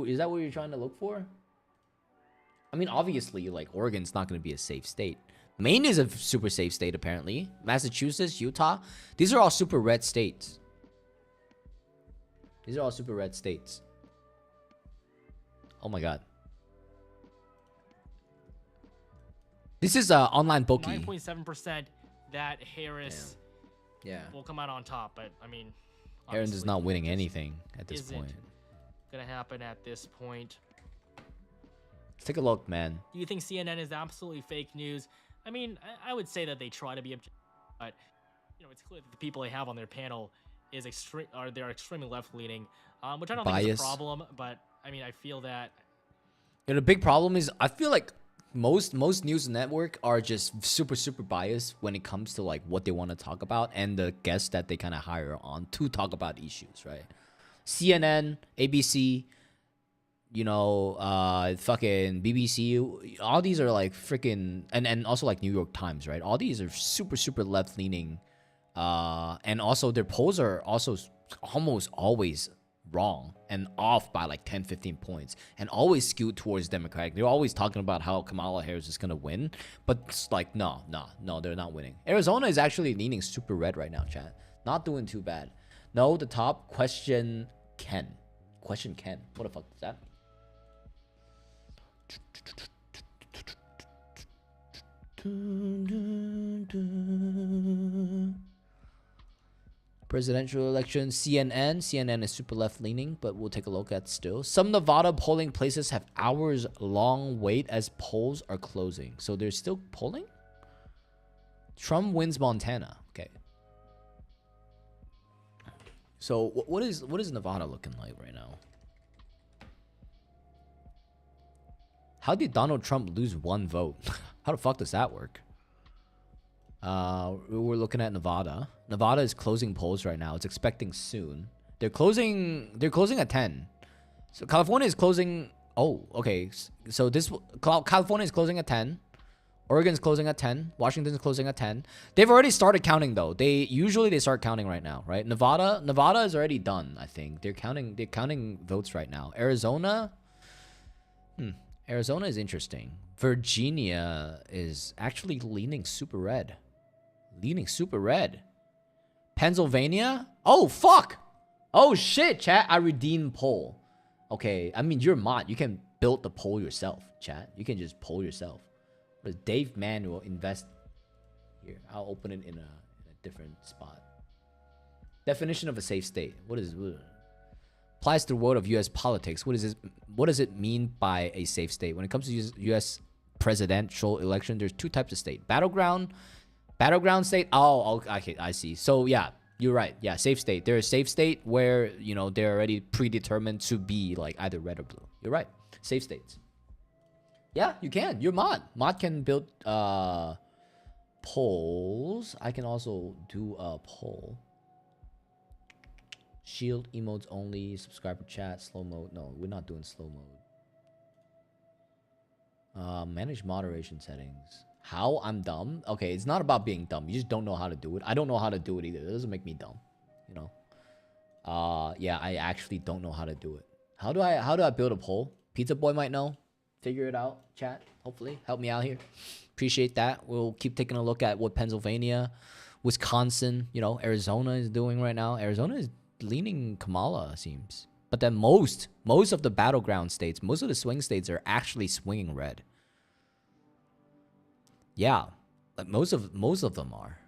Is that what you're trying to look for? I mean, obviously, like, Oregon's not going to be a safe state. Maine is a super safe state, apparently. Massachusetts, Utah. These are all super red states. These are all super red states. Oh my god. This is online bookie. 9.7% that Harris will come out on top, but I mean, Harris is not winning anything at this point. Gonna happen at this point. Let's take a look, man. Do you think CNN is absolutely fake news? I mean, I would say that they try to be objective, but you know, it's clear that the people they have on their panel is they're extremely left-leaning, which I don't think is a problem. But I mean, I feel that. The big problem is I feel like most news network are just super biased when it comes to like what they want to talk about and the guests that they kind of hire on to talk about issues, right? CNN, ABC, you know, fucking BBC, all these are like freaking, and also like New York Times, right? All these are super left leaning, and also their polls are also almost always wrong and off by like 10-15 points and always skewed towards Democratic. They're always talking about how Kamala Harris is gonna win, but it's like no, they're not winning. Arizona is actually leaning super red right now, chat. Not doing too bad. No, the top question Ken. Question Ken. What the fuck is that? Presidential election, CNN. CNN is super left-leaning, but we'll take a look at still. Some Nevada polling places have hours-long wait as polls are closing. So they're still polling? Trump wins Montana. Okay. So what is Nevada looking like right now? How did Donald Trump lose 1 vote? How the fuck does that work? We're looking at Nevada. Nevada is closing polls right now. It's expecting soon. They're closing at 10. So California is closing. Oh, okay. So California is closing at 10. Oregon's closing at 10. Washington's closing at 10. They've already started counting though. They start counting right now, right? Nevada is already done, I think. They're counting votes right now. Arizona is interesting. Virginia is actually leaning super red. Pennsylvania? Oh, fuck. Oh, shit, chat. I redeemed poll. Okay, I mean, you're a mod. You can build the poll yourself, chat. You can just poll yourself. But Dave Manuel invest here. I'll open it in a different spot. Definition of a safe state. What applies to the world of U.S. politics. What does it mean by a safe state? When it comes to U.S. presidential election, there's 2 types of state. Battleground state. Oh, okay, I see. So yeah, you're right. Yeah, safe state. They're a safe state where, you know, they're already predetermined to be like either red or blue. You're right. Safe states. Yeah, you can. You're mod. Mod can build polls. I can also do a poll. Shield emotes only. Subscriber chat. Slow mode. No, we're not doing slow mode. Manage moderation settings. How? I'm dumb? Okay, it's not about being dumb. You just don't know how to do it. I don't know how to do it either. It doesn't make me dumb. You know? Yeah, I actually don't know how to do it. How do I build a poll? Pizza Boy might know. Figure it out, chat. Hopefully. Help me out here. Appreciate that. We'll keep taking a look at what Pennsylvania, Wisconsin, you know, Arizona is doing right now. Arizona is leaning Kamala, seems. But then most of the battleground states, most of the swing states are actually swinging red. Yeah, like most of them are.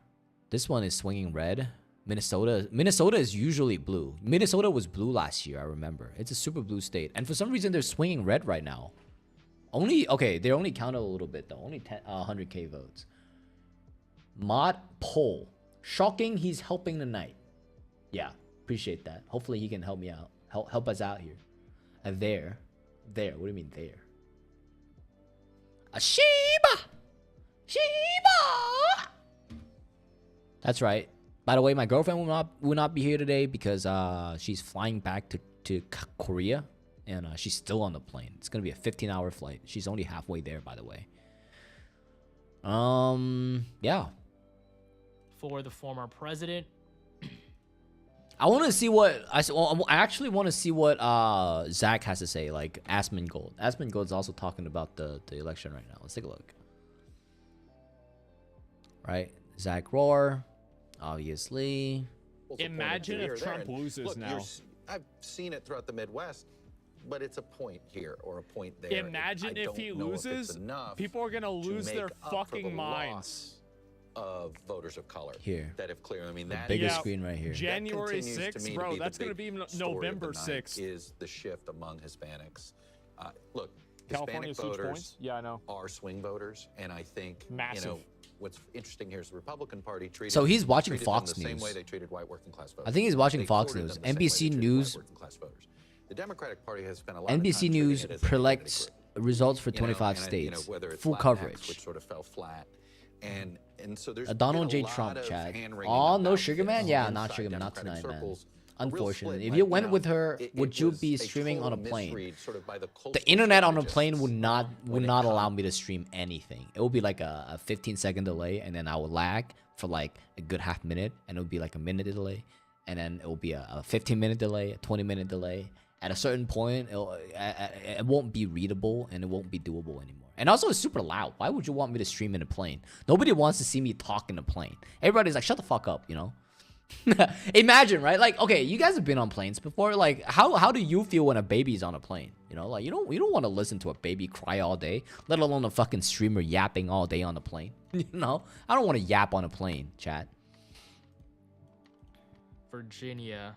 This one is swinging red. Minnesota is usually blue. Minnesota was blue last year, I remember. It's a super blue state. And for some reason, they're swinging red right now. They only counted a little bit, though. Only 100K votes. Mod poll. Shocking he's helping tonight. Yeah, appreciate that. Hopefully he can help me out. Help us out here. There. What do you mean there? A Sheba! That's right. By the way, my girlfriend will not be here today because she's flying back to Korea, and she's still on the plane. It's gonna be a 15-hour flight. She's only halfway there, by the way. Yeah. For the former president. I want to see what I actually want to see what Zach has to say. Like Asmongold. Asmongold's also talking about the election right now. Let's take a look. Right, Zach Roar, obviously. Imagine if Trump loses now. I've seen it throughout the Midwest, but it's a point here or a point there. Imagine if he loses, people are gonna lose their fucking minds. Of voters of color here that have clear. I mean, that biggest screen right here. January 6th, bro. That's gonna be November 6th. Is the shift among Hispanics? Look, California's Hispanic voters points. Yeah, I know. Are swing voters, and I think massive. You know what's interesting here is the Republican Party treated. So he's watching Fox the News. Same way they treated white working class voters. I think he's watching Fox News. NBC News. The Democratic Party has spent a lot NBC of time News predicts results for 25 states. Full coverage. Which sort of fell flat. And so there's a Donald J. Trump, Chad. Oh, no Sugar Man? Yeah, not Sugar Man, not tonight, man. Unfortunately, if you went with her, would you be streaming on a plane? The internet on a plane would not allow me to stream anything. It would be like a 15-second delay, and then I would lag for like a good half minute, and it would be like a minute delay, and then it will be a 15-minute delay, a 20-minute delay. At a certain point, it won't be readable, and it won't be doable anymore. And also, it's super loud. Why would you want me to stream in a plane? Nobody wants to see me talk in a plane. Everybody's like, shut the fuck up, you know? Imagine, right? Like, okay, you guys have been on planes before. Like, how do you feel when a baby's on a plane? You know, like you don't want to listen to a baby cry all day, let alone a fucking streamer yapping all day on the plane. You know, I don't want to yap on a plane, chat. Virginia.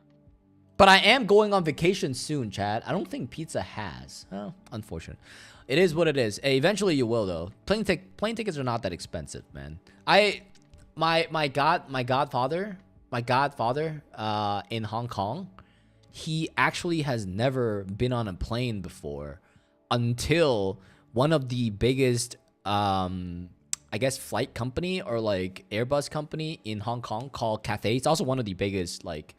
But I am going on vacation soon, Chad. I don't think pizza has. Oh, unfortunate. It is what it is. Hey, eventually you will though. Plane tickets are not that expensive, man. My godfather in Hong Kong, he actually has never been on a plane before until one of the biggest I guess flight company or like Airbus company in Hong Kong called Cathay. It's also one of the biggest like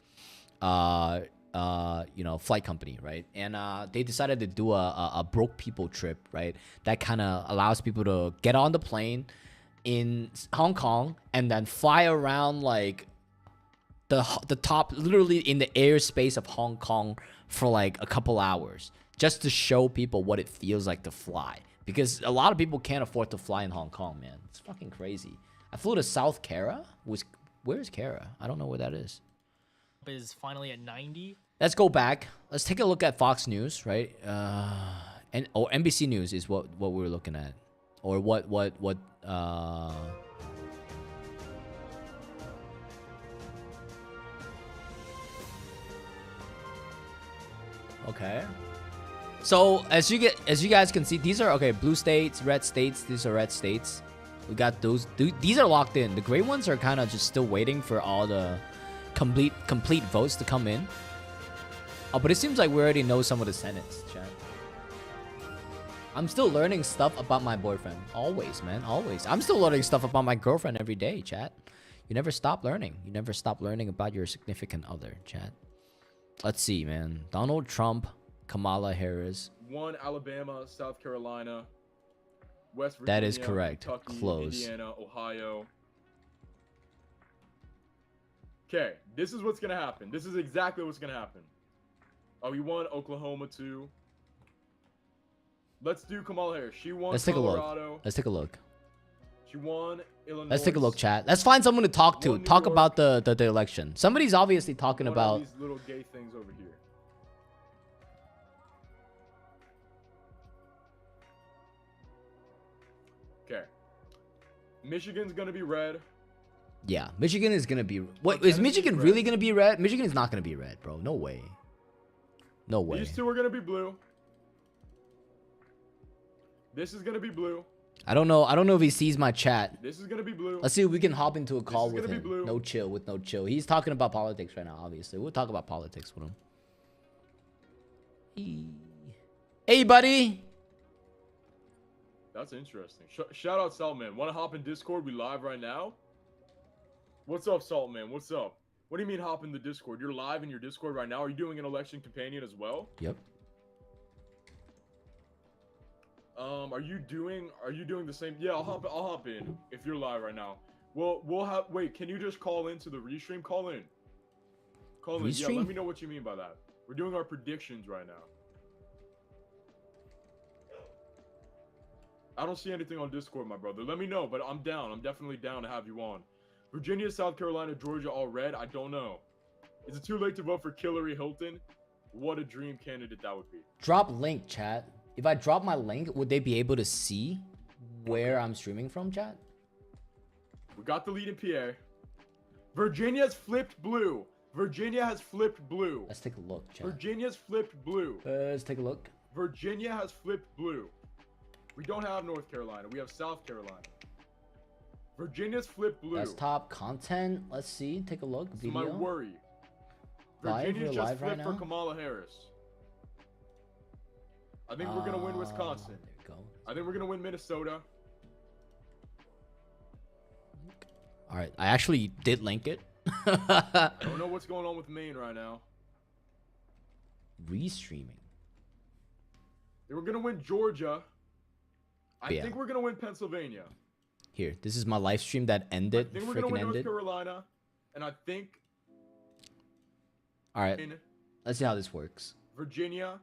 you know, flight company, right? And they decided to do a broke people trip, right? That kind of allows people to get on the plane in Hong Kong and then fly around like the top, literally in the airspace of Hong Kong for like a couple hours, just to show people what it feels like to fly. Because a lot of people can't afford to fly in Hong Kong, man. It's fucking crazy. I flew to South Kara. Where's Kara? I don't know where that is. Is finally at 90. Let's go back. Let's take a look at Fox News, right? Or NBC News is what we're looking at, or what. Okay. So as you guys can see, these are blue states, red states. These are red states. We got those. These are locked in. The gray ones are kind of just still waiting for all the complete votes to come in. Oh, but it seems like we already know some of the senates, chat. I'm still learning stuff about my boyfriend. Always, man, always. I'm still learning stuff about my girlfriend every day, chat. You never stop learning. You never stop learning about your significant other, chat. Let's see, man. Donald Trump, Kamala Harris. 1 Alabama, South Carolina, West Virginia. That is correct. Kentucky, Close. Indiana, Ohio. Okay, this is what's gonna happen. This is exactly what's gonna happen. We won Oklahoma too. Let's do Kamala Harris. She won Colorado. Let's take a look. She won Illinois. Let's take a look, chat. Let's find someone to talk to. Talk about the election. Somebody's obviously talking about these little gay things over here. Okay. Michigan's gonna be red. Yeah, Michigan is gonna be. What is Michigan really gonna be red? Michigan is not gonna be red, bro. No way. No way. These two are gonna be blue. This is gonna be blue. I don't know. I don't know if he sees my chat. This is gonna be blue. Let's see if we can hop into a call with him. No chill, with no chill. He's talking about politics right now. Obviously, we'll talk about politics with him. Hey, buddy. That's interesting. Shout out Saltman. Want to hop in Discord? We live right now. What's up, Saltman? What's up? What do you mean hop in the Discord? You're live in your Discord right now. Are you doing an election companion as well? Yep. Are you doing the same? Yeah, I'll hop in if you're live right now. We'll have. Wait, can you just call into the restream? Call in. Colin, yeah, Restream? let me know what you mean by that. We're doing our predictions right now. I don't see anything on Discord, my brother. Let me know, but I'm down. I'm definitely down to have you on. Virginia, South Carolina, Georgia, all red? I don't know. Is it too late to vote for Hillary Hilton? What a dream candidate that would be. Drop link, chat. If I drop my link, would they be able to see where I'm streaming from, chat? We got the lead in PA. Virginia's flipped blue. Virginia has flipped blue. Let's take a look, chat. Virginia's flipped blue. Let's take a look. Virginia has flipped blue. We don't have North Carolina. We have South Carolina. Virginia's flipped blue. Desktop content. Let's see. Take a look. It's Video. my worry. Live? Virginia's We're just live right flipped for now? Kamala Harris. I think we're gonna win Wisconsin. There we go. I think we're gonna win Minnesota. All right. I actually did link it. I don't know what's going on with Maine right now. Restreaming. They were gonna win Georgia. I Yeah. think we're gonna win Pennsylvania. Here. This is my live stream that ended. I think we're gonna Freaking win ended. North Carolina, and I think All right. in Let's see how this works. Virginia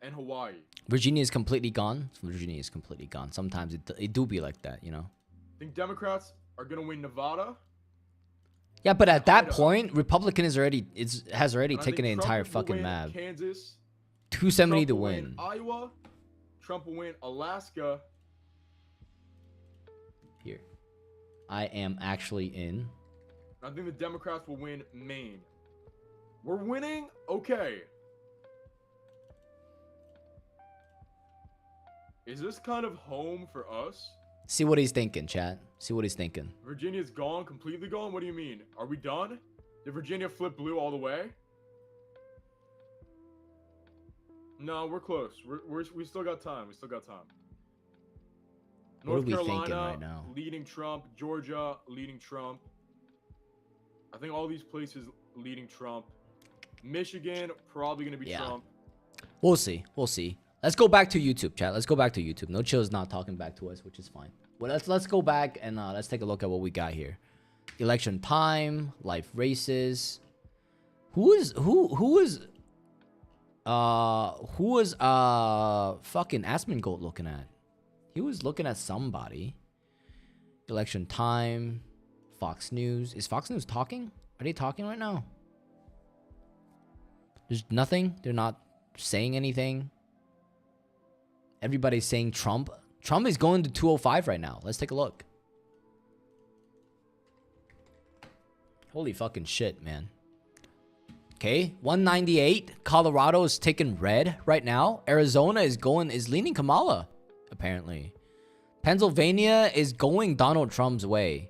and Hawaii. Virginia is completely gone. Virginia is completely gone. Sometimes it do be like that, you know. I think Democrats are gonna win Nevada. Yeah, but at that Idaho. point, Republican has already And I taken the think entire Trump will fucking win map. Kansas. 270 Trump to will win. Iowa. Trump will win Alaska. Here. I am actually in. I think the Democrats will win Maine. We're winning? Okay. Is this kind of home for us? See what he's thinking, chat. See what he's thinking. Virginia's gone? Completely gone? What do you mean? Are we done? Did Virginia flip blue all the way? No, we're close. We still got time. We still got time. What are North we Carolina thinking right now? leading Trump. Georgia leading Trump. I think all these places leading Trump. Michigan probably gonna be Yeah. Trump. We'll see. We'll see. Let's go back to YouTube, chat. Let's go back to YouTube. No Chill's not talking back to us, which is fine. Well, let's go back and let's take a look at what we got here. Election time, life races. Who is fucking Asmongold looking at? He was looking at somebody. Election time, Fox News. Is Fox News talking? Are they talking right now? There's nothing. They're not saying anything. Everybody's saying Trump. Trump is going to 205 right now. Let's take a look. Holy fucking shit, man. Okay, 198. Colorado is taking red right now. Arizona is leaning Kamala, apparently. Pennsylvania is going Donald Trump's way.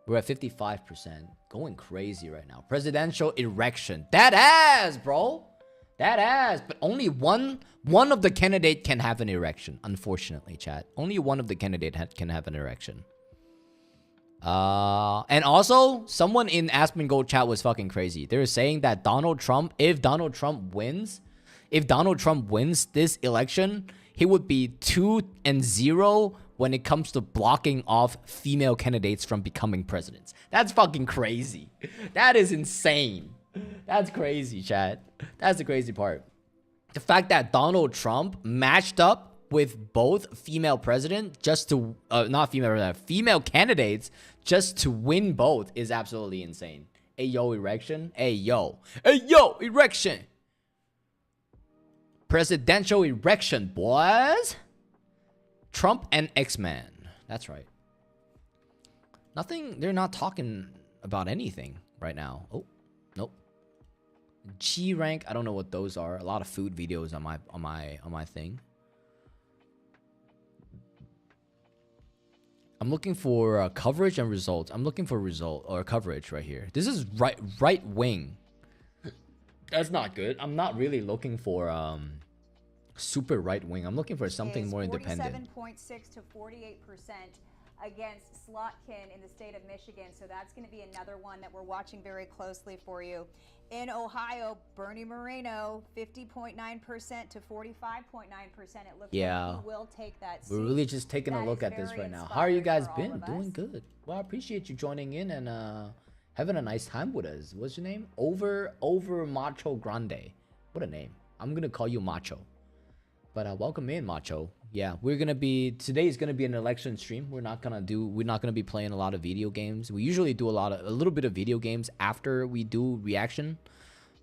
We're at 55%. Going crazy right now. Presidential erection. That ass, bro. That ass. But only one of the candidate can have an erection. Unfortunately, chat. Only one of the candidate can have an erection. And also, someone in Asmongold chat was fucking crazy. They were saying that if Donald Trump wins this election, he would be 2-0 when it comes to blocking off female candidates from becoming presidents. That's fucking crazy. That is insane. That's crazy, chat. That's the crazy part. The fact that Donald Trump matched up with both female president just to female candidates just to win both is absolutely insane. Hey yo, erection. Hey yo, erection. Presidential erection, boys. Trump and X-Man. That's right. Nothing. They're not talking about anything right now. Oh, nope. G rank. I don't know what those are. A lot of food videos on my thing. I'm looking for coverage and results. I'm looking for coverage right here. This is right wing. That's not good. I'm not really looking for super right wing. I'm looking for something more independent. 47.6 to 48% against Slotkin in the state of Michigan. So that's going to be another one that we're watching very closely for you. In Ohio, Bernie Moreno, 50.9% to 45.9%. It looks like he will take that seat. We're really just taking a look at this right now. How are you guys been? Doing good. Well, I appreciate you joining in and Having a nice time with us. What's your name? Over Macho Grande. What a name. I'm gonna call you Macho. But welcome in, Macho. Yeah, today is gonna be an election stream. We're not gonna be playing a lot of video games. We usually do a little bit of video games after we do reaction.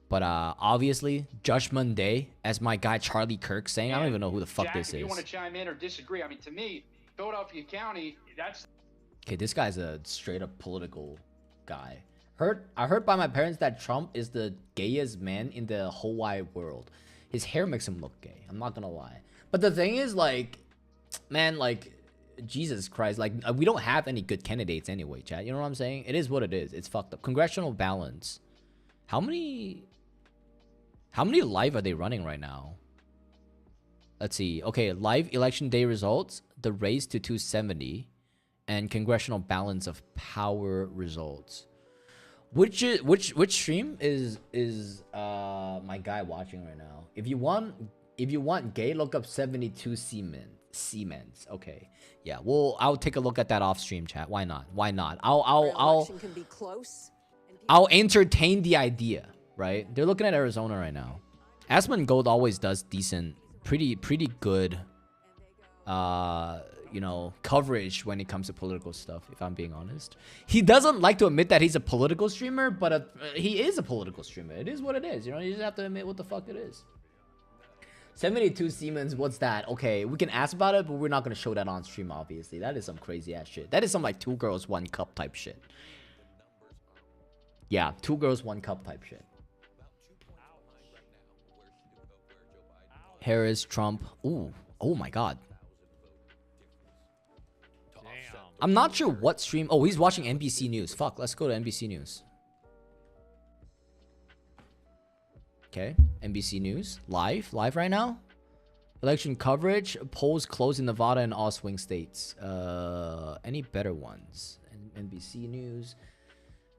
But obviously, Judgment Day, as my guy Charlie Kirk saying, I don't even know who the fuck this is. If you want to chime in or disagree, I mean, to me, Philadelphia County, that's... Okay, this guy's a straight up political guy. I heard by my parents that Trump is the gayest man in the whole wide world. His hair makes him look gay. I'm not gonna lie. But the thing is, like, man, like, Jesus Christ, like, we don't have any good candidates anyway, chat. You know what I'm saying? It is what it is. It's fucked up. Congressional balance. How many live are they running right now? Let's see. Okay, live election day results. The race to 270. And congressional balance of power results. Which stream is my guy watching right now? If you want gay, look up 72 Siemens. Okay, yeah. Well, I'll take a look at that off stream, chat. Why not? Why not? I'll entertain the idea. Right? They're looking at Arizona right now. Asmongold always does decent, pretty good. You know, coverage when it comes to political stuff, if I'm being honest. He doesn't like to admit that he's a political streamer, but he is a political streamer. It is what it is, you know? You just have to admit what the fuck it is. 72 Siemens, what's that? Okay, we can ask about it, but we're not going to show that on stream, obviously. That is some crazy ass shit. That is some like 2 girls, 1 cup type shit. Yeah, 2 girls, 1 cup type shit. Harris, Trump. Ooh, oh my god. I'm not sure what stream. Oh, he's watching NBC News. Fuck, let's go to NBC News. Okay, NBC News. Live right now. Election coverage. Polls close in Nevada and all swing states. Any better ones? NBC News.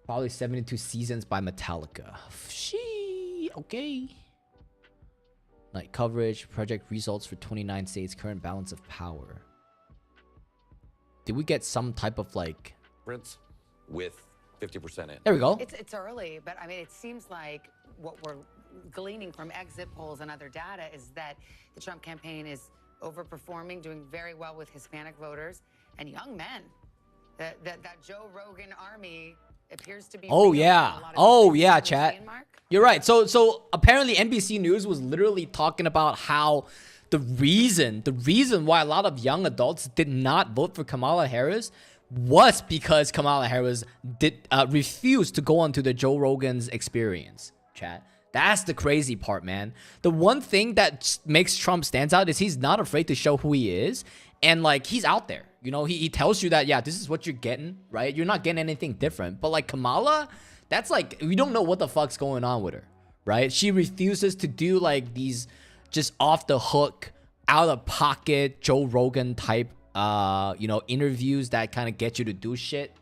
Probably 72 Seasons by Metallica. She okay. Night coverage. Project results for 29 states. Current balance of power. Did we get some type of like Prince with 50% in? There we go. It's early, but I mean, it seems like what we're gleaning from exit polls and other data is that the Trump campaign is overperforming, doing very well with Hispanic voters and young men. That Joe Rogan army appears to be. Oh yeah, chat. You're right. So apparently NBC News was literally talking about how the reason why a lot of young adults did not vote for Kamala Harris was because Kamala Harris refused to go onto the Joe Rogan's experience, chat. That's the crazy part, man. The one thing that makes Trump stands out is he's not afraid to show who he is. And like, he's out there, you know, he tells you that, yeah, this is what you're getting, right? You're not getting anything different. But like Kamala, that's like, we don't know what the fuck's going on with her, right? She refuses to do like these just off the hook, out of pocket Joe Rogan type you know, interviews that kind of get you to do shit,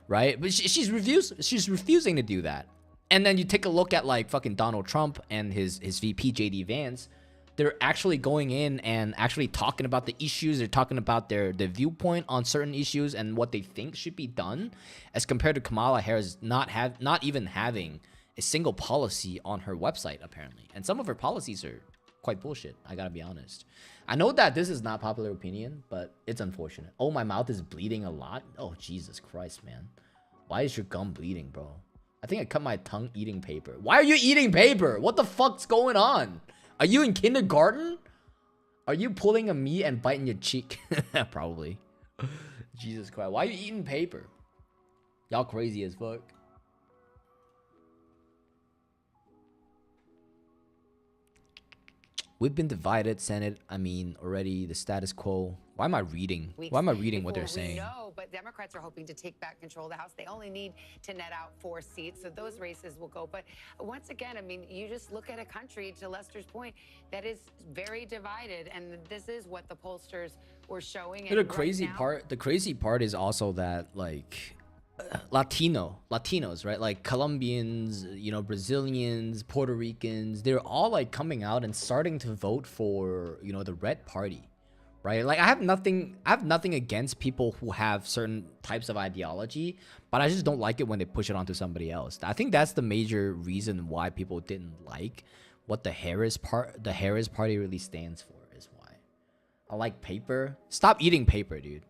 right? But she's refusing to do that. And then you take a look at like fucking Donald Trump and his VP JD Vance. They're actually going in and actually talking about the issues. They're talking about their viewpoint on certain issues and what they think should be done, as compared to Kamala Harris not even having a single policy on her website apparently. And some of her policies are quite bullshit, I gotta be honest. I know that this is not popular opinion, but it's unfortunate. Oh, my mouth is bleeding a lot. Oh, Jesus Christ, man. Why is your gum bleeding, bro? I think I cut my tongue eating paper. Why are you eating paper? What the fuck's going on? Are you in kindergarten? Are you pulling a me and biting your cheek? Probably. Jesus Christ. Why are you eating paper? Y'all crazy as fuck. We've been divided, Senate. I mean, already the status quo. Why am I reading? Why am I reading what they're saying? No, but Democrats are hoping to take back control of the House. They only need to net out 4 seats, so those races will go. But once again, I mean, you just look at a country, to Lester's point, that is very divided, and this is what the pollsters were showing. The crazy part is also that like Latinos, right? Like Colombians, you know, Brazilians, Puerto Ricans, they're all like coming out and starting to vote for, you know, the red party, right? Like I have nothing against people who have certain types of ideology, but I just don't like it when they push it onto somebody else. I think that's the major reason why people didn't like what the Harris party really stands for, is why. I like paper. Stop eating paper, dude.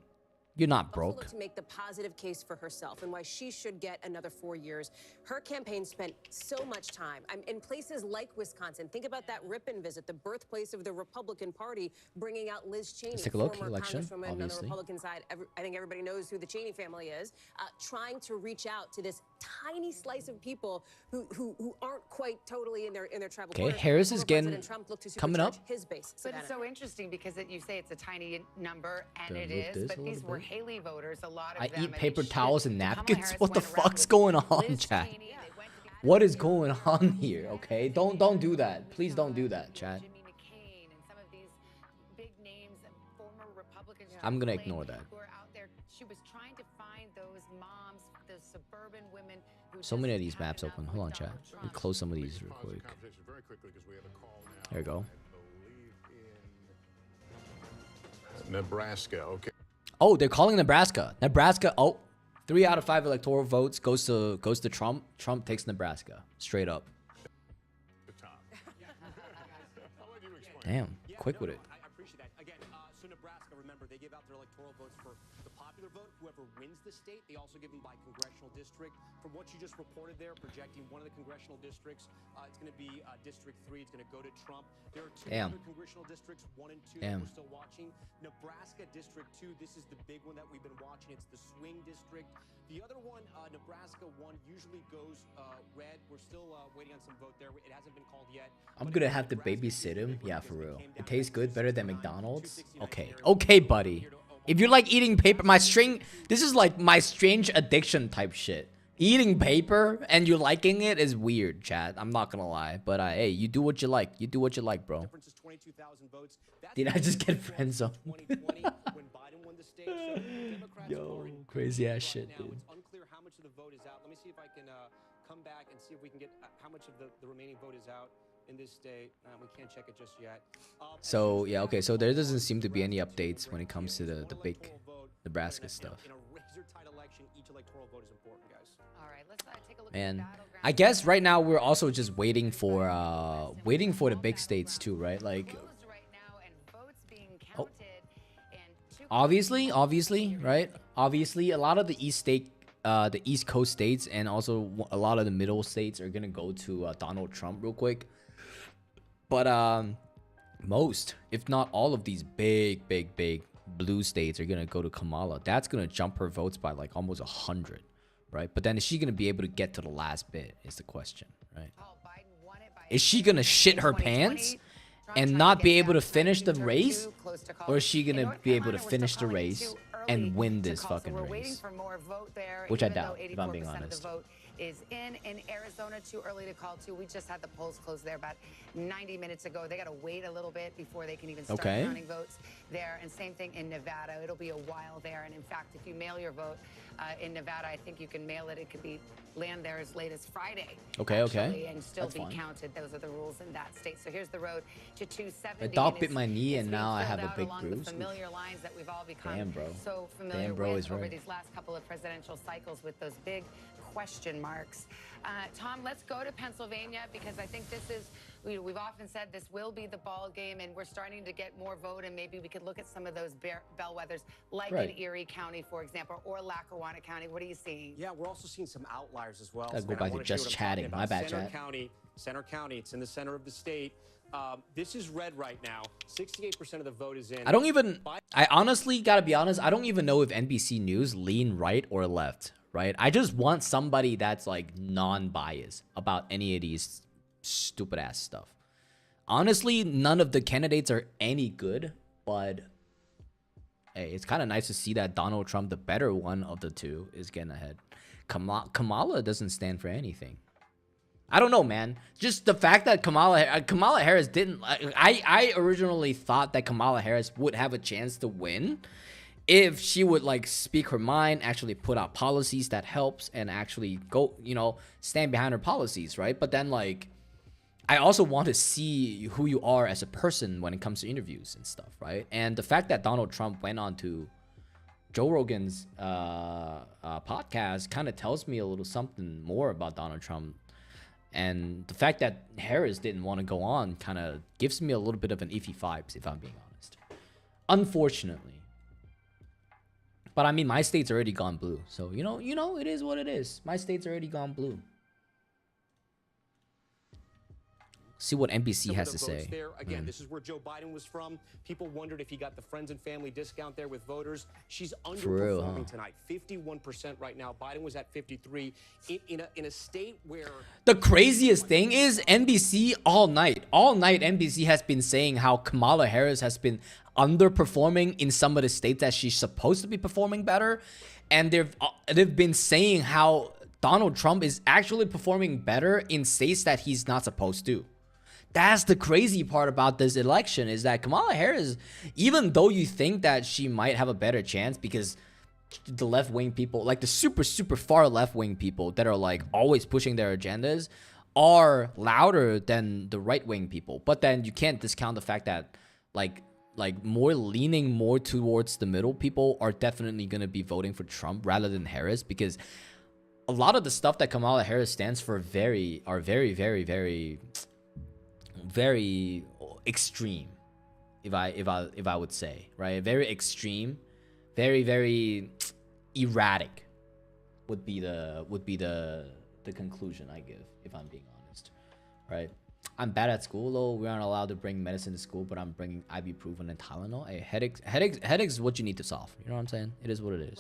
You're not broke. To make the positive case for herself and why she should get another 4 years. Her campaign spent so much time in places like Wisconsin. Think about that Ripon visit, the birthplace of the Republican Party, bringing out Liz Cheney, Let's take a look. former Election, congresswoman on the obviously. Republican side. I think everybody knows who the Cheney family is. Trying to reach out to this tiny slice of people who aren't quite totally in their tribal. Okay, Harris is getting coming up. His base. But it's so interesting because you say it's a tiny number, and it is. But these were Haley voters. A lot of them. I eat paper towels and napkins. What the fuck's going on, chat? What is going on here? Okay, don't do that. Please don't do that, chat. I'm gonna ignore that. She was trying to find those moms, those suburban women. So many of these maps open. Hold on, chat. Let me close some of these real quick. There you go. Nebraska. Okay. Oh, they're calling Nebraska. Nebraska. Oh, 3 out of 5 electoral votes goes to Trump. Trump takes Nebraska. Straight up. Damn, quick with it. I appreciate that. Again, so Nebraska, remember, they give out their electoral votes for the popular vote. Whoever wins the state, they also give them by congressional district. From what you just reported there, projecting one of the congressional districts, it's going to be District 3. It's going to go to Trump. There are 2 other congressional districts, 1 and 2 that we're still watching. Nebraska District 2, this is the big one that we've been watching. It's the swing district. The other one, Nebraska 1, usually goes red. We're still waiting on some vote there. It hasn't been called yet. I'm gonna have to babysit him. Yeah, for real. It tastes good, better than McDonald's. Okay, okay, buddy. If you're like eating paper, this is like my strange addiction type shit. Eating paper and you liking it is weird, chat. I'm not gonna lie, but hey, you do what you like. You do what you like, bro. Did I just get friend zoned? Yo, crazy ass shit, dude. It's unclear how much of the vote is out. Let me see if I can come back and see if we can get how much of the remaining vote is out in this state. We can't check it just yet. So yeah, okay. So there doesn't seem to be any updates when it comes to the big Nebraska stuff. In a razor-tight election, each electoral vote is important, guys. All right, let's take a look. And I guess right now we're also just waiting for the big states too, right? Like, oh, obviously, right? Obviously, a lot of the the East Coast states and also a lot of the middle states are gonna go to Donald Trump real quick. But most, if not all of these big blue states are gonna go to Kamala. That's gonna jump her votes by like almost 100, right? But then is she gonna be able to get to the last bit is the question, right? Is she gonna shit her pants and not be able to finish the race, or is she gonna be able to finish the race and win this fucking race? Which I doubt, if I'm being honest. Is in Arizona, too early to call too. We just had the polls closed there about 90 minutes ago. They got to wait a little bit before they can even start counting votes there. And same thing in Nevada. It'll be a while there. And in fact, if you mail your vote in Nevada, I think you can mail it. It could be land there as late as Friday. Okay. And still be counted. Those are the rules in that state. So here's the road to 270. My dog bit my knee, and now I have a big bruise. Familiar lines that we've all become Damn, bro. So familiar Damn, bro, with over right. these last couple of presidential cycles with those big question marks. Tom, let's go to Pennsylvania because I think this is, we've often said this will be the ball game, and we're starting to get more vote, and maybe we could look at some of those bellwethers like in Erie County, for example, or Lackawanna County. What are you seeing? Yeah, we're also seeing some outliers as well. Gotta go back to just chatting. My bad, chat. Center County, it's in the center of the state. This is red right now. 68% of the vote is in. I honestly gotta be honest, I don't even know if NBC News lean right or left, right? I just want somebody that's like non-biased about any of these stupid ass stuff. Honestly, none of the candidates are any good, but hey, it's kind of nice to see that Donald Trump, the better one of the two, is getting ahead. Kamala doesn't stand for anything. I don't know, man. Just the fact that Kamala Harris didn't. I originally thought that Kamala Harris would have a chance to win if she would like speak her mind, actually put out policies that helps, and actually go, stand behind her policies, right? But then like, I also want to see who you are as a person when it comes to interviews and stuff, right? And the fact that Donald Trump went on to Joe Rogan's podcast kind of tells me a little something more about Donald Trump. And the fact that Harris didn't want to go on kind of gives me a little bit of an iffy vibes, if I'm being honest. Unfortunately. But I mean, my state's already gone blue. So, you know, it is what it is. My state's already gone blue. See what NBC has to say. There. Again, this is where Joe Biden was from. People wondered if he got the friends and family discount there with voters. She's underperforming tonight. 51% right now. Biden was at 53. In a state where... The craziest thing is NBC all night NBC has been saying how Kamala Harris has been underperforming in some of the states that she's supposed to be performing better. And they've been saying how Donald Trump is actually performing better in states that he's not supposed to. That's the crazy part about this election, is that Kamala Harris, even though you think that she might have a better chance because the left-wing people, like the super far left-wing people that are like always pushing their agendas, are louder than the right-wing people. But then you can't discount the fact that like leaning more towards the middle people are definitely going to be voting for Trump rather than Harris, because a lot of the stuff that Kamala Harris stands for are very extreme, if I would say, right? Very extreme, very erratic would be the conclusion I give, if I'm being honest, right? I'm bad at school though. We aren't allowed to bring medicine to school, but I'm bringing ibuprofen and Tylenol. Hey, headaches is what you need to solve. You know what I'm saying? It is what it is.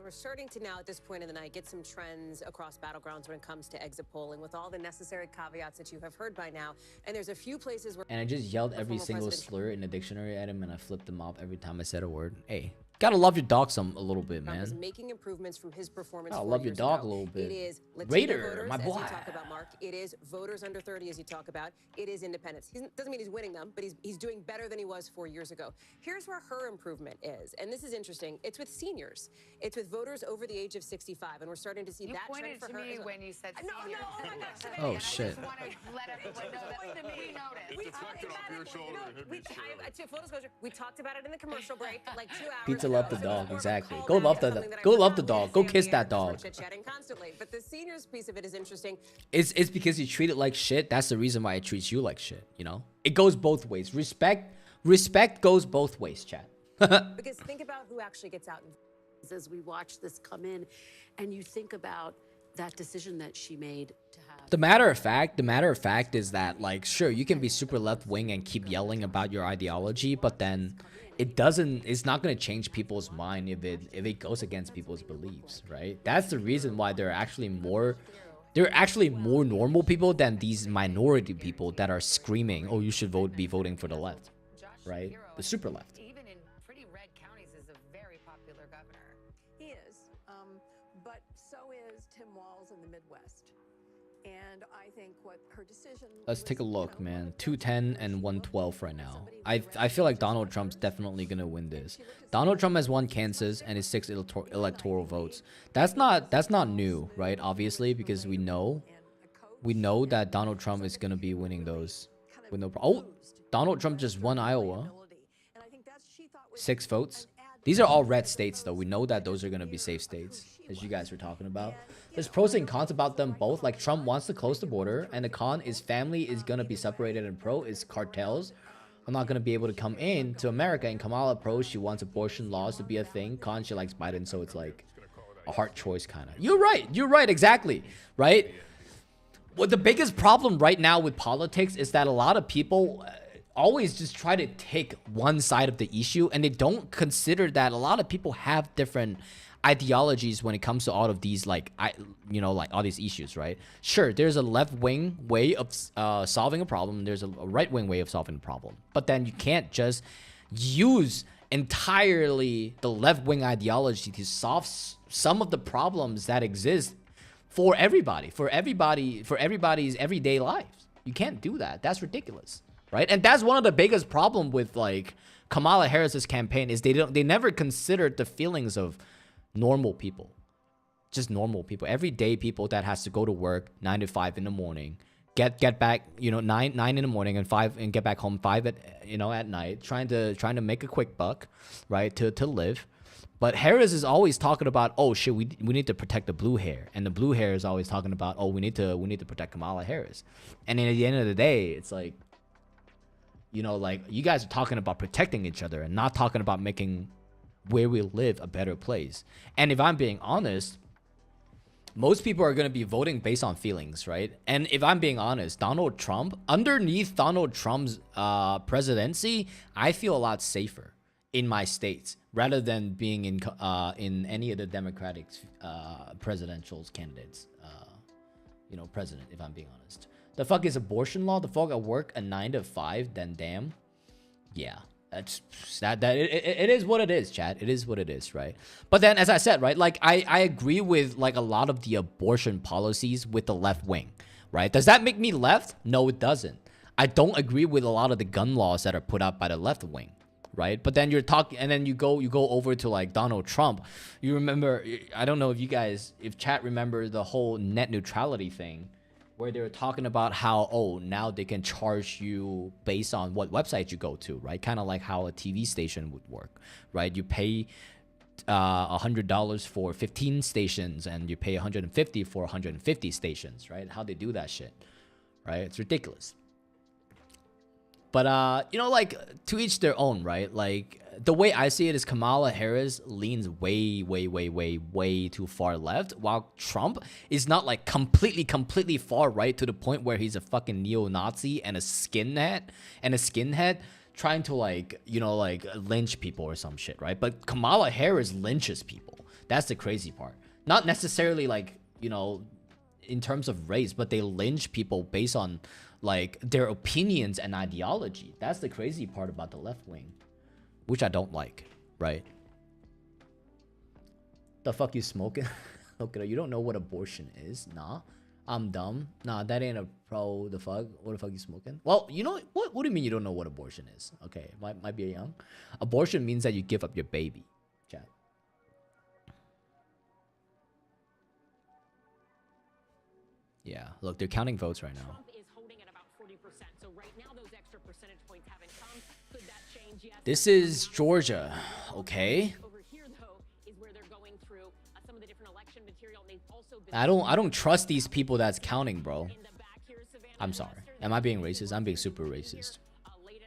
We're starting to now, at this point in the night, get some trends across battlegrounds when it comes to exit polling, with all the necessary caveats that you have heard by now. And there's a few places where... And I just yelled every single slur in the dictionary at him, and I flipped him off every time I said a word. Hey, gotta love your dog a little bit, man. Is making improvements from his performance. I love your dog a little bit. It is Raider, voters, my boy. as you talk about, Mark. It is voters under 30, as you talk about. It is independents. Doesn't mean he's winning them, but he's doing better than he was 4 years ago. Here's where her improvement is, and this is interesting. It's with seniors. It's with voters over the age of 65, and we're starting to see that trend for her. You pointed to me when you said no, seniors. oh my gosh. Oh shit. I just want to let everyone know that we noticed. Full disclosure, we talked about it in the commercial break, like 2 hours Pizza ago. love the dog, exactly. Go love the dog. Go kiss that dog. Chit-chatting constantly, but the seniors piece of it is interesting. It's because you treat it like shit. That's the reason why it treats you like shit. You know, it goes both ways. Respect goes both ways, chat. Because think about who actually gets out. As we watch this come in, and you think about that decision that she made to have. The matter of fact is that, like, sure, you can be super left wing and keep yelling about your ideology, but then it's not going to change people's mind if it goes against people's beliefs, right? That's the reason why there are actually more normal people than these minority people that are screaming, oh, you should be voting for the left, right? The super left. Even in pretty red counties is a very popular governor. He is, but so is Tim Walz in the Midwest. And I think what her decision... Let's take a look, man. 210 and 112 right now. I feel like Donald Trump's definitely gonna win this. Donald Trump has won Kansas and his 6 electoral votes. That's not new, right? Obviously, because we know that Donald Trump is gonna be winning those with no problem. Oh, Donald Trump just won Iowa. 6 votes. These are all red states, though. We know that those are gonna be safe states, as you guys were talking about. There's pros and cons about them both. Like, Trump wants to close the border, and the con is family is gonna be separated, and pro is cartels are not gonna be able to come in to America. And Kamala, pro, she wants abortion laws to be a thing. Con, she likes Biden, so it's like a hard choice, kind of. You're right, exactly, right? Well, the biggest problem right now with politics is that a lot of people always just try to take one side of the issue, and they don't consider that a lot of people have different ideologies when it comes to all of these, like all these issues, right? Sure, there's a left-wing way of solving a problem. There's a right-wing way of solving a problem. But then you can't just use entirely the left-wing ideology to solve some of the problems that exist for everybody's everyday lives. You can't do that. That's ridiculous, right? And that's one of the biggest problem with, like, Kamala Harris's campaign is they never considered the feelings of normal people, just normal people, everyday people that has to go to work 9 to 5 in the morning, get back, you know, 9 in the morning and 5 and get back home 5 at night, trying to make a quick buck, right, to live. But Harris is always talking about, oh shit, we need to protect the blue hair, and the blue hair is always talking about, oh, we need to protect Kamala Harris. And then at the end of the day, it's like, you know, like, you guys are talking about protecting each other and not talking about making where we live a better place. And if I'm being honest, most people are going to be voting based on feelings, right? And if I'm being honest, Donald Trump, underneath Donald Trump's presidency, I feel a lot safer in my states rather than being in any of the Democratic presidential candidates, you know, president, if I'm being honest. The fuck is abortion law? The fuck I work a 9 to 5, then damn. Yeah. It is what it is, chat. It is what it is, right? But then, as I said, right, like I agree with like a lot of the abortion policies with the left wing, right? Does that make me left? No, it doesn't. I don't agree with a lot of the gun laws that are put out by the left wing, right? But then you're talking, and then you go over to like Donald Trump. You remember, I don't know if you guys, if chat remember the whole net neutrality thing, where they were talking about how, oh, now they can charge you based on what website you go to, right? Kind of like how a TV station would work, right? You pay $100 for 15 stations, and you pay $150 for 150 stations, right? How they do that shit, right? It's ridiculous. But, you know, like, to each their own, right? Like, the way I see it is Kamala Harris leans way too far left, while Trump is not, like, completely far right to the point where he's a fucking neo-Nazi and a skinhead trying to, like, you know, like, lynch people or some shit, right? But Kamala Harris lynches people. That's the crazy part. Not necessarily, like, you know, in terms of race, but they lynch people based on, like, their opinions and ideology. That's the crazy part about the left wing, which I don't like, right? The fuck you smoking? Okay, you don't know what abortion is? Nah, I'm dumb. Nah, that ain't a pro. The fuck? What the fuck you smoking? Well, you know what? What do you mean you don't know what abortion is? Okay, might be a young. Abortion means that you give up your baby. Chat. Yeah, look, they're counting votes right now. So right now, those extra percentage points haven't come. Could that change? Yes. This is Georgia, okay. Over here, though, is where they're going through some of the different election material. And they've also been I don't trust these people that's counting, bro. I'm sorry. Am I being racist? I'm being super racist.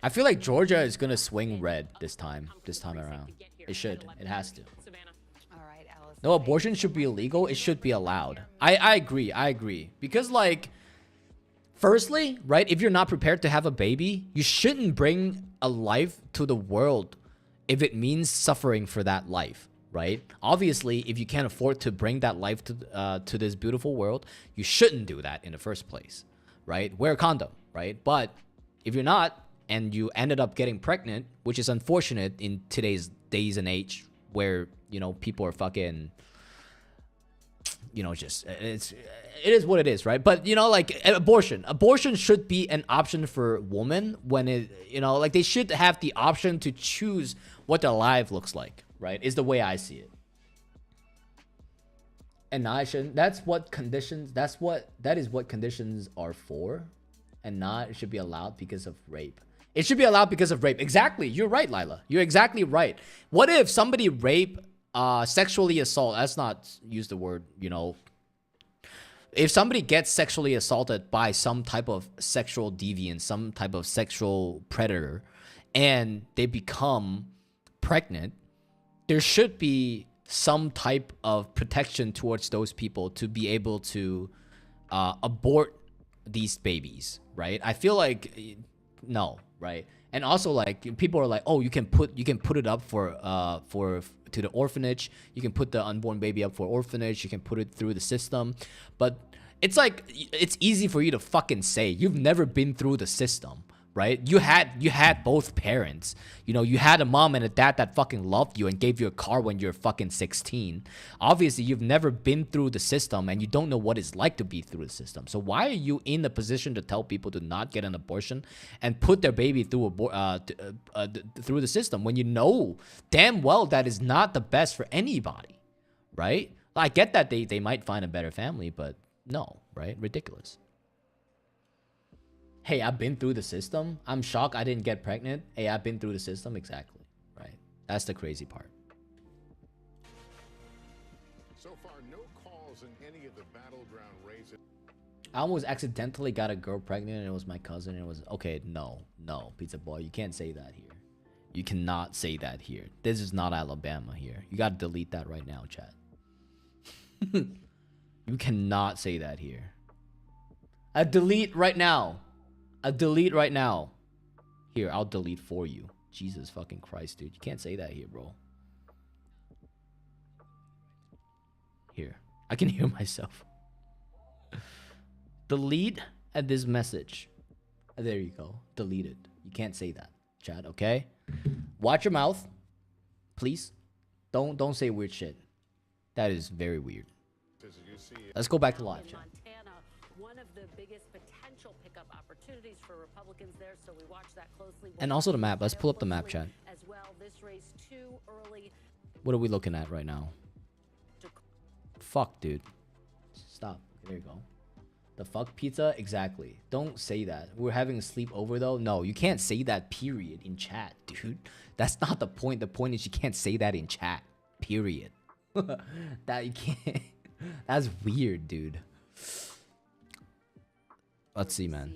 I feel like Georgia is gonna swing red this time around. It should. It has to. No, abortion should be illegal. It should be allowed. I agree. Because, like, firstly, right, if you're not prepared to have a baby, you shouldn't bring a life to the world if it means suffering for that life, right? Obviously, if you can't afford to bring that life to this beautiful world, you shouldn't do that in the first place, right? Wear a condom, right? But if you're not, and you ended up getting pregnant, which is unfortunate in today's days and age, where, you know, people are fucking, you know, just, it is what it is, right? But, you know, like, abortion should be an option for women when it, you know, like, they should have the option to choose what their life looks like, right? Is the way I see it. And I shouldn't, that is what conditions are for, and not, it should be allowed because of rape. It should be allowed because of rape. Exactly. You're right, Lila. You're exactly right. What if somebody sexually assault, let's not use the word, you know, if somebody gets sexually assaulted by some type of sexual deviant, some type of sexual predator, and they become pregnant, there should be some type of protection towards those people to be able to abort these babies, right? I feel like no, right? And also, like, people are like, oh, you can put it up to the orphanage. You can put the unborn baby up for orphanage. You can put it through the system. But it's like, it's easy for you to fucking say. You've never been through the system, right? You had both parents. You know, you had a mom and a dad that fucking loved you and gave you a car when you're fucking 16. Obviously, you've never been through the system and you don't know what it's like to be through the system. So why are you in the position to tell people to not get an abortion and put their baby through through the system when you know damn well that is not the best for anybody, right? I get that they might find a better family, but no, right? Ridiculous. Hey, I've been through the system. I'm shocked I didn't get pregnant. Hey, I've been through the system. Exactly. Right. That's the crazy part. So far, no calls in any of the battleground races. I almost accidentally got a girl pregnant and it was my cousin. And it was okay. No, Pizza Boy, you can't say that here. You cannot say that here. This is not Alabama here. You gotta delete that right now, chat. You cannot say that here. A delete right now. A delete right now. Here, I'll delete for you. Jesus fucking Christ, dude. You can't say that here, bro. Here. I can hear myself. Delete at this message. There you go. Delete it. You can't say that, chat, okay? Watch your mouth. Please. Don't say weird shit. That is very weird. Let's go back to live, chat. One of the biggest potential pickup opportunities for Republicans there, so we watch that closely. And also the map. Let's pull up the map, chat. As well, this race too early. What are we looking at right now? Fuck, dude. Stop. There you go. The fuck pizza? Exactly. Don't say that. We're having a sleepover though. No, you can't say that period in chat, dude. That's not the point. The point is you can't say that in chat. Period. That you can't. That's weird, dude. Let's see, man.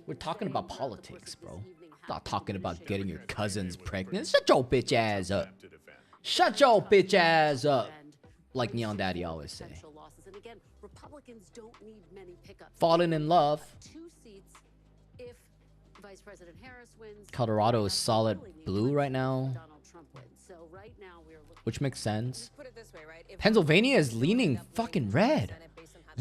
We're talking about politics, bro. Not talking about getting your cousins pregnant. Shut your bitch ass up. Shut your bitch ass up. Like Neon Daddy always say. Falling in love. Colorado is solid blue right now. Which makes sense. Pennsylvania is leaning fucking red.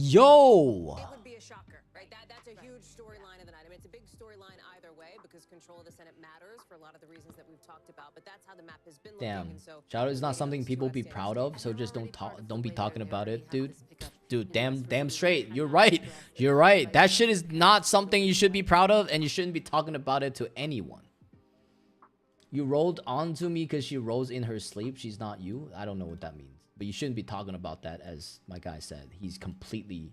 Yo! It would be a shocker, right? That's a huge storyline of the night. I mean, it's a big storyline either way because control of the Senate matters for a lot of the reasons that we've talked about. But that's how the map has been looking. Damn. And so Shout out is not something people be proud of, so just don't be talking about it, dude. Dude, damn straight. You're right. You're right. That shit is not something you should be proud of, and you shouldn't be talking about it to anyone. You rolled onto me because she rose in her sleep. She's not you. I don't know what that means. But you shouldn't be talking about that, as my guy said. He's completely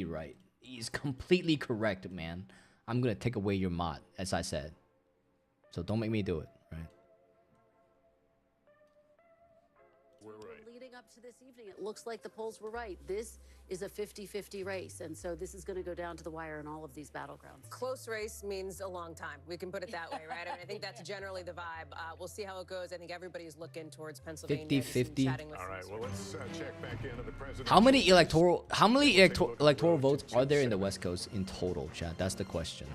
right. He's completely correct, man. I'm gonna take away your mod, as I said. So don't make me do it, right? We're right. Leading up to this evening, it looks like the polls were right. This is a 50-50 race, and so this is going to go down to the wire in all of these battlegrounds. close race means a long time. We can put it that way, right? I mean, I think that's generally the vibe. We'll see how it goes. I think everybody's looking towards Pennsylvania. 50-50. All right, well, let's check back into the president. How many electoral votes are there in the West Coast in total, chat? That's the question.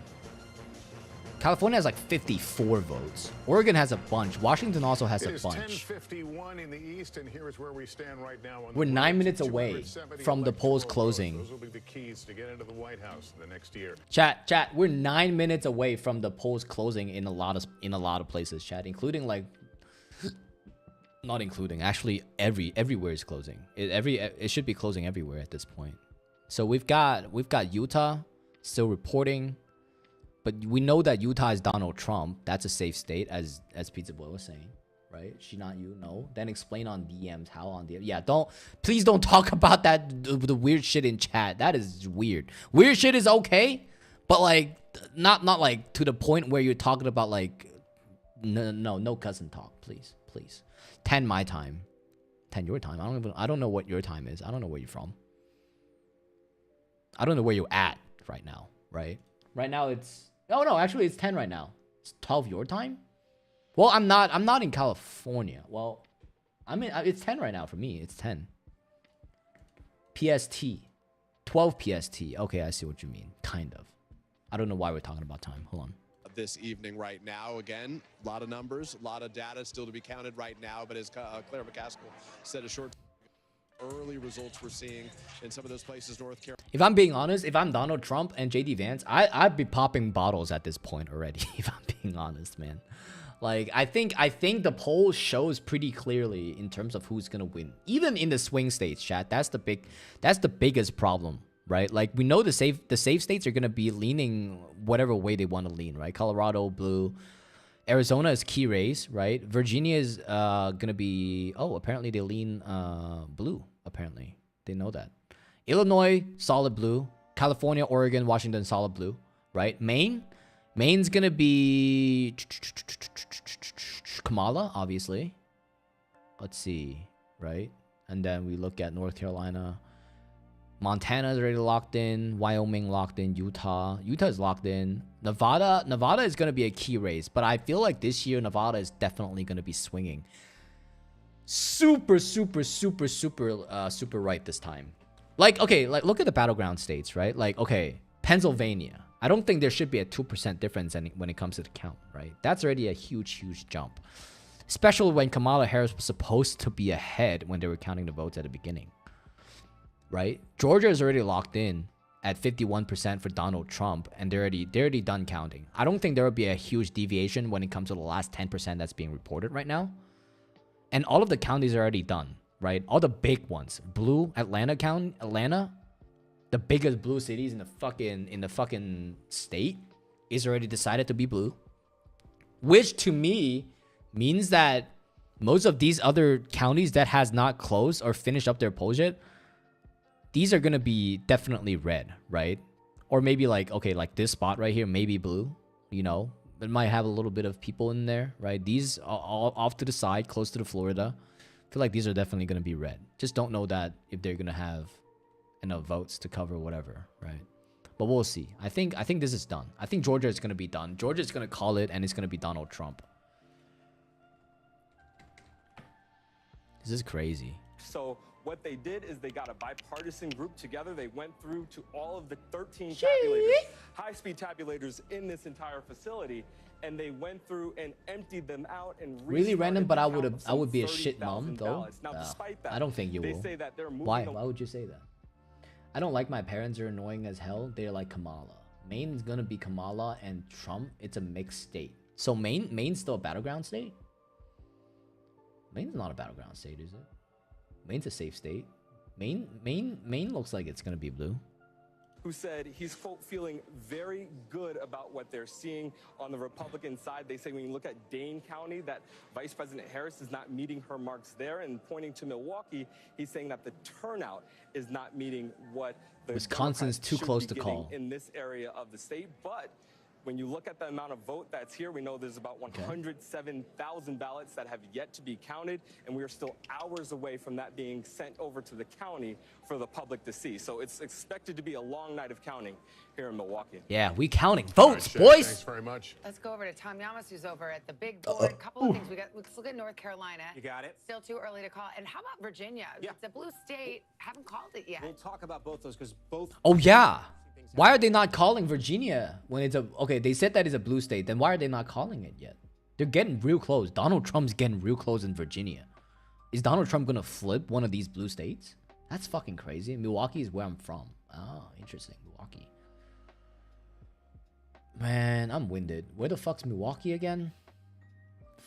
California has like 54 votes. Oregon has a bunch. Washington also has a bunch. 10:51 in the East, and here is where we stand right now. We're 9 minutes away from the polls closing. Those will be the keys to get into the White House the next year. Chat. We're 9 minutes away from the polls closing in a lot of places, chat, including like, not including, actually everywhere is closing. It should be closing everywhere at this point. So we've got Utah still reporting. But we know that Utah is Donald Trump. That's a safe state, as Pizza Boy was saying, right? She not you, no. Then explain on DMs how on DMs. Yeah, please don't talk about that the weird shit in chat. That is weird. Weird shit is okay, but like not like to the point where you're talking about like no cousin talk, please. 10 my time, 10 your time. I don't know what your time is. I don't know where you're from. I don't know where you're at right now, right? Right now it's no, actually it's 10 right now. It's 12 your time? Well, I'm not in California. Well, it's 10 right now for me. It's 10. PST. 12 PST. Okay, I see what you mean. Kind of. I don't know why we're talking about time. Hold on. This evening right now, again, a lot of numbers, a lot of data still to be counted right now, but as Claire McCaskill said a short early results we're seeing in some of those places, North Carolina. If I'm being honest, if I'm Donald Trump and JD Vance, I'd be popping bottles at this point already. If I'm being honest, man. Like I think the poll shows pretty clearly in terms of who's gonna win, even in the swing states, chat. That's the biggest problem, right? Like we know the safe states are gonna be leaning whatever way they want to lean, right? Colorado blue. Arizona is key race, right? Virginia is gonna be apparently they lean blue. Apparently they know that. Illinois solid blue. California, Oregon, Washington, solid blue, right? Maine's gonna be Kamala, obviously. Let's see, right? And then we look at North Carolina. Montana is already locked in. Wyoming locked in. Utah is locked in. Nevada is gonna be a key race, but I feel like this year Nevada is definitely gonna be swinging super right this time. Like, okay, like look at the battleground states, right? Like, okay, Pennsylvania. I don't think there should be a 2% difference when it comes to the count, right? That's already a huge jump. Especially when Kamala Harris was supposed to be ahead when they were counting the votes at the beginning, right? Georgia is already locked in at 51% for Donald Trump, and they're already done counting. I don't think there will be a huge deviation when it comes to the last 10% that's being reported right now. And all of the counties are already done, right? All the big ones. Blue, Atlanta, the biggest blue cities in the fucking state is already decided to be blue. Which to me means that most of these other counties that has not closed or finished up their polls yet, these are going to be definitely red, right? Or maybe like, okay, like this spot right here, maybe blue, you know? It might have a little bit of people in there, right? These are all off to the side, close to the Florida. I feel like these are definitely going to be red. Just don't know that if they're going to have enough votes to cover whatever, right? But we'll see. I think this is done. I think Georgia is going to be done. Georgia is going to call it, and it's going to be Donald Trump. This is crazy. So what they did is they got a bipartisan group together. They went through to all of the 13 tabulators, high-speed tabulators in this entire facility, and they went through and emptied them out and really random. But I would be a shit mom though. Now, despite that, I don't think you they will. say that they're moving. Why would you say that? I don't like my parents are annoying as hell. They're like Kamala. Maine's gonna be Kamala and Trump. It's a mixed state. So Maine's still a battleground state? Maine's not a battleground state, is it? Maine's a safe state. Maine looks like it's gonna be blue. Who said he's, quote, feeling very good about what they're seeing on the Republican side. They say when you look at Dane County, that Vice President Harris is not meeting her marks there. And pointing to Milwaukee, he's saying that the turnout is not meeting what the Wisconsin's too close to call in this area of the state. But when you look at the amount of vote that's here, we know there's about 107,000 ballots that have yet to be counted, and we are still hours away from that being sent over to the county for the public to see. So it's expected to be a long night of counting here in Milwaukee. Yeah, we counting votes, boys. Thanks very much. Let's go over to Tom Yamas, who's over at the big board. A couple of things. Let's look at North Carolina. You got it. Still too early to call. And how about Virginia? Yeah. It's a blue state. Haven't called it yet. We'll talk about both those because both. Oh yeah. Why are they not calling Virginia when it's a... Okay, they said that it's a blue state. Then why are they not calling it yet? They're getting real close. Donald Trump's getting real close in Virginia. Is Donald Trump going to flip one of these blue states? That's fucking crazy. Milwaukee is where I'm from. Oh, interesting. Milwaukee. Man, I'm winded. Where the fuck's Milwaukee again?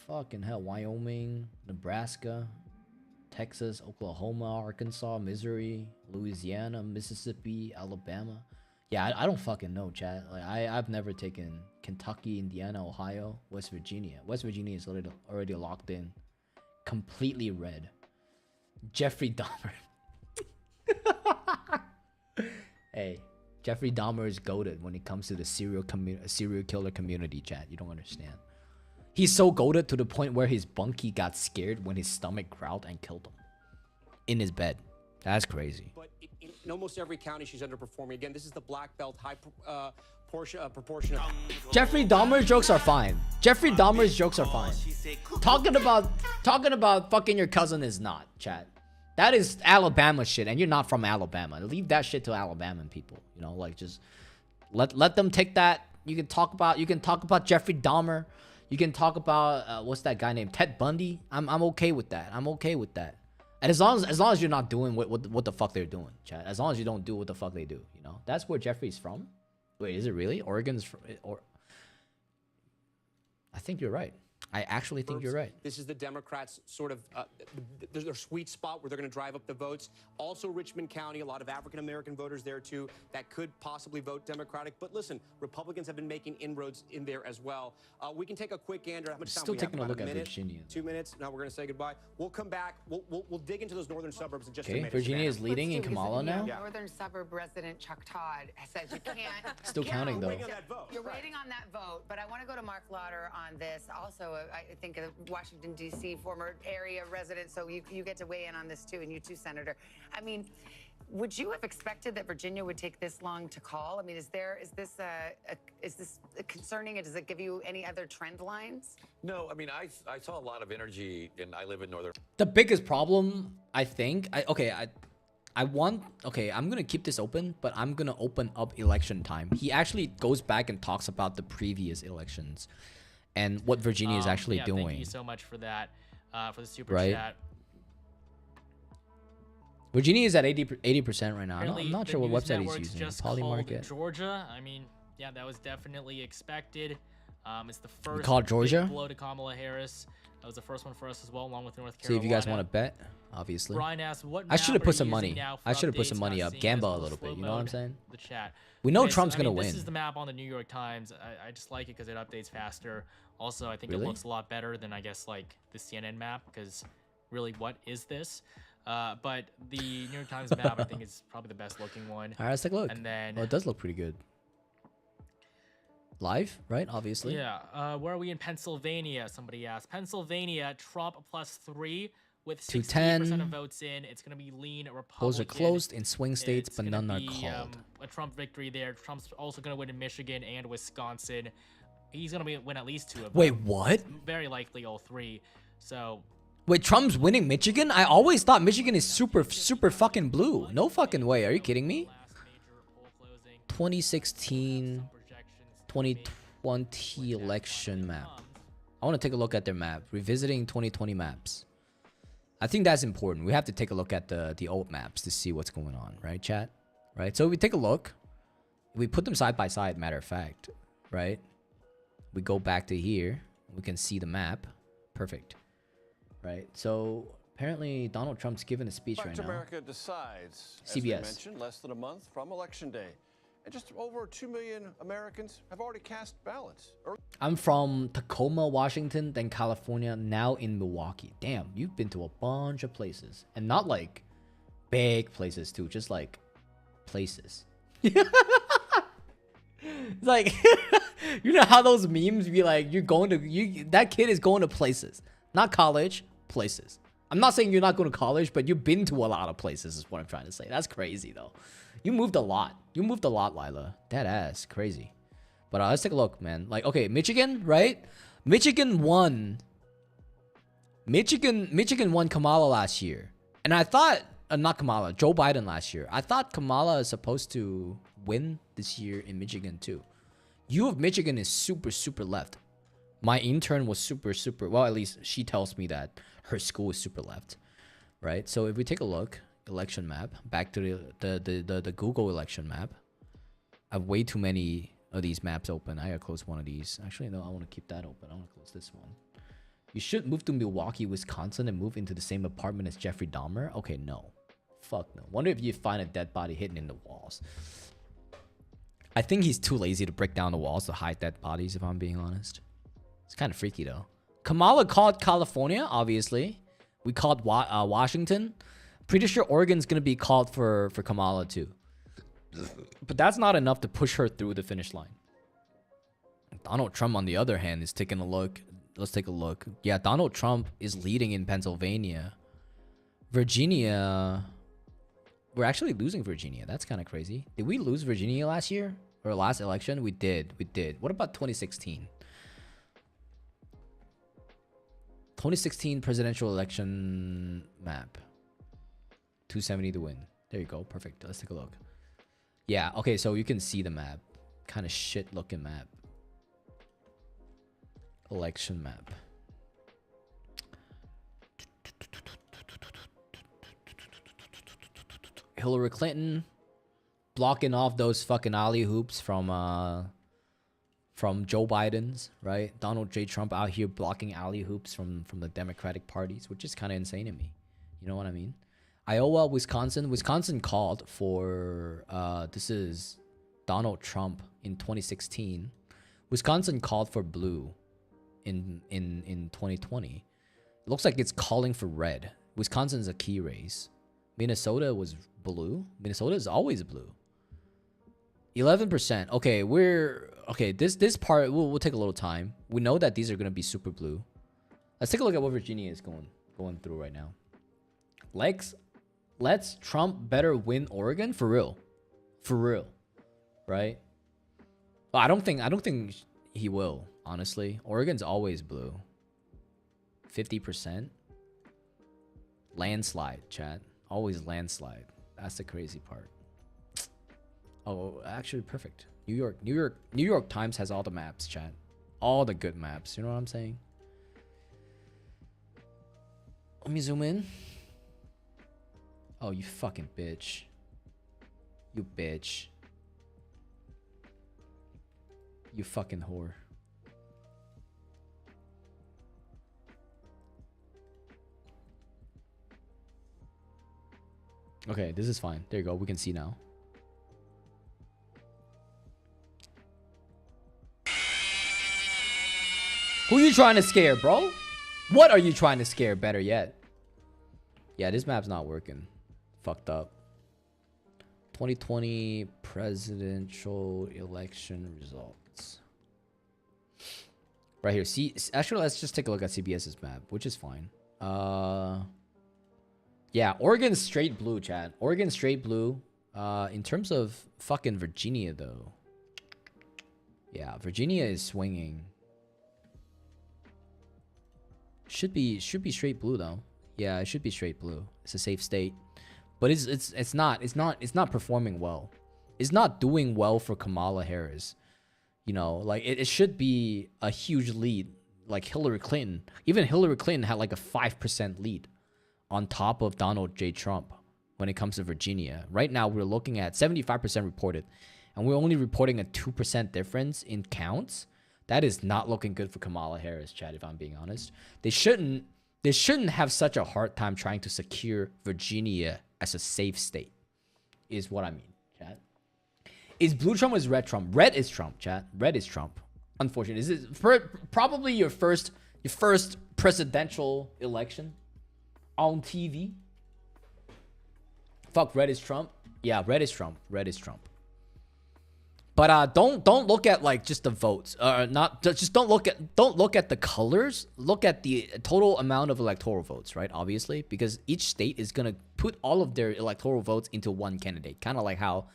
Fucking hell. Wyoming, Nebraska, Texas, Oklahoma, Arkansas, Missouri, Louisiana, Mississippi, Alabama. Yeah, I don't fucking know, chat. Like I've never taken Kentucky, Indiana, Ohio, West Virginia. West Virginia is already locked in. Completely red. Jeffrey Dahmer. Hey, Jeffrey Dahmer is goated when it comes to the serial killer community, chat. You don't understand. He's so goated to the point where his bunkie got scared when his stomach growled and killed him. In his bed. That's crazy. But in almost every county, she's underperforming. Again, this is the black belt high proportion of... Jeffrey Dahmer's jokes are fine. Jeffrey Dahmer's jokes are fine. Talking about fucking your cousin is not, chat. That is Alabama shit, and you're not from Alabama. Leave that shit to Alabama people. You know, like just let them take that. You can talk about Jeffrey Dahmer. You can talk about what's that guy named Ted Bundy. I'm okay with that. I'm okay with that. And as long as you're not doing what the fuck they're doing, chat. As long as you don't do what the fuck they do, you know. That's where Jeffrey's from. Wait, is it really? Oregon's from, or I think you're right. I actually think you're right. This is the Democrats' sort of their sweet spot where they're going to drive up the votes. Also, Richmond County, a lot of African-American voters there, too, that could possibly vote Democratic. But listen, Republicans have been making inroads in there as well. We can take a quick gander. How much time Still we have? taking a look at minute, Virginia. 2 minutes. Now we're going to say goodbye. We'll come back. We'll dig into those northern suburbs in just a Okay, minute. Virginia is leading in Kamala now. Northern suburb resident Chuck Todd says you can't. Still counting, though. You're waiting on that vote, but I want to go to Mark Lauder on this. Also, I think Washington, D.C., former area resident, so you get to weigh in on this too, and you too, Senator. I mean, would you have expected that Virginia would take this long to call? I mean, is this concerning? Does it give you any other trend lines? No, I mean, I saw a lot of energy, and I live in northern. The biggest problem, I think, I'm gonna keep this open, but I'm gonna open up election time. He actually goes back and talks about the previous elections and what Virginia is actually doing. Thank you so much for that, for the super Right. chat. Virginia is at 80% right now. I'm Apparently, not the sure what news website he's networks using. just Poly called Market. Georgia. I mean, yeah, that was definitely expected. It's the first called Georgia? big blow to Kamala Harris. That was the first one for us as well, along with North Carolina. See if you guys want to bet, obviously. Brian asked, what I should have map are put some you money. using now for I should have put some updates? money Not up. seeing Gamble as a little slow bit. You know what I'm mode. saying? The chat. We know Okay, Trump's I gonna mean, win. This is the map on the New York Times. I just like it because it updates faster. Also, I think Really? it looks a lot better than, I guess, like the CNN map, because really, what is this? But the New York Times map, I think, is probably the best looking one. All right, let's take a look. And then, well, it does look pretty good. Live, right? Obviously. yeah. Where are we in Pennsylvania? Somebody asked. Pennsylvania, Trump +3 with 210. 60% of votes in. It's going to be lean Republican. Polls are closed in swing states, It's but gonna none are be, called. A Trump victory there. Trump's also going to win in Michigan and Wisconsin. He's going to win at least 2 of them. Wait, what? Very likely all 3. So Wait, Trump's winning Michigan? I always thought Michigan is super fucking blue. No fucking way. Are you kidding me? 2016, 2020 election map. I want to take a look at their map. Revisiting 2020 maps. I think that's important. We have to take a look at the old maps to see what's going on, right, chat? Right? So we take a look. We put them side by side, matter of fact, right? We go back to here. We can see the map. Perfect. Right? So apparently Donald Trump's giving a speech right now. America decides, as CBS. we mentioned, less than a month from Election Day. And just over 2 million Americans have already cast ballots. I'm from Tacoma, Washington, then California, now in Milwaukee. Damn, you've been to a bunch of places. And not like big places too, just like places. It's like, you know how those memes be like, that kid is going to places. Not college, places. I'm not saying you're not going to college, but you've been to a lot of places is what I'm trying to say. That's crazy though. You moved a lot. You moved a lot, Lila. That ass, crazy. But let's take a look, man. Like, okay, Michigan, right? Michigan won. Michigan won Kamala last year. And I thought, not Kamala, Joe Biden last year. I thought Kamala is supposed to win this year in Michigan too. U of Michigan is super left. My intern was super, well, at least she tells me that her school is super left, right? So if we take a look, election map, back to the Google election map. I have way too many of these maps open. I gotta close one of these. Actually, no, I want to keep that open. I want to close this one. You should move to Milwaukee, Wisconsin and move into the same apartment as Jeffrey Dahmer. Okay, no. Fuck no. Wonder if you find a dead body hidden in the walls. I think he's too lazy to break down the walls to hide dead bodies, if I'm being honest. It's kind of freaky, though. Kamala called California, obviously. We called Washington. Pretty sure Oregon's going to be called for Kamala, too. But that's not enough to push her through the finish line. Donald Trump, on the other hand, is taking a look. Let's take a look. Yeah, Donald Trump is leading in Pennsylvania. Virginia... We're actually losing Virginia. That's kind of crazy. Did we lose Virginia last year? Or last election? We did. We did. What about 2016? 2016 presidential election map. 270 to win. There you go. Perfect. Let's take a look. Yeah. Okay. So you can see the map. Kind of shit looking map. Election map. Hillary Clinton blocking off those fucking alley hoops from from Joe Biden's, right? Donald J. Trump out here blocking alley hoops from the Democratic parties, which is kind of insane to me. You know what I mean? Iowa, Wisconsin. Wisconsin called for this is Donald Trump in 2016. Wisconsin called for blue in 2020. It looks like it's calling for red. Wisconsin's a key race. Minnesota was blue. Minnesota is always blue. 11%. Okay, this part we'll take a little time. We know that these are gonna be super blue. Let's take a look at what Virginia is going through right now. Let's Trump better win Oregon for real, right? Well, I don't think he will. Honestly, Oregon's always blue. 50%. Landslide, chat. Always landslide. That's the crazy part. Oh, actually, perfect. New York Times has all the maps, chat. All the good maps. You know what I'm saying? Let me zoom in. Oh, you fucking bitch. You bitch. You fucking whore. Okay, this is fine. There you go. We can see now. Who you trying to scare, bro? What are you trying to scare? Better yet. Yeah, this map's not working. Fucked up. 2020 presidential election results. Right here. See, actually, let's just take a look at CBS's map, which is fine. Yeah, Oregon's straight blue, chat. Oregon's straight blue. In terms of fucking Virginia, though. Yeah, Virginia is swinging. Should be straight blue though. Yeah, it should be straight blue. It's a safe state, but it's not performing well. It's not doing well for Kamala Harris. You know, like it should be a huge lead, like Hillary Clinton. Even Hillary Clinton had like a 5% lead on top of Donald J. Trump when it comes to Virginia. Right now, we're looking at 75% reported, and we're only reporting a 2% difference in counts. That is not looking good for Kamala Harris, Chad, if I'm being honest. They shouldn't have such a hard time trying to secure Virginia as a safe state, is what I mean, Chad. Is blue Trump or is red Trump? Red is Trump, Chad. Red is Trump. Unfortunately, this is probably your first presidential election on TV. Fuck, red is Trump. Yeah, red is Trump. Red is Trump. But don't look at like just the votes. Don't look at the colors. Look at the total amount of electoral votes, right? Obviously, because each state is gonna put all of their electoral votes into one candidate. Kind of like how,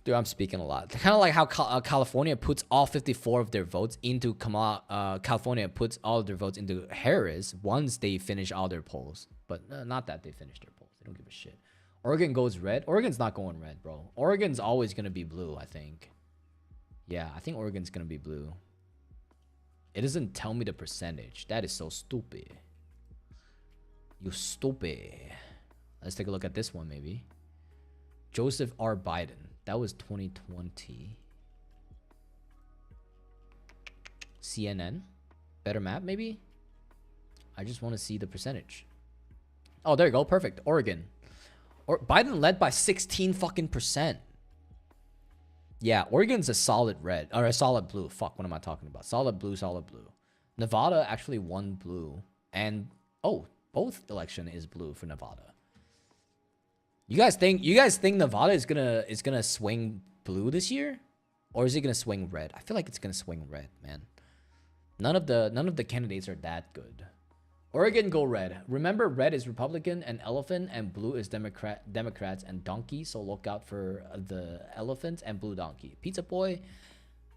dude, I'm speaking a lot. Kind of like how California puts all 54 of their votes into California puts all of their votes into Harris once they finish all their polls. But not that they finish their polls. They don't give a shit. Oregon goes red. Oregon's not going red, bro. Oregon's always going to be blue, I think. Yeah, I think Oregon's going to be blue. It doesn't tell me the percentage. That is so stupid. You stupid. Let's take a look at this one, maybe. Joseph R. Biden. That was 2020. CNN. Better map, maybe? I just want to see the percentage. Oh, there you go. Perfect. Oregon. Biden led by 16 fucking %. Yeah, Oregon's a solid red or a solid blue. Fuck, what am I talking about? Solid blue, solid blue. Nevada actually won blue, and both election is blue for Nevada. You guys think Nevada is gonna swing blue this year, or is it gonna swing red? I feel like it's gonna swing red, man. None of the candidates are that good. Oregon go red. Remember, red is Republican and elephant, and blue is Democrats and donkey. So look out for the elephants and blue donkey. Pizza boy,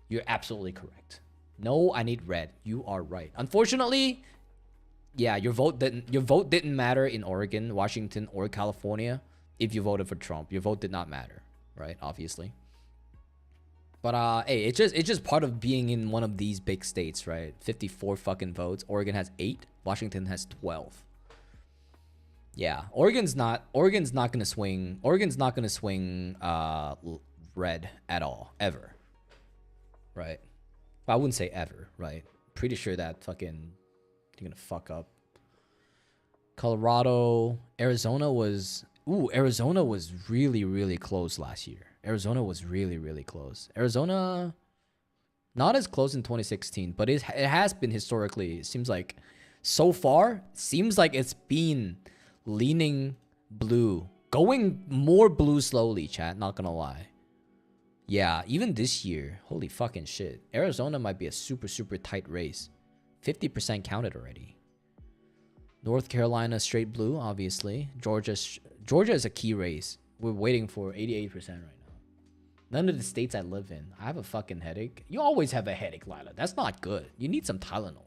you're absolutely correct. No, I need red. You are right. Unfortunately, yeah, your vote didn't matter in Oregon, Washington, or California. If you voted for Trump, your vote did not matter, right? Obviously. But hey, it's just part of being in one of these big states, right? 54 fucking votes. Oregon has 8. Washington has 12. Yeah, Oregon's not gonna swing. Oregon's not gonna swing red at all, ever. right? But I wouldn't say ever, right? Pretty sure that fucking you're gonna fuck up. Colorado, Arizona was really, really close last year. Arizona was really, really close. Arizona, not as close in 2016, but it has been historically. It seems like so far, seems like it's been leaning blue, going more blue slowly, chat, not gonna lie. Yeah, even this year, holy fucking shit. Arizona might be a super, super tight race. 50% counted already. North Carolina straight blue, obviously. Georgia is a key race. We're waiting for 88% right now. None of the states I live in. I have a fucking headache. You always have a headache, Lila. That's not good. You need some Tylenol.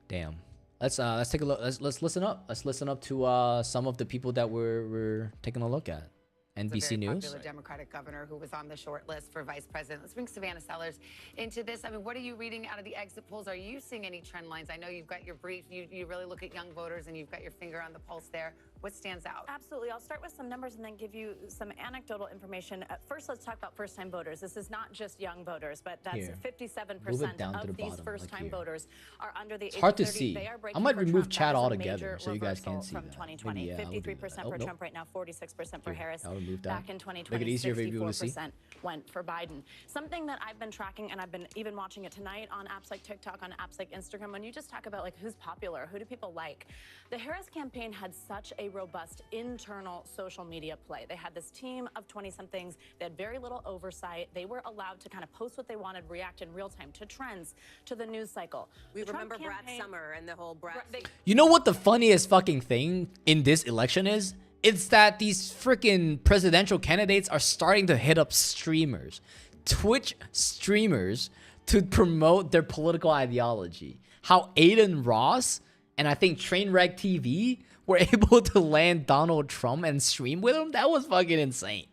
Damn. Let's take a look. Let's listen up. Let's listen up to some of the people that we're taking a look at. NBC News. Popular Democratic governor who was on the short list for vice president. Let's bring Savannah Sellers into this. I mean, what are you reading out of the exit polls? Are you seeing any trend lines? I know you've got your brief. You really look at young voters and you've got your finger on the pulse there. What stands out? Absolutely. I'll start with some numbers and then give you some anecdotal information. First, let's talk about first-time voters. This is not just young voters, but that's 57% of these first-time voters are under the age of 30. It's hard to see. I might remove chat altogether so you guys can't see from that. 2020. 53% for Trump right now, 46% for Harris. I'll remove that. Back in 2020, Make it easier for people to see. 64% went for Biden. Something that I've been tracking, and I've been even watching it tonight on apps like TikTok, on apps like Instagram, when you just talk about like who's popular, who do people like. The Harris campaign had such a robust internal social media play. They had this team of 20-somethings. They had very little oversight. They were allowed to kind of post what they wanted, react in real time to trends, to the news cycle. We remember Brad Summer and the whole Brad. You know what the funniest fucking thing in this election is? It's that these freaking presidential candidates are starting to hit up streamers, Twitch streamers, to promote their political ideology. How Aiden Ross and I think Trainwreck TV were able to land Donald Trump and stream with him, that was fucking insane.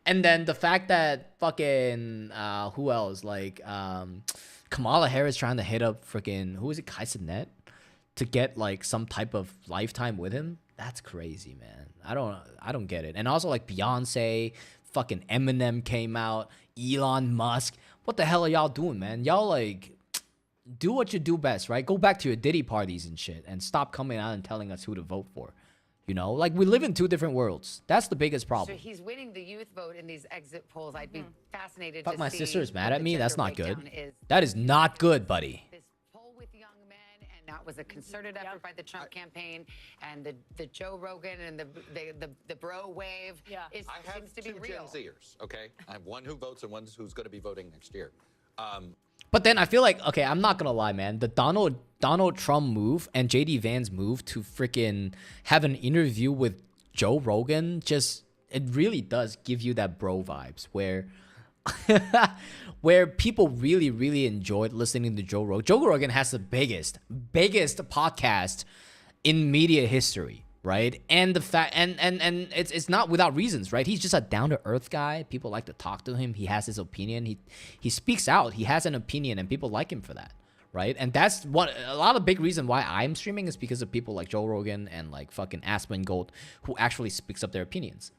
And then the fact that fucking, who else? Like, Kamala Harris trying to hit up freaking, who is it, Kai Cenat, to get like some type of lifetime with him. That's crazy, man. I don't get it. And also like Beyonce, fucking Eminem came out, Elon Musk. What the hell are y'all doing, man? Y'all like, do what you do best, right? Go back to your Diddy parties and shit and stop coming out and telling us who to vote for. You know, like we live in two different worlds. That's the biggest problem. So he's winning the youth vote in these exit polls. I'd be fascinated Fuck, to my see sister's mad what at the me. That's gender not good. breakdown is. That is not good, buddy. This poll with young men, and that was a concerted effort by the Trump campaign, and the Joe Rogan and the bro wave. Yeah, it seems to be real. Gen Zers, okay? I have one who votes and one who's going to be voting next year. But then I feel like, okay, I'm not gonna lie, man. The Donald Trump move and JD Vance move to freaking have an interview with Joe Rogan, it really does give you that bro vibes where where people really, really enjoyed listening to Joe Rogan. Joe Rogan has the biggest podcast in media history. Right, and the fact, and it's not without reasons, right? He's just a down to earth guy. People like to talk to him. He has his opinion. He speaks out. He has an opinion, and people like him for that, right? And that's what a lot of big reason why I'm streaming is because of people like Joe Rogan and like fucking Aspen Gold who actually speaks up their opinions,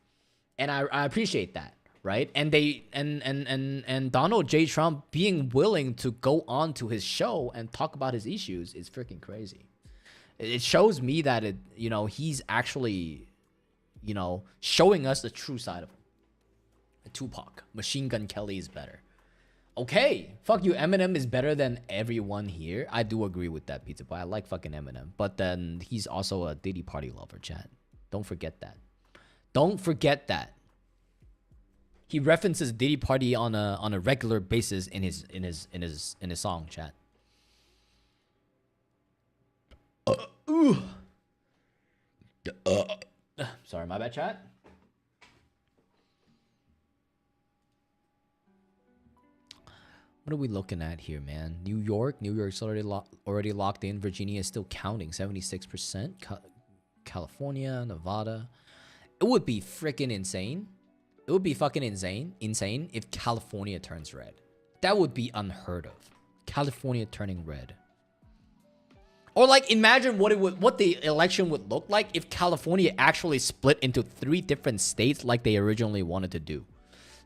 and I appreciate that, right? And they and Donald J. Trump being willing to go on to his show and talk about his issues is freaking crazy. It shows me that he's actually, showing us the true side of him. Tupac, Machine Gun Kelly is better. Okay, fuck you, Eminem is better than everyone here. I do agree with that, Pizza Boy. I like fucking Eminem, but then he's also a Diddy party lover, chat. Don't forget that. Don't forget that. He references Diddy party on a regular basis in his song, chat. Sorry, my bad, chat. What are we looking at here, man? New York's already locked in. Virginia is still counting, 76%. California, Nevada. It would be freaking insane. It would be fucking insane if California turns red. That would be unheard of. California turning red. Or like imagine what the election would look like if California actually split into 3 different states like they originally wanted to do.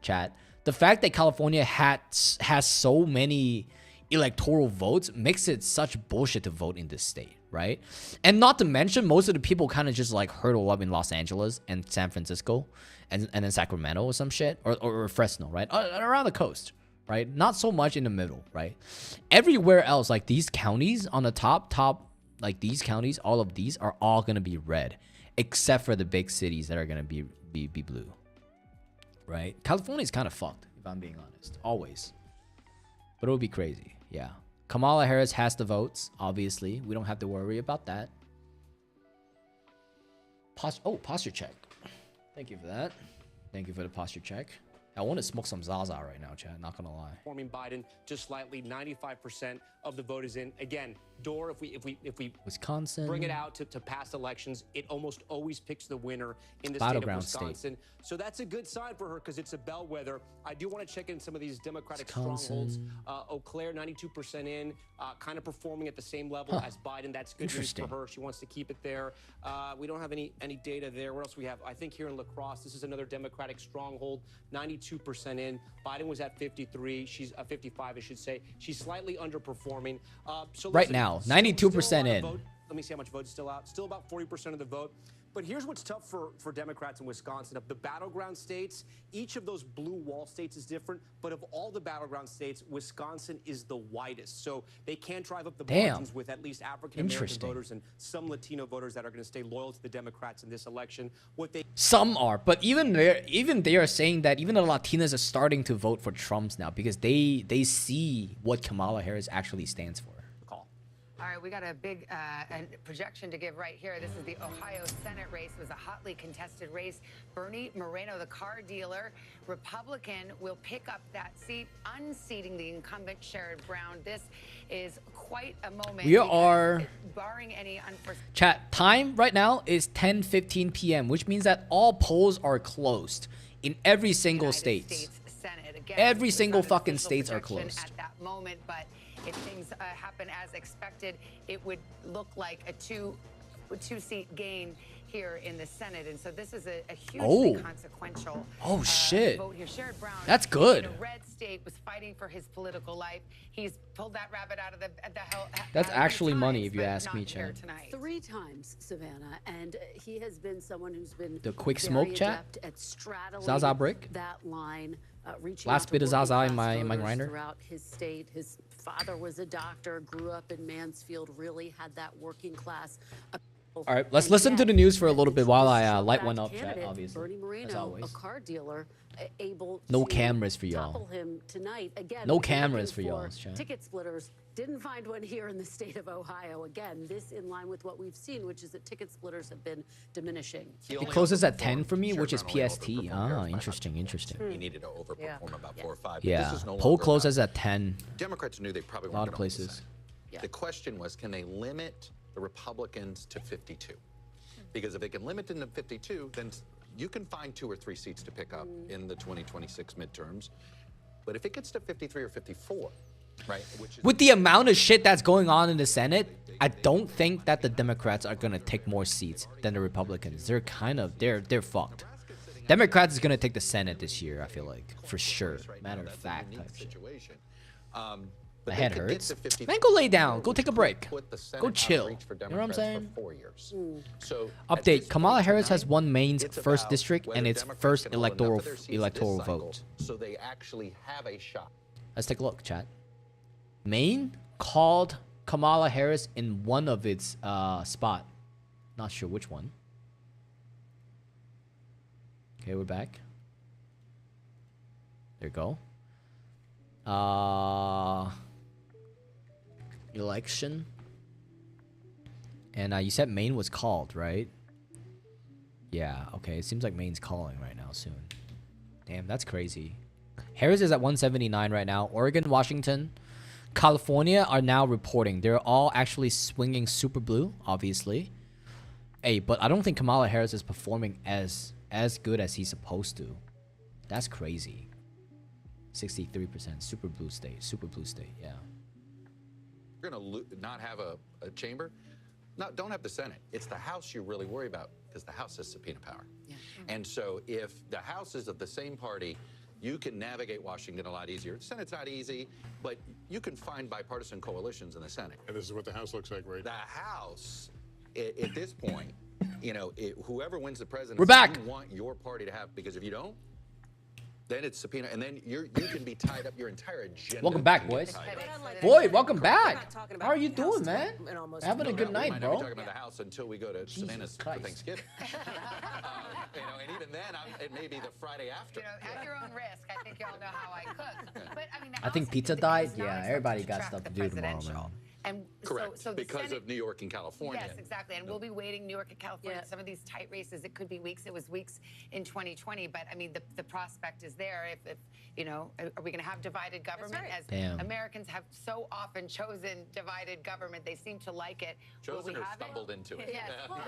Chat. The fact that California has so many electoral votes makes it such bullshit to vote in this state, right? And not to mention, most of the people kind of just like hurdle up in Los Angeles and San Francisco and then Sacramento or some shit, or Fresno, right? Around the coast, right? Not so much in the middle, right? Everywhere else, like these counties on the top, like these counties, all of these are all going to be red, except for the big cities that are going to be blue, right? California's kind of fucked, if I'm being honest, always. But it would be crazy. Yeah. Kamala Harris has the votes, obviously. We don't have to worry about that. Posture check. Thank you for that. Thank you for the posture check. I want to smoke some Zaza right now, Chad. Not gonna lie. Forming Biden just slightly. 95% of the vote is in. Again, Door, if we Wisconsin, bring it out to past elections, it almost always picks the winner in the state of Wisconsin. So that's a good sign for her because it's a bellwether. I do want to check in some of these Democratic strongholds. Eau Claire, 92% in, kind of performing at the same level as Biden. That's good news for her. She wants to keep it there. We don't have any data there. What else we have? I think here in La Crosse, this is another Democratic stronghold, 92% in. Biden was at 53. She's 55, I should say. She's slightly underperforming. So right now, 92% in. Let me see how much vote's still out. Still about 40% of the vote. But here's what's tough for Democrats in Wisconsin. Of the battleground states, each of those blue wall states is different. But of all the battleground states, Wisconsin is the widest. So they can drive up the margins with at least African-American voters and some Latino voters that are going to stay loyal to the Democrats in this election. Some are, but even they are saying that even the Latinas are starting to vote for Trump's now because they see what Kamala Harris actually stands for. All right, we got a big projection to give right here. This is the Ohio Senate race. It was a hotly contested race. Bernie Moreno, the car dealer, Republican, will pick up that seat, unseating the incumbent Sherrod Brown. This is quite a moment. We are barring any unforeseen. Chat time right now is 10:15 p.m., which means that all polls are closed in every single state. Every single fucking states are closed. At that moment, but if things happen as expected, it would look like a two-seat gain here in the Senate, and so this is a hugely consequential shit. vote here. Sherrod Brown, that's good. In a red state, was fighting for his political life. He's pulled that rabbit out of the hell. That's actually money, if you ask me, Chad. 3 times, Savannah, and he has been someone who's been the quick smoke chat at straddling Zaza brick. That line, reaching last bit of Zaza in my grinder. Throughout his state, his father was a doctor, grew up in Mansfield, really had that working class. All right, let's listen to the news for a little bit while I light one up, chat, obviously. Bernie Moreno, a car dealer, able no to cameras for y'all. topple him tonight. Again, no cameras for y'all, chat. Ticket splitters. Didn't find one here in the state of Ohio. Again, this in line with what we've seen, which is that ticket splitters have been diminishing. It closes at 10 for me, which is PST. Ah, interesting. He needed to overperform about 4 or 5. Yeah, poll closes at 10. Democrats knew they probably a lot weren't of places. The question was, can they limit the Republicans to 52? Because if they can limit them to 52, then you can find 2 or 3 seats to pick up in the 2026 midterms. But if it gets to 53 or 54, right? With the amount of shit that's going on in the Senate, I don't think that the Democrats are going to take more seats than the Republicans. They're kind of, they're fucked. Democrats is going to take the Senate this year, I feel like, for sure. Matter of fact type shit. My head hurts. Man, go lay down. Go take a break. Go chill. You know what I'm saying? So update. Kamala Harris has won Maine's 1st district and its first electoral vote. So they actually have a shot. Let's take a look, chat. Maine called Kamala Harris in one of its spot. Not sure which one. Okay, we're back. There you go. Election. And you said Maine was called, right? Yeah, okay. It seems like Maine's calling right now soon. Damn, that's crazy. Harris is at 179 right now. Oregon, Washington, California are now reporting. They're all actually swinging super blue, obviously. Hey, but I don't think Kamala Harris is performing as good as he's supposed to. That's crazy. 63%. Super blue state, yeah. you're going to not have a chamber, don't have the Senate. It's the House you really worry about because the House has subpoena power. Yeah. And so if the House is of the same party, you can navigate Washington a lot easier. The Senate's not easy, but you can find bipartisan coalitions in the Senate. And this is what the House looks like, right? The House, at this point, you know, whoever wins the presidency, we're back. You want your party to have, because if you don't, then it's subpoena, and then you can be tied up. Your entire agenda. Welcome back, boys. Boy, welcome back. How are you doing, man? Having a good night, bro. We're talking about the House until we go to Savannah's for Thanksgiving. You know, and even then, it may be the Friday after. You know, at your own risk. I think y'all know how I cook. But I mean, I think pizza died. Yeah, everybody got stuff to do tomorrow, man. And correct, so because Senate, of New York and California. Yes, exactly. And we'll be waiting New York and California. Some of these tight races, it could be weeks. It was weeks in 2020. But I mean, the prospect is there. If you know, are we going to have divided government? As Americans have so often chosen divided government, they seem to like it. Chosen or stumbled into it. Yes. Well,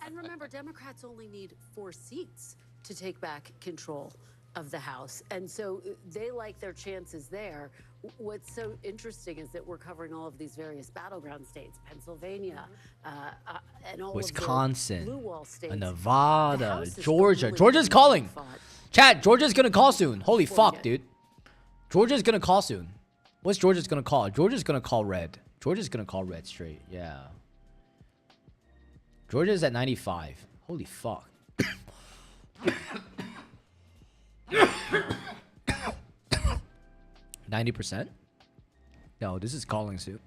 and remember, Democrats only need 4 seats to take back control of the House. And so they like their chances there. What's so interesting is that we're covering all of these various battleground states, Pennsylvania, and all Wisconsin, of the blue wall states. Nevada, Georgia. Georgia's calling. Chat, Georgia's gonna call soon. Holy fuck, dude. Georgia's gonna call soon. What's Georgia's gonna call? Georgia's gonna call red. Georgia's gonna call red straight. Yeah. Georgia's at 95. Holy fuck. 90%? No, this is calling suit.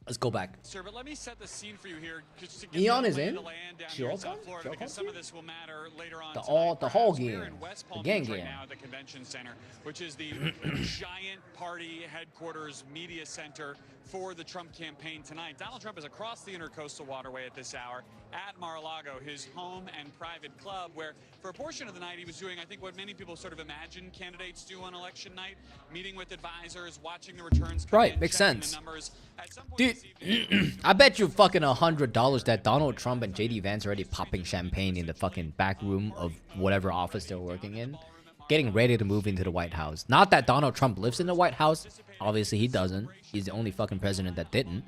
Let's go back. Sir, but let me set the scene for you here, just to get Neon is the in. down in South Florida, because some of this will matter later on. The whole game. We're in West Palm Gang Beach right game. now at the convention center, which is the giant party headquarters media center for the Trump campaign tonight. Donald Trump is across the intercoastal waterway at this hour at Mar-a-Lago, his home and private club, where for a portion of the night he was doing, I think, what many people sort of imagine candidates do on election night, meeting with advisors, watching the returns come in, makes checking sense. the numbers. At some point Dude, this evening, I bet you fucking $100 that Donald Trump and JD Vance are already popping champagne in the fucking back room of whatever office they're working in, getting ready to move into the White House. Not that Donald Trump lives in the White House. Obviously, he doesn't. He's the only fucking president that didn't.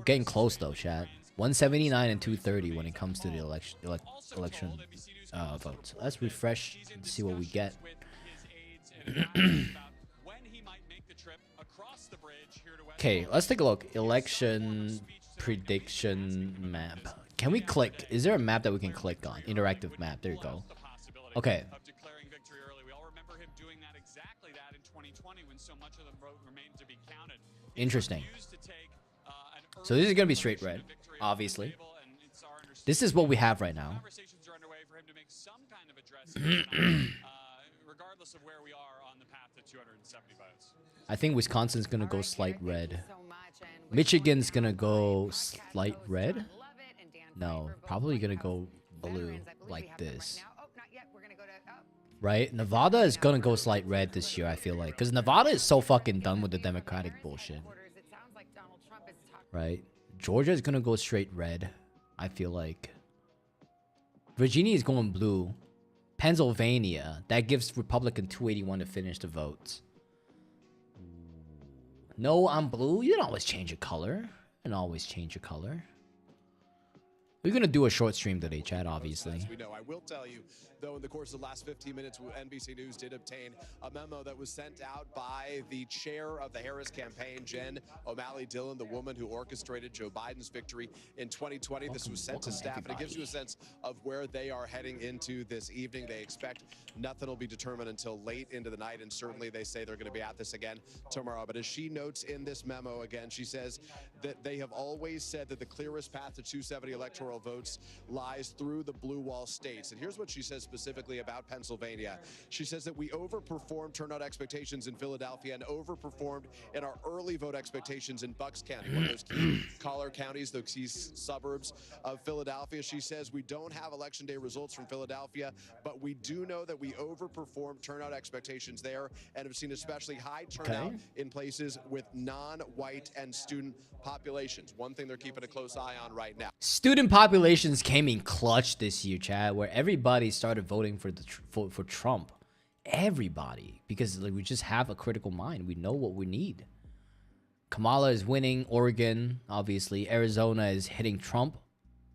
Getting close though, chat. 179 and 230 when it comes to the election votes. Let's refresh and see what we get. Okay, let's take a look. Election prediction map. Can we click? Is there a map that we can click on? Interactive map. There you go. Okay. Interesting. So this is gonna be straight red, obviously. This is what we have right now. I think Wisconsin's gonna go slight red. Michigan's gonna go slight red. No, probably gonna go blue like this. Right? Nevada is gonna go slight red this year, I feel like. Because Nevada is so fucking done with the Democratic bullshit. Right? Georgia is gonna go straight red, I feel like. Virginia is going blue. Pennsylvania, that gives Republican 281 to finish the votes. No, I'm blue. You can always change your color. You can always change your color. We're gonna do a short stream today, chat, obviously. We know. I will tell you, though, in the course of the last 15 minutes, NBC News did obtain a memo that was sent out by the chair of the Harris campaign, Jen O'Malley Dillon, the woman who orchestrated Joe Biden's victory in 2020. This was sent to staff, and it gives you a sense of where they are heading into this evening. They expect nothing will be determined until late into the night, and certainly they say they're going to be at this again tomorrow. But as she notes in this memo, again, she says that they have always said that the clearest path to 270 electoral votes lies through the blue wall states. And here's what she says specifically about Pennsylvania. She says that we overperformed turnout expectations in Philadelphia and overperformed in our early vote expectations in Bucks County, one of those key collar counties, those key suburbs of Philadelphia. She says we don't have election day results from Philadelphia, but we do know that we overperformed turnout expectations there and have seen especially high turnout in places with non-white and student populations. One thing they're keeping a close eye on right now. Student populations came in clutch this year, Chad, where everybody started voting for for Trump. everybody because like we just have a critical mind. We know what we need. Kamala is winning Oregon, obviously. Arizona is hitting Trump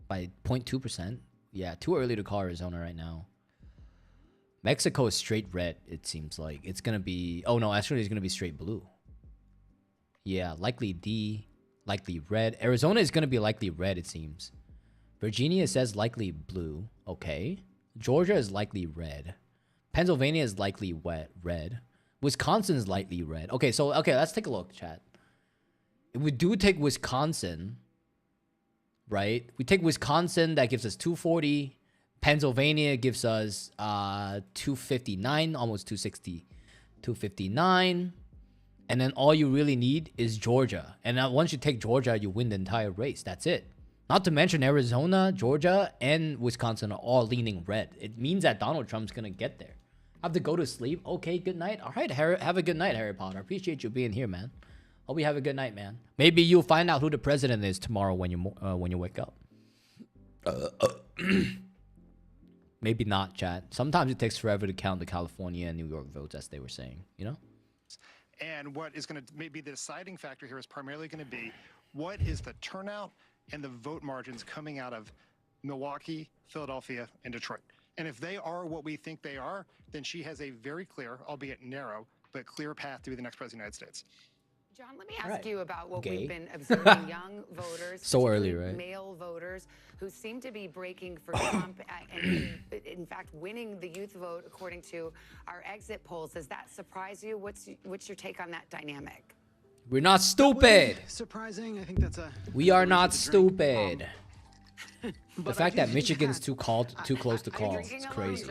by 0.2%. Yeah, too early to call Arizona right now. Mexico is straight red, it seems like. It's going to be... Oh, no, actually, it's going to be straight blue. Yeah, likely D, likely red. Arizona is going to be likely red, it seems. Virginia says likely blue. Okay. Georgia is likely red. Pennsylvania is likely red. Wisconsin is likely red. Okay, so, okay, let's take a look, chat. If we do take Wisconsin, right? We take Wisconsin, that gives us 240. Pennsylvania gives us 259, almost 260. 259. And then all you really need is Georgia. And now once you take Georgia, you win the entire race. That's it. Not to mention Arizona, Georgia, and Wisconsin are all leaning red. It means that Donald Trump's going to get there. I have to go to sleep. Okay, good night. All right, have a good night, Harry Potter. Appreciate you being here, man. Hope you have a good night, man. Maybe you'll find out who the president is tomorrow when you wake up. Maybe not, chat. Sometimes it takes forever to count the California and New York votes, as they were saying, you know? And what is going to maybe the deciding factor here is primarily going to be what is the turnout and the vote margins coming out of Milwaukee, Philadelphia, and Detroit. And if they are what we think they are, then she has a very clear, albeit narrow, but clear path to be the next president of the United States. John, let me ask you about what we've been observing. Young voters, so early, right? Male voters who seem to be breaking for Trump and in fact winning the youth vote according to our exit polls. Does that surprise you? What's your take on that dynamic? We're not stupid. Surprising. I think that's a. We are not stupid. The fact that Michigan's too close to call is crazy.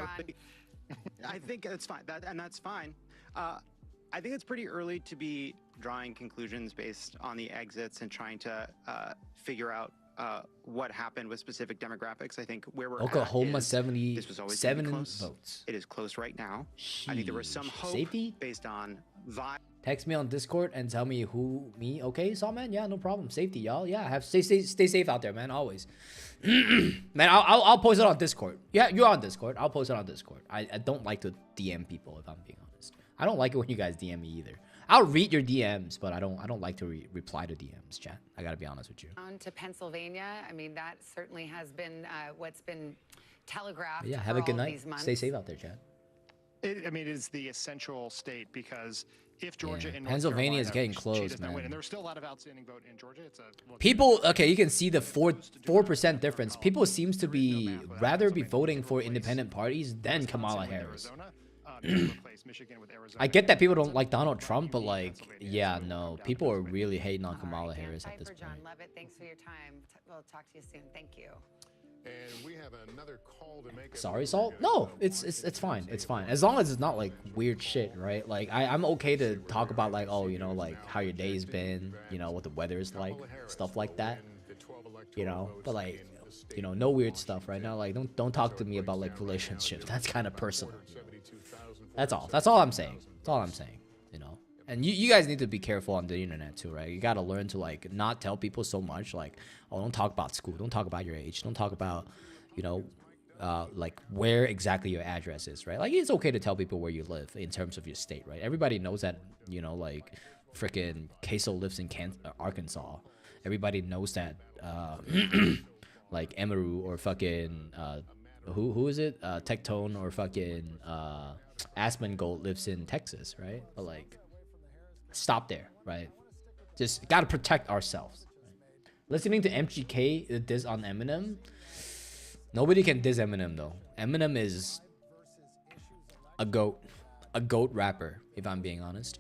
I think that's fine. That's fine. I think it's pretty early to be drawing conclusions based on the exits and trying to figure out what happened with specific demographics. I think where we're Oklahoma at is, 77 votes. It is close right now. I think there was some hope based on vibe. Text me on Discord and tell me who me. Okay, Sawman. Yeah, no problem. Safety, y'all. Yeah, stay safe out there, man. Always. Man, I'll post it on Discord. Yeah, you're on Discord. I'll post it on Discord. I don't like to DM people, if I'm being honest. I don't like it when you guys DM me either. I'll read your DMs, but I don't like to reply to DMs, chat. I gotta be honest with you. On to Pennsylvania. I mean, that certainly has been what's been telegraphed. Yeah, have a good night. Stay safe out there, chat. I mean, it is the essential state because if Georgia and North Pennsylvania is Carolina, getting close, man. and there's still a lot of outstanding vote in Georgia. It's a people. Okay, you can see the 4% difference. People seems to be rather be voting for independent parties than Kamala Harris. I get that people don't like Donald Trump, but like, yeah, no, people are really hating on Kamala Harris at this point. John Levitt, thanks for your time. We'll talk to you soon. Thank you. And we have another call to make. Sorry, Salt. No, it's fine. It's fine as long as it's not like weird shit, right? Like I'm okay to talk about like, oh, you know, like how your day's been, you know, what the weather is like, stuff like that, you know. But like, you know, no weird stuff right now. Like don't talk to me about like relationships. That's kind of personal. That's all. That's all I'm saying. That's all I'm saying. You know. And you guys need to be careful on the internet too, right? You got to learn to like not tell people so much like, oh, don't talk about school, don't talk about your age, don't talk about, you know, like where exactly your address is, right? Like it's okay to tell people where you live in terms of your state, right? Everybody knows that, you know, like freaking Queso lives in Arkansas. Everybody knows that like Emaru or fucking who is it? Tectone or fucking Asmongold lives in Texas, right? But like stop there, right? Just gotta protect ourselves. Right? Listening to MGK diss on Eminem, nobody can diss Eminem though. Eminem is a goat rapper, if I'm being honest.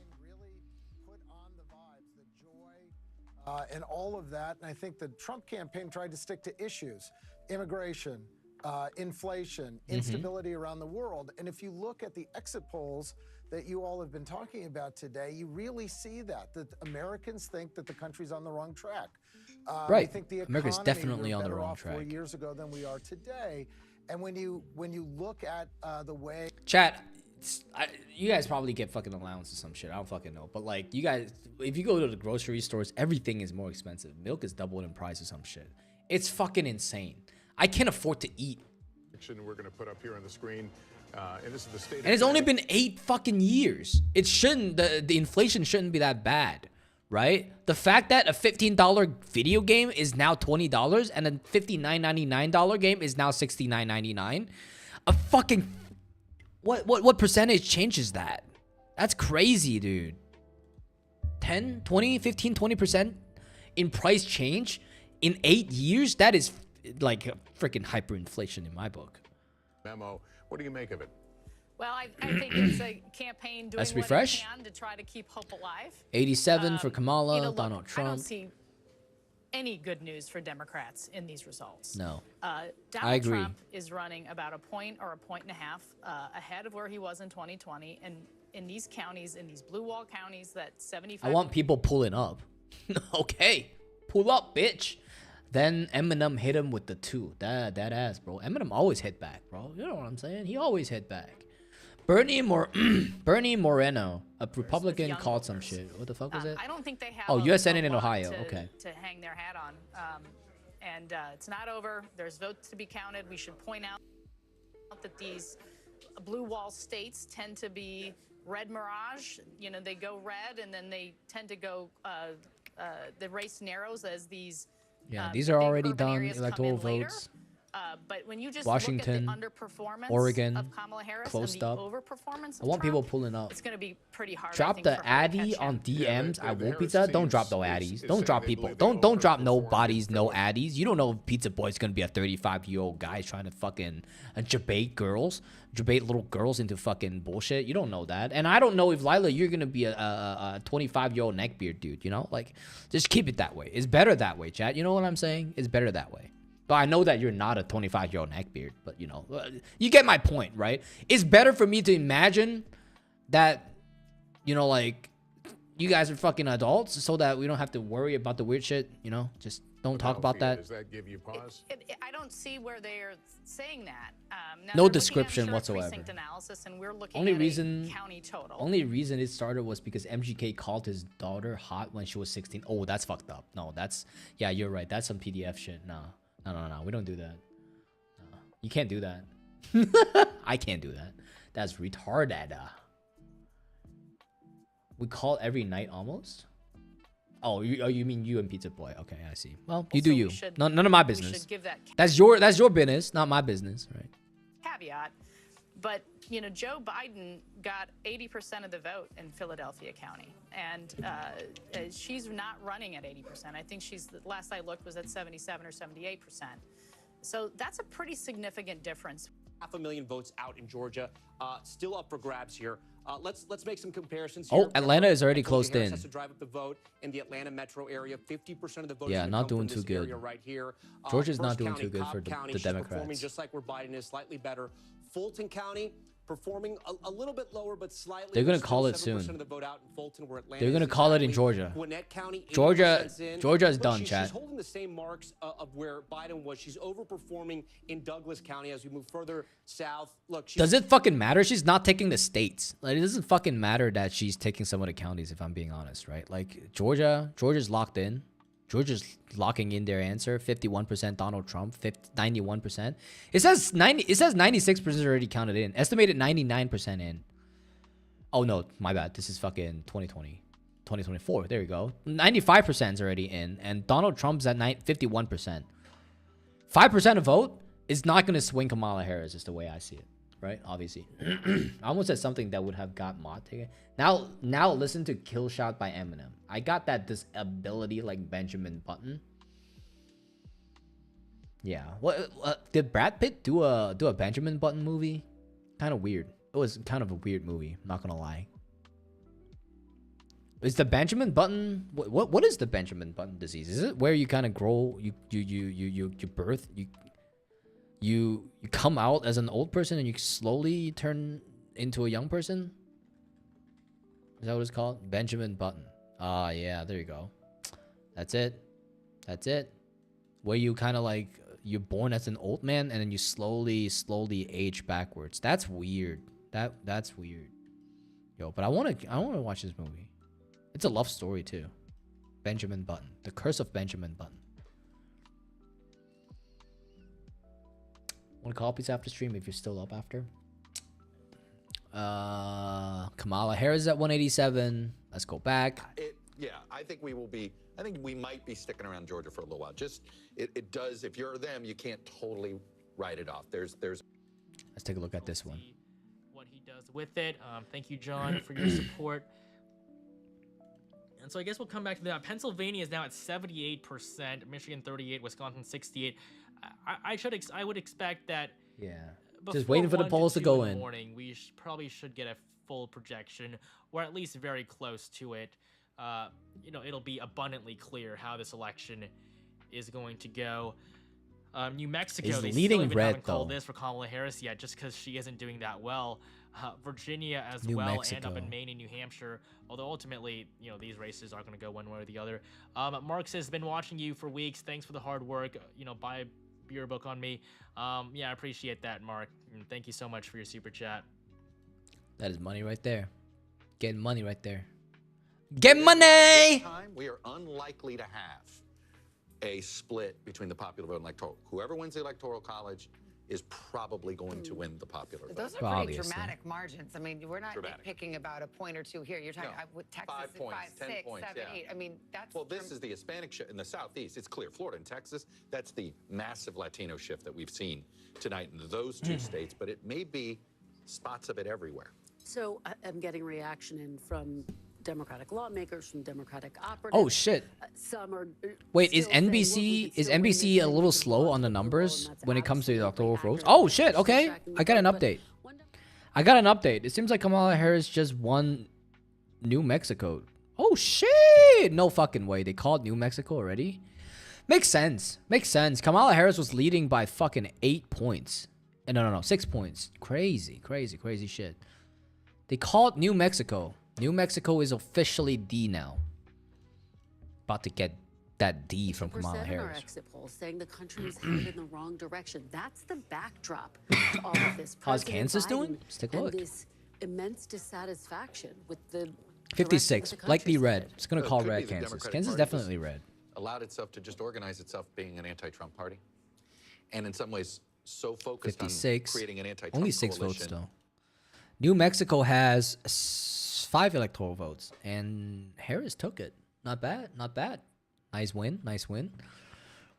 And all of that, and I think the Trump campaign tried to stick to issues: immigration, inflation, instability around the world. And if you look at the exit polls that you all have been talking about today, you really see that Americans think that the country's on the wrong track. Right. I think the America's definitely on the wrong track 4 years ago than we are today. And when you look at the way chat, you guys probably get fucking allowance or some shit. I don't fucking know. But like, you guys, if you go to the grocery stores, everything is more expensive. Milk is doubled in price or some shit. It's fucking insane. I can't afford to eat. We're going to put up here on the screen. And this is the state. And it's only been 8 fucking years. It shouldn't, the inflation shouldn't be that bad, right? The fact that a $15 video game is now $20 and a $59.99 game is now $69.99, a fucking, what percentage changes that? That's crazy, dude. 10, 20, 15, 20% in price change in 8 years? That is like freaking hyperinflation in my book. Memo. What do you make of it? Well, I think it's a campaign doing Let's what refresh. it can to try to keep hope alive. 87 for Kamala, you know, look, Donald I don't Trump. see any good news for Democrats in these results. No. Donald agree. Trump is running about a point or a point and a half ahead of where he was in 2020. And in these counties, in these blue wall counties, that 75. I want people pulling up. Okay, pull up, bitch. Then Eminem hit him with the 2. That ass, bro. Eminem always hit back, bro. You know what I'm saying? He always hit back. Bernie Moreno, a Republican, called some shit. What the fuck was it? I don't think they have. Oh, a U.S. Senate in lot Ohio. to, Okay. To hang their hat on, and it's not over. There's votes to be counted. We should point out that these blue wall states tend to be red mirage. You know, they go red, and then they tend to go. The race narrows as these. Yeah, these are big already urban done areas come electoral in later. votes. But when you just Washington, look at the underperformance Oregon, of Kamala Harris closed and the up. overperformance of I want Trump, people pulling up. it's going to be pretty hard. I Drop think, the for her to Addy catch on him. DMs. I the want Harris pizza. Don't team drop no is Addies. Don't saying drop they people. believe they Don't drop no overperformed bodies, no Philip. Addies. You don't know if Pizza Boy's gonna be a 35-year-old guy trying to fucking debate little girls into fucking bullshit. You don't know that. And I don't know if Lila, you're gonna be a 25-year-old neckbeard dude. You know, like just keep it that way. It's better that way, chat. You know what I'm saying? It's better that way. But I know that you're not a 25-year-old neckbeard, but you know, you get my point, right? It's better for me to imagine that, you know, like you guys are fucking adults so that we don't have to worry about the weird shit, you know? Just don't talk about that. Does that give you pause? I don't see where they're saying that. Now No they're description looking at whatsoever. precinct analysis, and we're looking Only at reason, a county total. only reason it started was because MGK called his daughter hot when she was 16. Oh, that's fucked up. No, that's, yeah, you're right. That's some PDF shit. No, we don't do that. No, you can't do that. I can't do that. That's retarded. We call every night almost. Oh, you mean you and Pizza Boy? Okay, I see. Well, you do you. None of my business. Give that That's your business, not my business, right? caveat. But, you know, Joe Biden got 80% of the vote in Philadelphia County. And she's not running at 80%. I think she's, the last I looked, was at 77 or 78%. So that's a pretty significant difference. 500,000 votes out in Georgia, still up for grabs here. Let's make some comparisons Oh, here. Atlanta is already Kamala closed Harris in. has to drive up the vote in the Atlanta metro area. 50% of the votes Yeah, are gonna not come doing from too this good. area right here. Georgia's not First doing County, too good Cobb for County, the she's performing Democrats. just like where Biden is, slightly better. Fulton County performing a little bit lower, but slightly. They're gonna Still call it 7% soon. of the vote out in Fulton, where Atlanta They're gonna is call it in exactly. Georgia. Gwinnett County, Georgia 80% in. is Look, done, she's chat. holding the same marks of where Biden was. She's overperforming in Douglas County as we move further south. Look, she's Does it fucking matter? She's not taking the states. Like, it doesn't fucking matter that she's taking some of the counties, if I'm being honest, right? Like, Georgia's locked in. Georgia's locking in their answer. 51% Donald Trump, 91%. It says 96% already counted in. Estimated 99% in. Oh no, my bad. This is fucking 2024. There you go. 95% is already in, and Donald Trump's at 51%. 5% of vote is not going to swing Kamala Harris, is the way I see it, right? Obviously, I almost said something that would have got mod taken. Now listen to "Kill Shot" by Eminem. I got that disability like Benjamin Button. Yeah. What did Brad Pitt do a Benjamin Button movie? Kind of weird. It was kind of a weird movie, not gonna lie. Is the Benjamin Button what is the Benjamin Button disease? Is it where you kind of grow, you birth, you come out as an old person and you slowly turn into a young person? Is that what it's called? Benjamin Button. Ah, yeah, there you go. That's it. Where you kind of like, you're born as an old man and then you slowly age backwards. That's weird. That's weird. Yo, but I want to watch this movie. It's a love story too. Benjamin Button. The Curse of Benjamin Button. Want to call pizza after stream if you're still up after? Kamala Harris at 187. Let's go back. Yeah, I think we will be. I think we might be sticking around Georgia for a little while. Just it does. If you're them, you can't totally write it off. There's. Let's take a look at this one. What he does with it. Thank you, John, for your support. And so I guess we'll come back to that. Pennsylvania is now at 78%, Michigan 38%, Wisconsin 68%. I would expect that. Yeah. Just waiting for the polls to go in. Morning, we probably should get a full projection, or at least very close to it. It'll be abundantly clear how this election is going to go. New Mexico, is they leading still even red, haven't called though. this for Kamala Harris yet, just because she isn't doing that well. Virginia as New well, Mexico. and up in Maine and New Hampshire. Although ultimately, these races are going to go one way or the other. Mark says, been watching you for weeks. Thanks for the hard work. Buy a beer book on me. Yeah, I appreciate that, Mark. And thank you so much for your super chat. That is money right there. Getting money right there. Get money! Time, we are unlikely to have a split between the popular vote and electoral. Whoever wins the electoral college is probably going to win the popular vote. Those are pretty dramatic margins. I mean, we're not nitpicking about a point or two here. You're talking Texas 5 points, 5, 10 6, points, 7, yeah. 8. I mean, that's Well, this is the Hispanic shift in the Southeast. It's clear. Florida and Texas, that's the massive Latino shift that we've seen tonight in those two states, but it may be spots of it everywhere. So I'm getting reaction in from Democratic lawmakers, from Democratic operatives. Oh shit. Some are. Wait, is NBC a little slow on the numbers when it comes to the electoral votes? Oh shit, okay. I got an update. It seems like Kamala Harris just won New Mexico. Oh shit! No fucking way. They called New Mexico already? Makes sense. Kamala Harris was leading by fucking 8 points. No, 6 points. Crazy shit. They called New Mexico. New Mexico is officially D now. About to get that D from Kamala Our Harris. exit polls saying the country is headed in the wrong direction. That's the backdrop to all of this. How's President Kansas doing? Biden Let's take a and look. This immense dissatisfaction with the 56, likely red. It's gonna So it call could be red the Kansas. Democratic Kansas is Party definitely just red. Allowed itself to just organize itself being an anti-Trump party, and in some ways so focused 56. on creating an anti-Trump Only 6 votes coalition. though. New Mexico has 5 electoral votes, and Harris took it. Not bad. Nice win.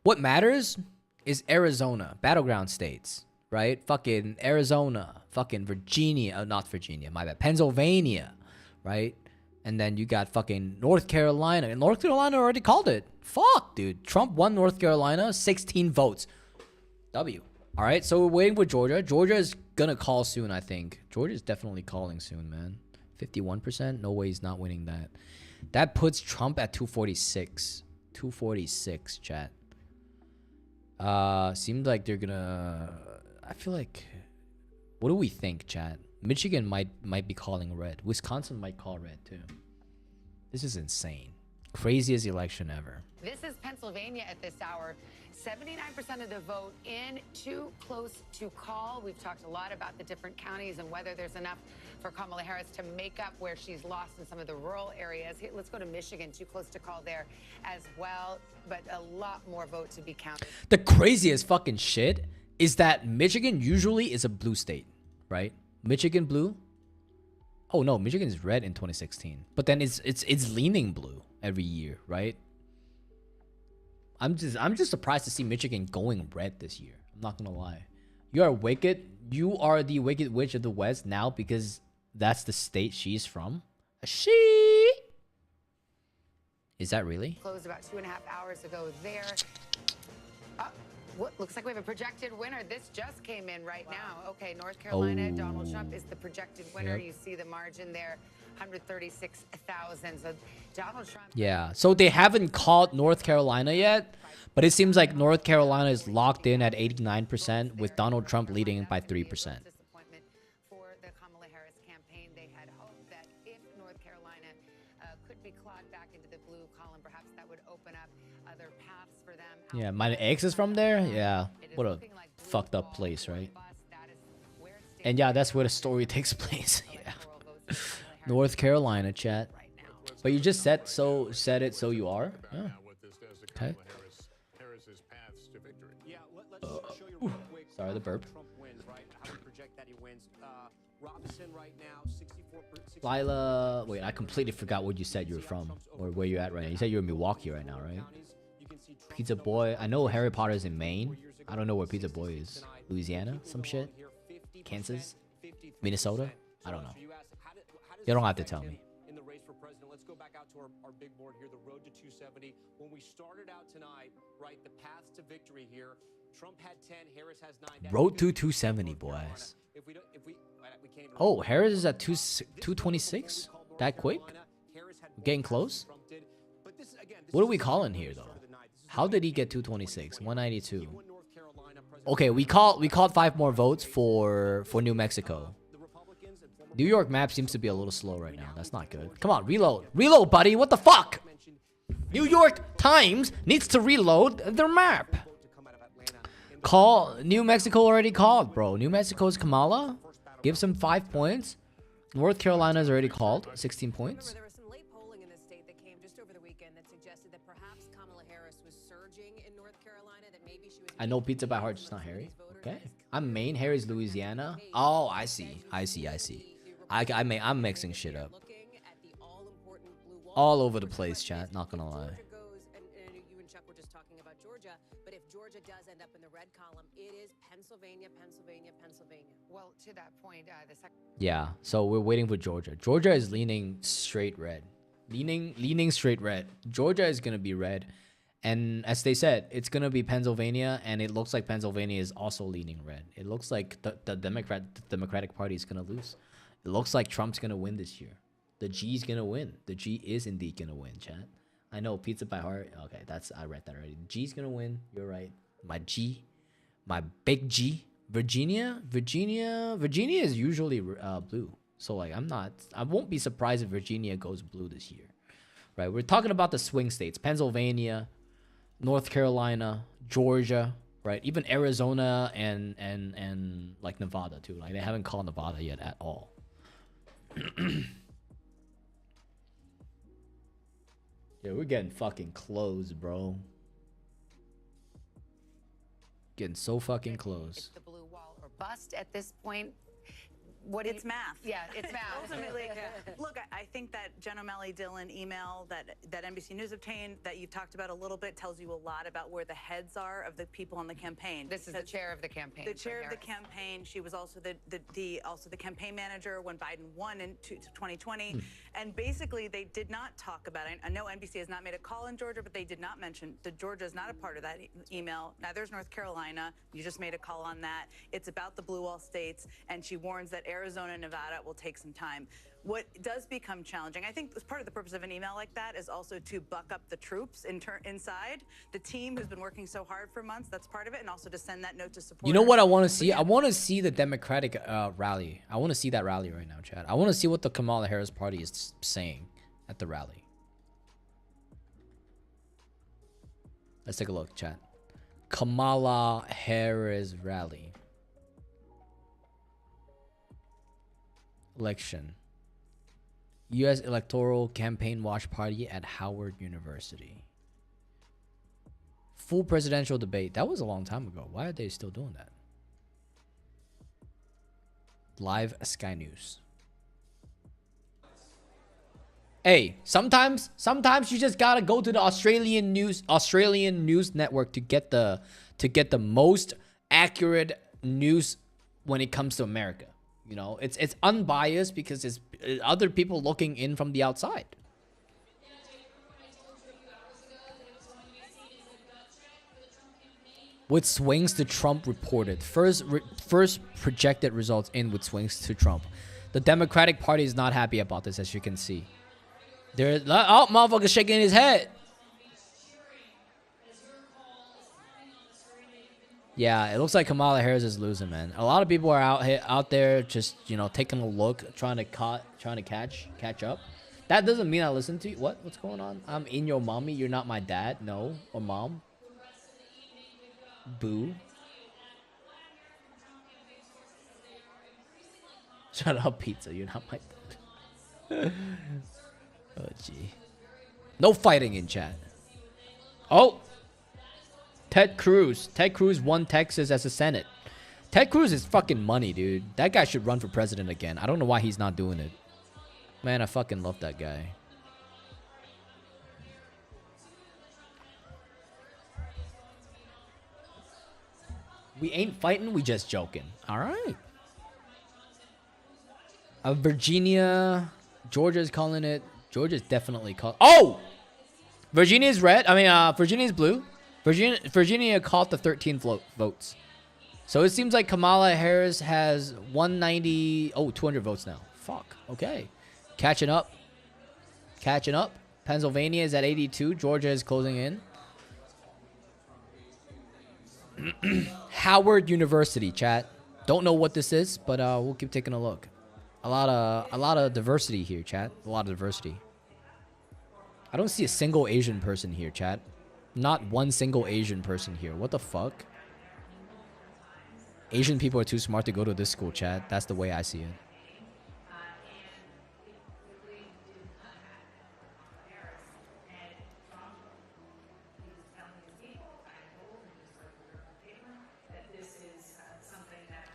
What matters is Arizona, battleground states, right? Fucking Arizona, fucking Virginia, not Virginia, my bad, Pennsylvania, right? And then you got fucking North Carolina, and North Carolina already called it. Fuck, dude. Trump won North Carolina, 16 votes. W. All right, so we're waiting for Georgia. Georgia is gonna call soon, I think. Georgia is definitely calling soon, man. 51%. No way he's not winning that. That puts Trump at 246. 246, chat. Seems like they're gonna. I feel like. What do we think, chat? Michigan might be calling red. Wisconsin might call red too. This is insane. Craziest election ever. This is Pennsylvania at this hour. 79% of the vote in, too close to call. We've talked a lot about the different counties and whether there's enough for Kamala Harris to make up where she's lost in some of the rural areas. Here, let's go to Michigan, too close to call there as well, but a lot more vote to be counted. The craziest fucking shit is that Michigan usually is a blue state, right? Michigan blue. Oh no, Michigan is red in 2016, but then it's leaning blue every year, right? I'm just surprised to see Michigan going red this year. I'm not gonna lie. You are wicked. You are the wicked witch of the West now because that's the state she's from. She. Is that really? Closed about 2.5 hours ago there. What looks like we have a projected winner. This just came in right now. Okay, North Carolina, Donald Trump is the projected winner. Yep. You see the margin there, 136,000. So Donald Trump. Yeah. So they haven't called North Carolina yet, but it seems like North Carolina is locked in at 89% with Donald Trump leading by 3%. Disappointment for the Kamala Harris campaign. They had hoped that if North Carolina could be clawed back into the blue column, perhaps that would open up other paths for them. Yeah, my ex is from there. Yeah. What a fucked up place, right? And yeah, that's where the story takes place. Yeah. North Carolina, chat. But you just said it so you are. Yeah. Okay. Yeah, let's show you real quick. Sorry, the burp. Trump wins, right? How we project that he wins. Robinson right now, 64%. Lila, wait, I completely forgot what you said you were from or where you're at right now. You said you're in Milwaukee right now, right? Pizza Boy. I know Harry Potter's in Maine. I don't know where Pizza Boy is. Louisiana? Some shit? Kansas? Minnesota? I don't know. You don't have to tell me. In the race for president, let's go back out to our big board here, the road to 270. When we started out tonight, right, the paths to victory here, Trump had 10, Harris has 9. Road to 270, boys. Oh, Harris is at 226? That quick? We're getting close? What are we calling here, though? How did he get 226? 192. Okay, we called 5 more votes for New Mexico. New York map seems to be a little slow right now. That's not good. Come on, reload. Reload, buddy. What the fuck? New York Times needs to reload their map. Call New Mexico already called, bro. New Mexico's Kamala. Gives him 5 points. North Carolina's already called. 16 points. There was some late polling in the state that came just over the weekend that suggested that perhaps Kamala Harris was surging in North Carolina, that maybe she was... I know pizza by heart, just not Harry. Okay. I'm Maine. Harry's Louisiana. Oh, I see. I'm mixing shit up. All over the place, chat. Not gonna lie. You and Chuck were just talking about Georgia, but if Georgia does end up in the red column, it is Pennsylvania, Pennsylvania, Pennsylvania. Well, to that point, Yeah, so we're waiting for Georgia. Georgia is leaning straight red. Leaning straight red. Georgia is gonna be red. And as they said, it's gonna be Pennsylvania, and it looks like Pennsylvania is also leaning red. It looks like the Democratic Party is gonna lose. It looks like Trump's gonna win this year. The G's gonna win. The G is indeed gonna win, chat. I know, pizza by heart. Okay, I read that already. G's gonna win. You're right. My G, my big G. Virginia is usually blue. So like, I won't be surprised if Virginia goes blue this year, right? We're talking about the swing states: Pennsylvania, North Carolina, Georgia, right? Even Arizona and like Nevada too. Like they haven't called Nevada yet at all. Yeah, we're getting fucking close, bro. Getting so fucking close. the blue wall or bust at this point. It's math. Yeah, it's math. Ultimately, look, I think that Jen O'Malley-Dillon email that NBC News obtained that you talked about a little bit tells you a lot about where the heads are of the people on the campaign. This is the chair of the campaign. The chair of the campaign. She was also the campaign manager when Biden won in 2020. And basically, they did not talk about it. I know NBC has not made a call in Georgia, but they did not mention that Georgia is not a part of that email. Neither is North Carolina. You just made a call on that. It's about the blue wall states, and she warns that Arizona and Nevada will take some time. What does become challenging, I think as part of the purpose of an email like that is also to buck up the troops inside, the team who's been working so hard for months, that's part of it, and also to send that note to support. You know what I want to see? I want to see the Democratic rally. I want to see that rally right now, Chad. I want to see what the Kamala Harris party is saying at the rally. Let's take a look, Chad. Kamala Harris rally. Election. U.S. Electoral Campaign Watch Party at Howard University. Full presidential debate. That was a long time ago. Why are they still doing that? Live Sky News. Hey, sometimes you just gotta go to the Australian news network to get the most accurate news when it comes to America. You know, it's unbiased because it's other people looking in from the outside. With swings to Trump reported. First projected results in with swings to Trump. The Democratic Party is not happy about this, as you can see. Motherfucker's shaking his head. Yeah, it looks like Kamala Harris is losing, man. A lot of people are out there just, you know, taking a look, trying to catch up. That doesn't mean I listen to you. What's going on? I'm in your mommy. You're not my dad. No, or mom. Boo. Shut up, pizza. You're not my dad. Oh, gee. No fighting in chat. Oh. Ted Cruz won Texas as a Senate. Ted Cruz is fucking money, dude. That guy should run for president again. I don't know why he's not doing it. Man, I fucking love that guy. We ain't fighting, we just joking. All right. Virginia, Georgia's calling it. Georgia's definitely calling. Oh, Virginia's red. I mean, Virginia's blue. Virginia caught the 13 votes. So it seems like Kamala Harris has 190. Oh, 200 votes now. Fuck. Okay, catching up. Catching up. Pennsylvania is at 82. Georgia is closing in. Howard University, chat. Don't know what this is, but we'll keep taking a look. A lot of diversity here, chat. A lot of diversity. I don't see a single Asian person here, chat. Not one single Asian person here. What the fuck? Asian people are too smart to go to this school, chat. That's the way I see it.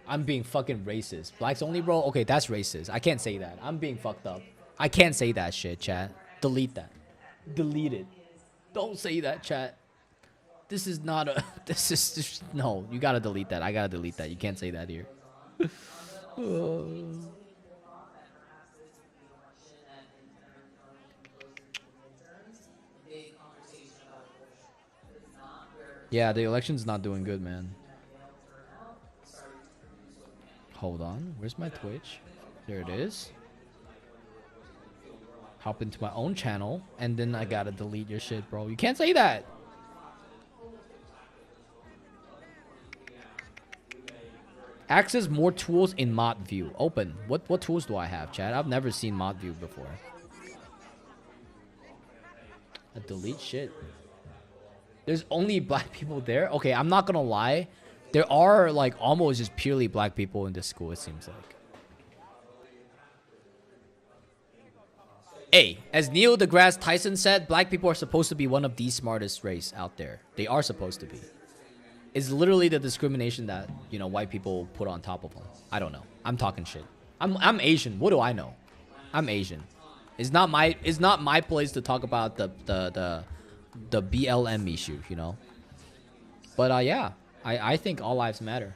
I'm being fucking racist. Blacks only, bro? Okay, that's racist. I can't say that. I'm being fucked up. I can't say that shit, chat. Delete that. Delete it. Don't say that, chat. This is not a... This is... Just, no, you gotta delete that. I gotta delete that. You can't say that here. Yeah, the election's not doing good, man. Hold on. Where's my Twitch? There it is. Hop into my own channel, and then I gotta delete your shit, bro. You can't say that. Access more tools in mod view. Open. What tools do I have, chat? I've never seen mod view before. Delete shit. There's only black people there? Okay, I'm not gonna lie. There are like almost just purely black people in this school, it seems like. Hey, as Neil deGrasse Tyson said, black people are supposed to be one of the smartest race out there. They are supposed to be. It's literally the discrimination that, you know, white people put on top of them. I don't know. I'm talking shit. I'm Asian. What do I know? I'm Asian. It's not my place to talk about the BLM issue, you know. But yeah. I think all lives matter.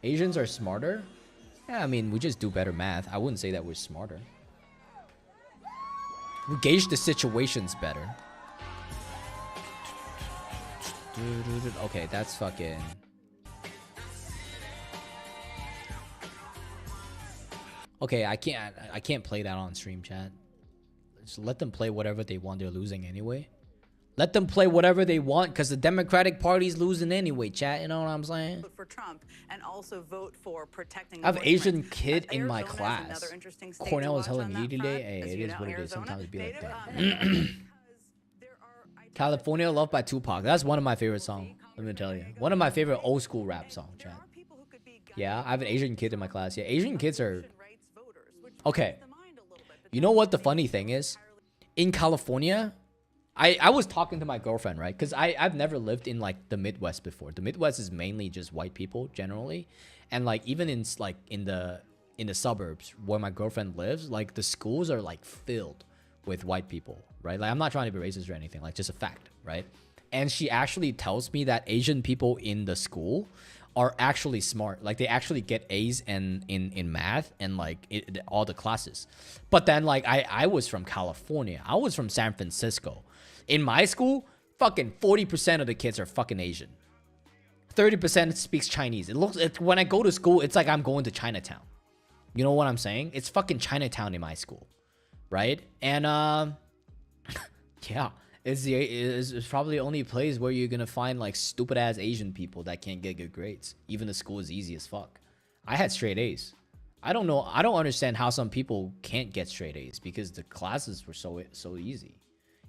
Asians are smarter? Yeah, I mean, we just do better math. I wouldn't say that we're smarter. We gauge the situations better. Okay, that's fucking... Okay, I can't play that on stream, chat. Just let them play whatever they want. They're losing anyway. Let them play whatever they want, because the Democratic Party's losing anyway, chat. You know what I'm saying? For Trump and also vote for protecting. I have an Asian kid in my class. Cornell is hella needy today. Hey, it is what it is. Sometimes it be like that. California Loved by Tupac. That's one of my favorite songs. Let me tell you. One of my favorite old school rap songs, chat. Yeah, I have an Asian kid in my class. Yeah, Asian kids are... Okay. You know what the funny thing is? In California... I was talking to my girlfriend, right? Because I've never lived in like the Midwest before. The Midwest is mainly just white people generally, and like even in like in the suburbs where my girlfriend lives, like the schools are like filled with white people, right? Like I'm not trying to be racist or anything, like just a fact, right? And she actually tells me that Asian people in the school are actually smart. Like they actually get A's in math and like all the classes. But then like I was from California. I was from San Francisco. In my school, fucking 40% of the kids are fucking Asian. 30% speaks Chinese. When I go to school, it's like I'm going to Chinatown. You know what I'm saying? It's fucking Chinatown in my school, right? And yeah, it's probably the only place where you're gonna find like stupid ass Asian people that can't get good grades. Even the school is easy as fuck. I had straight A's. I don't know. I don't understand how some people can't get straight A's because the classes were so easy.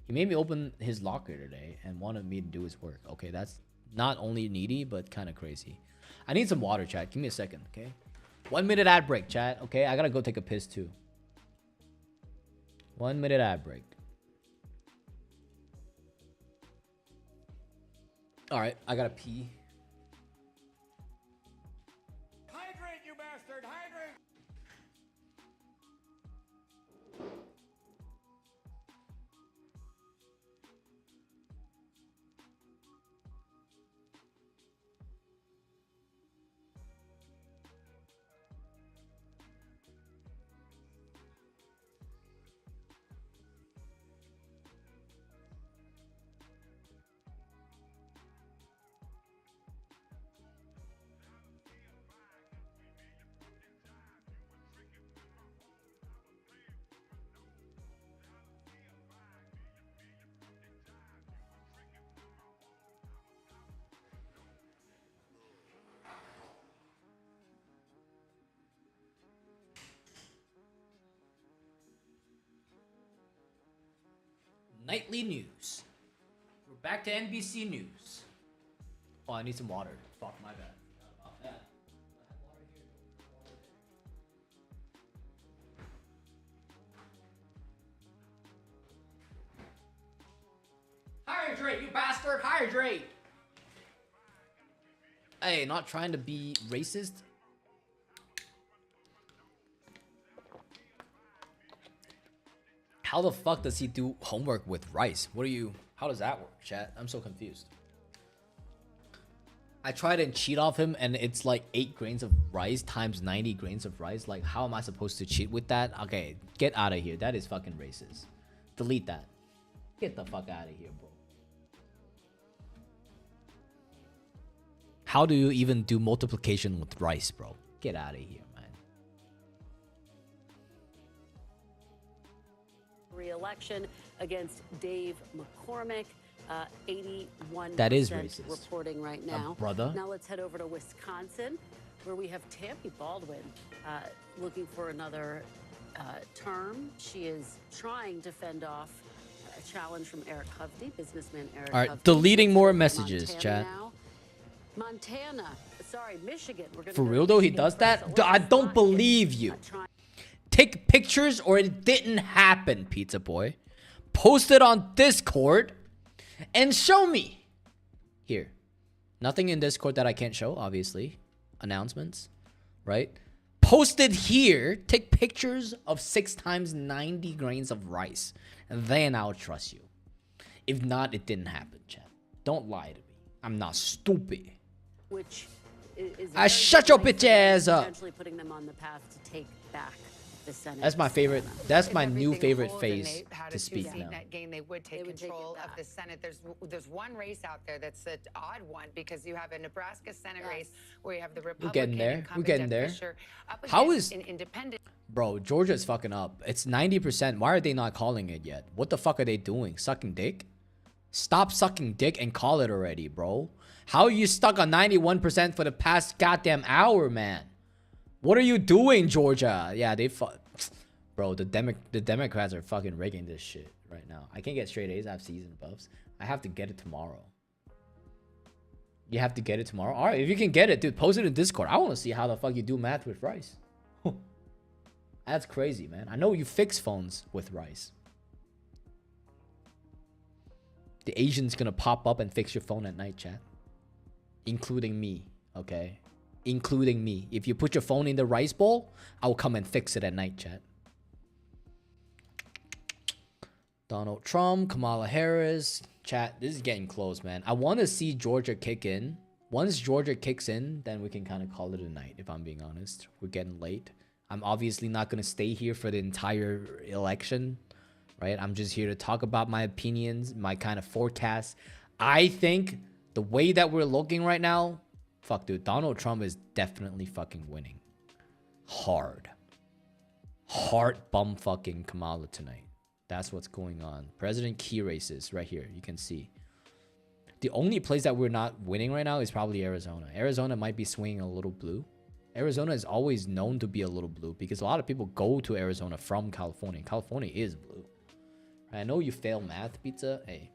He made me open his locker today and wanted me to do his work. Okay, that's not only needy, but kind of crazy. I need some water, chat. Give me a second, okay? 1 minute ad break, chat. Okay, I gotta go take a piss too. 1 minute ad break. All right, I gotta pee. Nightly news. We're back to NBC News. Oh, I need some water. Fuck, my bad. About that. Hydrate, you bastard! Hydrate! Hey, not trying to be racist. How the fuck does he do homework with rice? How does that work, chat? I'm so confused. I tried and cheat off him and it's like 8 grains of rice times 90 grains of rice. Like, how am I supposed to cheat with that? Okay, get out of here. That is fucking racist. Delete that. Get the fuck out of here, bro. How do you even do multiplication with rice, bro? Get out of here, man. Re-election against Dave McCormick. 81% That is racist. reporting right now. Brother. Now let's head over to Wisconsin, where we have Tammy Baldwin looking for another term. She is trying to fend off a challenge from Eric Hovde, businessman Eric Hovde. All right, deleting more messages, chat. Michigan. For real though, he does that? I don't believe you. Take pictures or it didn't happen, Pizza Boy. Post it on Discord and show me. Here. Nothing in Discord that I can't show, obviously. Announcements, right? Post it here. Take pictures of 6 times 90 grains of rice. And then I'll trust you. If not, it didn't happen, chat. Don't lie to me. I'm not stupid. Which is shut your bitch ass up. Potentially putting them on the path to take back the Senate. That's my favorite. That's If my everything new favorite holds and phase they had to a speak two-seat now. net gain, they would take control of the Senate. There's one race out there that's an odd one because you have a Nebraska Senate race where you have the Republican getting there. We're incumbent getting Jeff there. Fisher up How against is- an independent? Bro, Georgia's fucking up. It's 90%. Why are they not calling it yet? What the fuck are they doing? Sucking dick? Stop sucking dick and call it already, bro. How are you stuck on 91% for the past goddamn hour, man? What are you doing, Georgia? Yeah, bro, the Democrats are fucking rigging this shit right now. I can't get straight A's. I have C's and above. I have to get it tomorrow. You have to get it tomorrow? All right, if you can get it, dude, post it in Discord. I want to see how the fuck you do math with rice. That's crazy, man. I know you fix phones with rice. The Asian's gonna pop up and fix your phone at night, chat. Including me, okay? Including me. If you put your phone in the rice bowl, I'll come and fix it at night, chat. Donald Trump, Kamala Harris. Chat, this is getting close, man. I want to see Georgia kick in. Once Georgia kicks in, then we can kind of call it a night, if I'm being honest. We're getting late. I'm obviously not going to stay here for the entire election, right? I'm just here to talk about my opinions, my kind of forecast. I think the way that we're looking right now, fuck, dude, Donald Trump is definitely fucking winning. Hard bum fucking Kamala tonight. That's what's going on. President key races right here. You can see. The only place that we're not winning right now is probably Arizona. Arizona might be swinging a little blue. Arizona is always known to be a little blue because a lot of people go to Arizona from California. California is blue. I know you failed math, Pizza. Hey.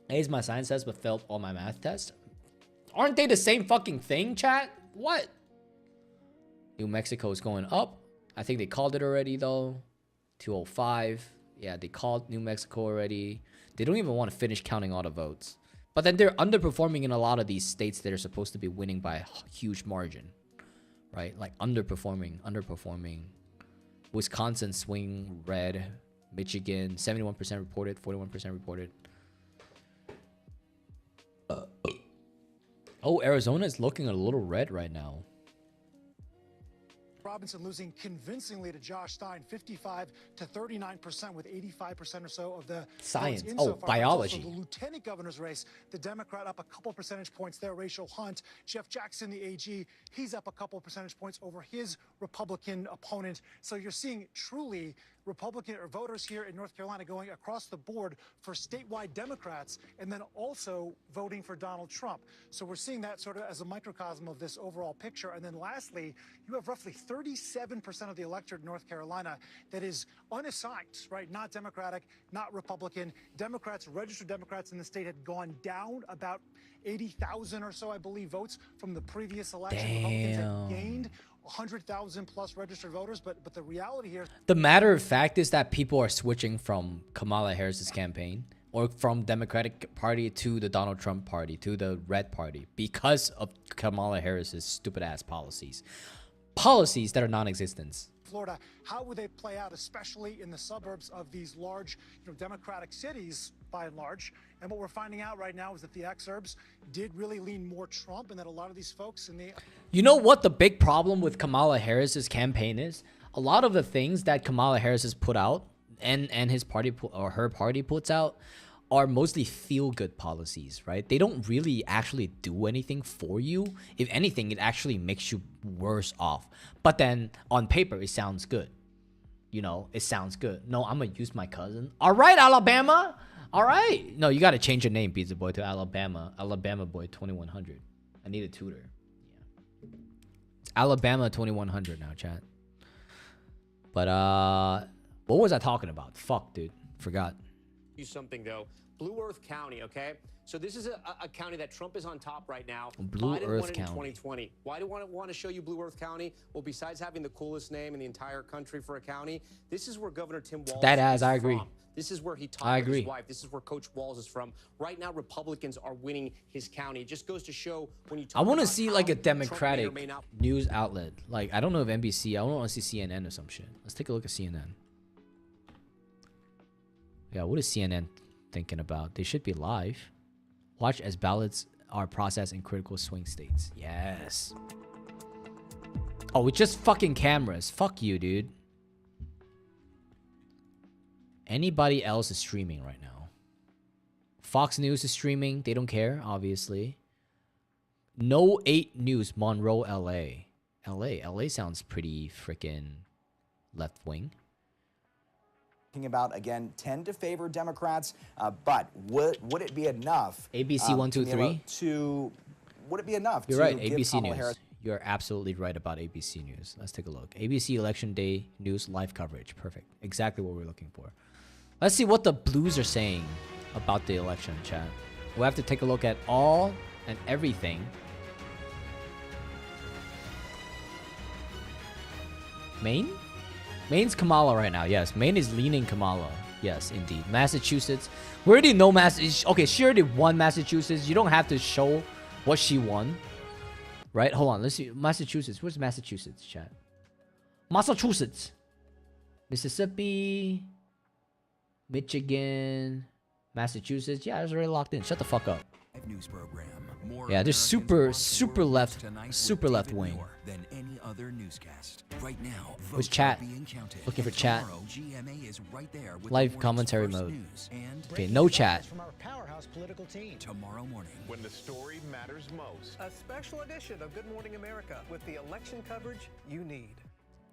A's my science test, but failed all my math tests. Aren't they the same fucking thing, chat? What? New Mexico is going up. I think they called it already, though. 205. Yeah, they called New Mexico already. They don't even want to finish counting all the votes. But then they're underperforming in a lot of these states that are supposed to be winning by a huge margin. Right? Like underperforming. Wisconsin swing red. Michigan, 71% reported, 41% reported. Oh, Arizona is looking a little red right now. Robinson losing convincingly to Josh Stein, 55 to 39%, with 85% or so of the Science. votes in Oh, so far. biology. Also, the lieutenant governor's race, the Democrat up a couple percentage points there. Rachel Hunt, Jeff Jackson, the AG, he's up a couple percentage points over his Republican opponent. So you're seeing truly Republican or voters here in North Carolina going across the board for statewide Democrats and then also voting for Donald Trump. So we're seeing that sort of as a microcosm of this overall picture. And then lastly, you have roughly 37% of the electorate in North Carolina that is unassigned, right? Not Democratic, not Republican. Democrats, registered Democrats in the state had gone down about 80,000 or so, I believe, votes from the previous election. Republicans had gained 100,000 plus registered voters, but the reality here. The matter of fact is that people are switching from Kamala Harris's campaign or from Democratic Party to the Donald Trump Party to the Red Party because of Kamala Harris's stupid ass policies that are non-existent. Florida, how would they play out, especially in the suburbs of these large, Democratic cities by and large? And what we're finding out right now is that the exurbs did really lean more Trump, and that a lot of these folks in the... You know what the big problem with Kamala Harris's campaign is? A lot of the things that Kamala Harris has put out and his party or her party puts out are mostly feel-good policies, right? They don't really actually do anything for you. If anything, it actually makes you worse off. But then on paper, it sounds good. It sounds good. No, I'm gonna use my cousin. All right, Alabama. All right. No, you gotta change your name, Pizza Boy, to Alabama. Alabama Boy 2100. I need a tutor. Yeah. It's Alabama 2100 now, chat. But what was I talking about? Fuck, dude. Forgot. Something though. Blue Earth County, okay? So this is a county that Trump is on top right now. Blue Biden Earth won it County. in 2020. Why do I want to show you Blue Earth County? Well, besides having the coolest name in the entire country for a county, this is where Governor Tim Walz is I agree. from. This is where he taught with his wife. This is where Coach Walz is from. Right now, Republicans are winning his county. It just goes to show when you talk I want to about see how like a Trump Democratic may or may not news outlet. Like, I don't know if NBC. I want to see CNN or some shit. Let's take a look at CNN. Yeah, what is CNN thinking about? They should be live. Watch as ballots are processed in critical swing states. Yes. Oh, it's just fucking cameras. Fuck you, dude. Anybody else is streaming right now. Fox News is streaming. They don't care, obviously. No 8 News, Monroe, LA. LA sounds pretty freaking left wing. About again tend to favor Democrats, but would it be enough? ABC 1, 2, 3. Would it be enough? You're to right. give ABC Kamala News. Harris You're absolutely right about ABC News. Let's take a look. ABC Election Day News live coverage. Perfect. Exactly what we're looking for. Let's see what the Blues are saying about the election, chat. We'll have to take a look at all and everything. Maine? Maine's Kamala right now. Yes, Maine is leaning Kamala. Yes, indeed. Massachusetts. We already know Massachusetts. Okay, she already won Massachusetts. You don't have to show what she won. Right? Hold on. Let's see. Massachusetts. Where's Massachusetts, chat? Massachusetts. Mississippi. Michigan. Massachusetts. Yeah, it's already locked in. Shut the fuck up. News program. Yeah, they're super left wing. Than any other newscast. Right now, Where's chat? Looking for chat. GMA is right there with Live the commentary world's mode. news and Okay, no chat. from our powerhouse political team tomorrow morning. When the story matters most. A special edition of Good Morning America with the election coverage you need.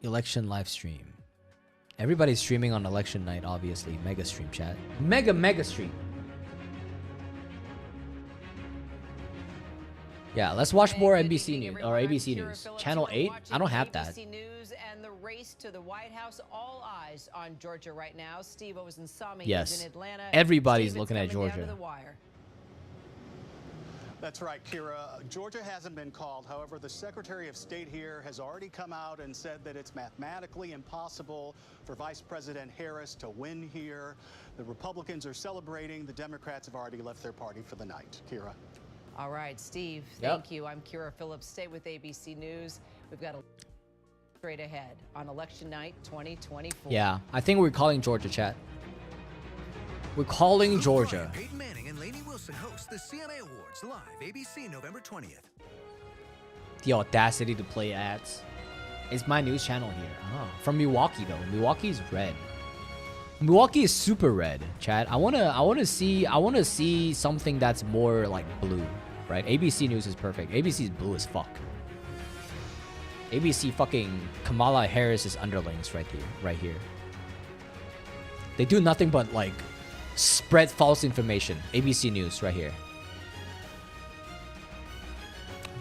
Election live stream. Everybody's streaming on election night, obviously. Mega stream, chat. Mega stream. Yeah, let's watch more NBC News or ABC News. Channel 8? I don't have that. ABC News and the race to the White House. All eyes on Georgia right now. Steve Ozensami is Yes. in Atlanta. Everybody's Steve, it's looking at coming down to Georgia. the wire. That's right, Kira. Georgia hasn't been called. However, the Secretary of State here has already come out and said that it's mathematically impossible for Vice President Harris to win here. The Republicans are celebrating. The Democrats have already left their party for the night. Kira. All right, Steve, Yep. thank you. I'm Kira Phillips. Stay with ABC News. We've got a straight ahead on election night 2024. Yeah, I think we're calling Georgia, chat. We're calling Georgia. Peyton Manning and Lainey Wilson host the CMA Awards live, ABC November 20th. The audacity to play ads. It's my news channel here. Oh, from Milwaukee though. Milwaukee's red. Milwaukee is super red, chat. I wanna see something that's more like blue, right? ABC News is perfect. ABC is blue as fuck. ABC fucking Kamala Harris's underlings right here. They do nothing but like spread false information. ABC News right here.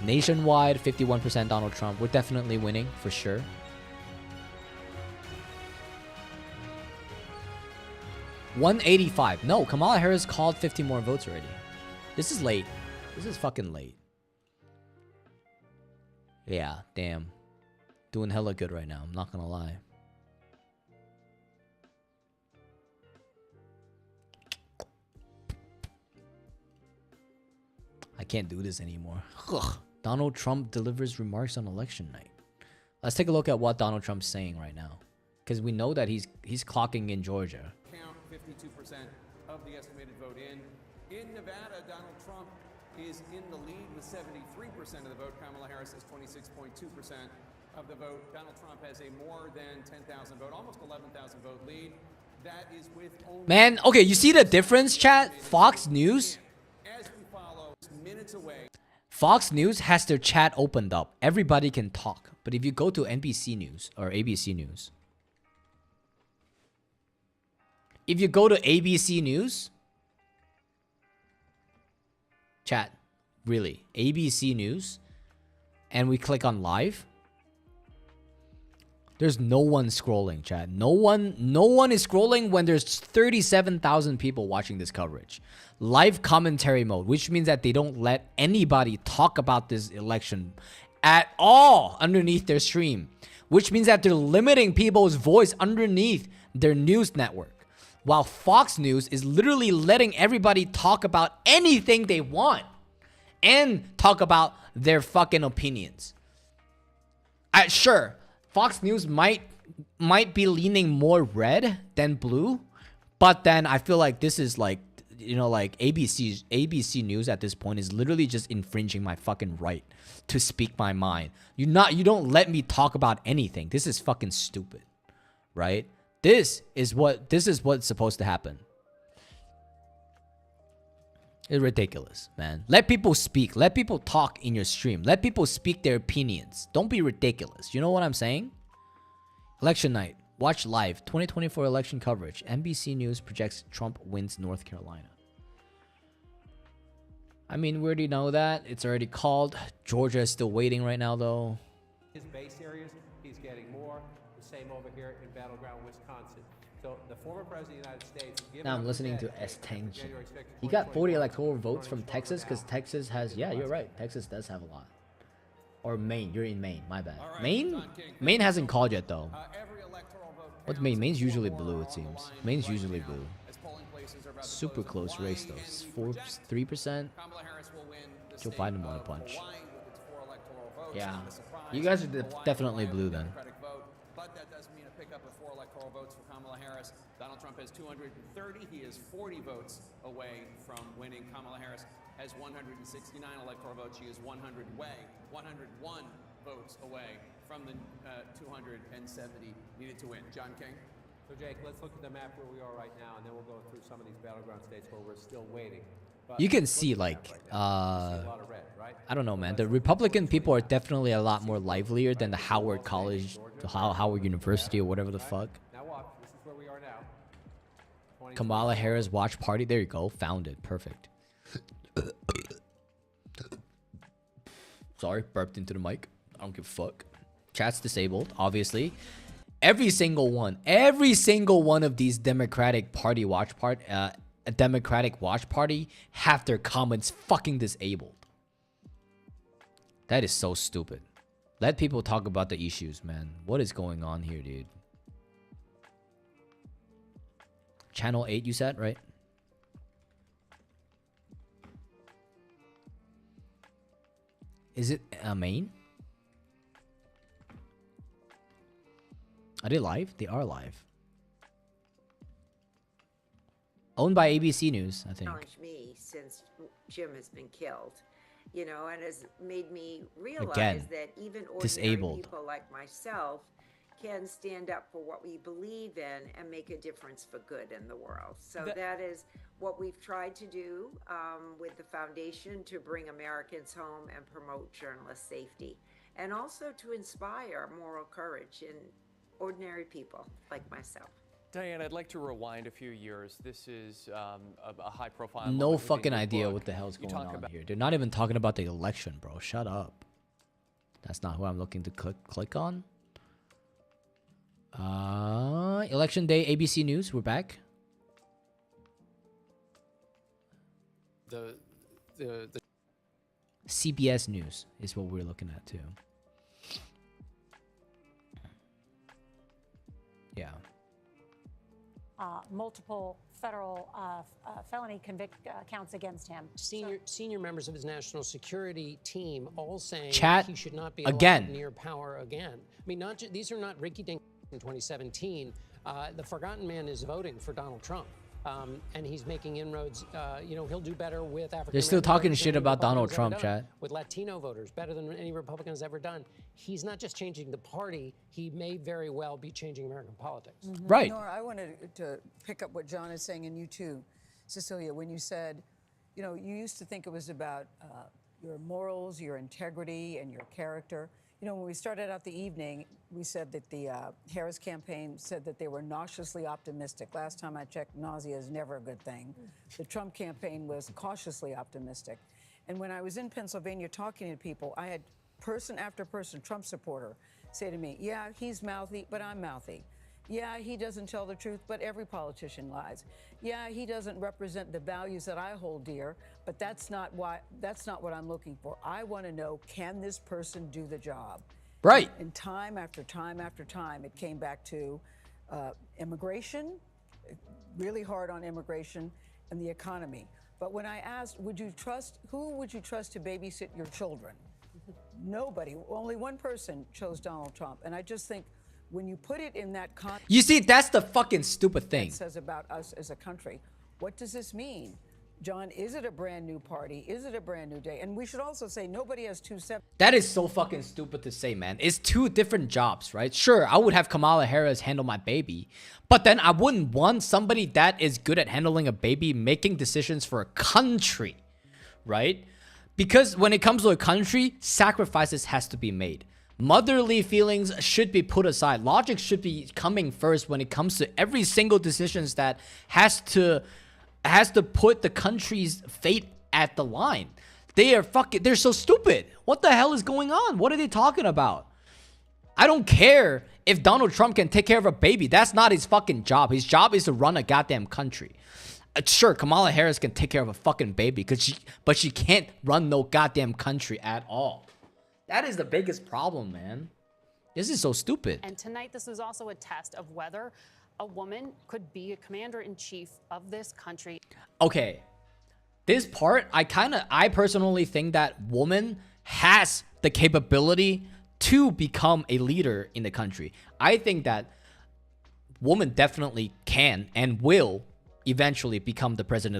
Nationwide, 51% Donald Trump. We're definitely winning for sure. $185. No, Kamala Harris called 50 more votes already. This is late. This is fucking late. Yeah, damn. Doing hella good right now. I'm not gonna lie. I can't do this anymore. Ugh. Donald Trump delivers remarks on election night. Let's take a look at what Donald Trump's saying right now, because we know that he's clocking in Georgia. Count 52% of the estimated vote in. In Nevada, Donald Trump is in the lead with 73% of the vote. Kamala Harris has 26.2% of the vote. Donald Trump has a more than 10,000 vote, almost 11,000 vote lead. That is with only... Man, okay, you see the difference, chat? Fox News? As we follow, minutes away. Fox News has their chat opened up. Everybody can talk. But if you go to NBC News or ABC News, if you go to ABC News, chat, really, ABC News, and we click on live, there's no one scrolling, chat. No one is scrolling when there's 37,000 people watching this coverage. Live commentary mode, which means that they don't let anybody talk about this election at all underneath their stream, which means that they're limiting people's voice underneath their news network. While Fox News is literally letting everybody talk about anything they want and talk about their fucking opinions. Sure, Fox News might be leaning more red than blue, but then I feel like this is like, you know, like ABC News at this point is literally just infringing my fucking right to speak my mind. You don't let me talk about anything. This is fucking stupid, right? This is what's supposed to happen. It's ridiculous, man. Let people speak. Let people talk in your stream. Let people speak their opinions. Don't be ridiculous. You know what I'm saying? Election night. Watch live. 2024 election coverage. NBC News projects Trump wins North Carolina. I mean, we already know that. It's already called. Georgia is still waiting right now, though. His base areas, he's getting more. The same over here in battleground Wisconsin. So the former president of the United States... Now I'm listening to S. Tension. He got 40 electoral votes from Texas because Texas has... Yeah, you're right. Texas does have a lot. Or Maine. You're in Maine. My bad. Maine hasn't called yet, though. What's Maine? Maine's usually blue, it seems. Maine's usually blue. Super close race, though. 3%. Joe Biden won a bunch. Yeah. You guys are definitely blue, then. But that doesn't mean a pickup of 4 electoral votes for Kamala Harris. Donald Trump has 230. He is 40 votes away from winning. Kamala Harris has 169 electoral votes. She is 101 votes away from the 270 needed to win. John King? So, Jake, let's look at the map where we are right now, and then we'll go through some of these battleground states where we're still waiting. But you can see, like, I don't know, man. The Republican people are definitely a lot more livelier than the Howard College, the Howard University, or whatever the fuck. Now watch. This is where we are now. Kamala Harris watch party. There you go. Found it. Perfect. Sorry, burped into the mic. I don't give a fuck. Chat's disabled, obviously. Every single one of these Democratic Party watch part, a Democratic watch party have their comments fucking disabled. That is so stupid. Let people talk about the issues, man. What is going on here, dude? Channel 8, you said, right? Is it Maine? Are they live? They are live. Owned by ABC News, I think. Challenged me since Jim has been killed, you know, and has made me realize Again, that even ordinary disabled. people like myself can stand up for what we believe in and make a difference for good in the world. So that is what we've tried to do with the foundation to bring Americans home and promote journalist safety, and also to inspire moral courage in ordinary people like myself. Diane, I'd like to rewind a few years. This is a high-profile. No fucking idea what the hell's going on here. They're not even talking about the election, bro. Shut up. That's not who I'm looking to click on. Election day, ABC News. We're back. The CBS News is what we're looking at too. Yeah. Multiple federal felony counts against him. Senior members of his national security team all saying Chat he should not be allowed again. near power again. I mean, these are not Ricky Dink in 2017. The forgotten man is voting for Donald Trump. And he's making inroads. He'll do better with African. They're still talking shit about Donald Trump, chat. With Latino voters, better than any Republican has ever done. He's not just changing the party. He may very well be changing American politics. Right. Nora, I wanted to pick up what John is saying, and you too, Cecilia, when you said, you used to think it was about your morals, your integrity, and your character. When we started out the evening, we said that the Harris campaign said that they were nauseously optimistic. Last time I checked, nausea is never a good thing. The Trump campaign was cautiously optimistic. And when I was in Pennsylvania talking to people, I had person after person, Trump supporter, say to me, yeah, he's mouthy, but I'm mouthy. Yeah, he doesn't tell the truth, but every politician lies. Yeah, he doesn't represent the values that I hold dear, but that's not what I'm looking for. I want to know, can this person do the job? Right. And time after time after time, it came back to immigration, really hard on immigration, and the economy. But when I asked, who would you trust to babysit your children? Nobody. Only one person chose Donald Trump. And I just think, when you put it in that context, You see, that's the fucking stupid thing. it says about us as a country. What does this mean? John, is it a brand new party? Is it a brand new day? And we should also say nobody has two separate. That is so fucking stupid to say, man. It's two different jobs, right? Sure, I would have Kamala Harris handle my baby, but then I wouldn't want somebody that is good at handling a baby making decisions for a country, right? Because when it comes to a country, sacrifices has to be made. Motherly feelings should be put aside. Logic should be coming first when it comes to every single decisions that has to put the country's fate at the line. They're so stupid. What the hell is going on? What are they talking about? I don't care if Donald Trump can take care of a baby. That's not his fucking job. His job is to run a goddamn country. Sure, Kamala Harris can take care of a fucking baby, but she can't run no goddamn country at all. That is the biggest problem, man. This is so stupid. And tonight, this was also a test of whether a woman could be a commander-in-chief of this country. Okay. This part, I personally think that woman has the capability to become a leader in the country. I think that woman definitely can and will eventually become the president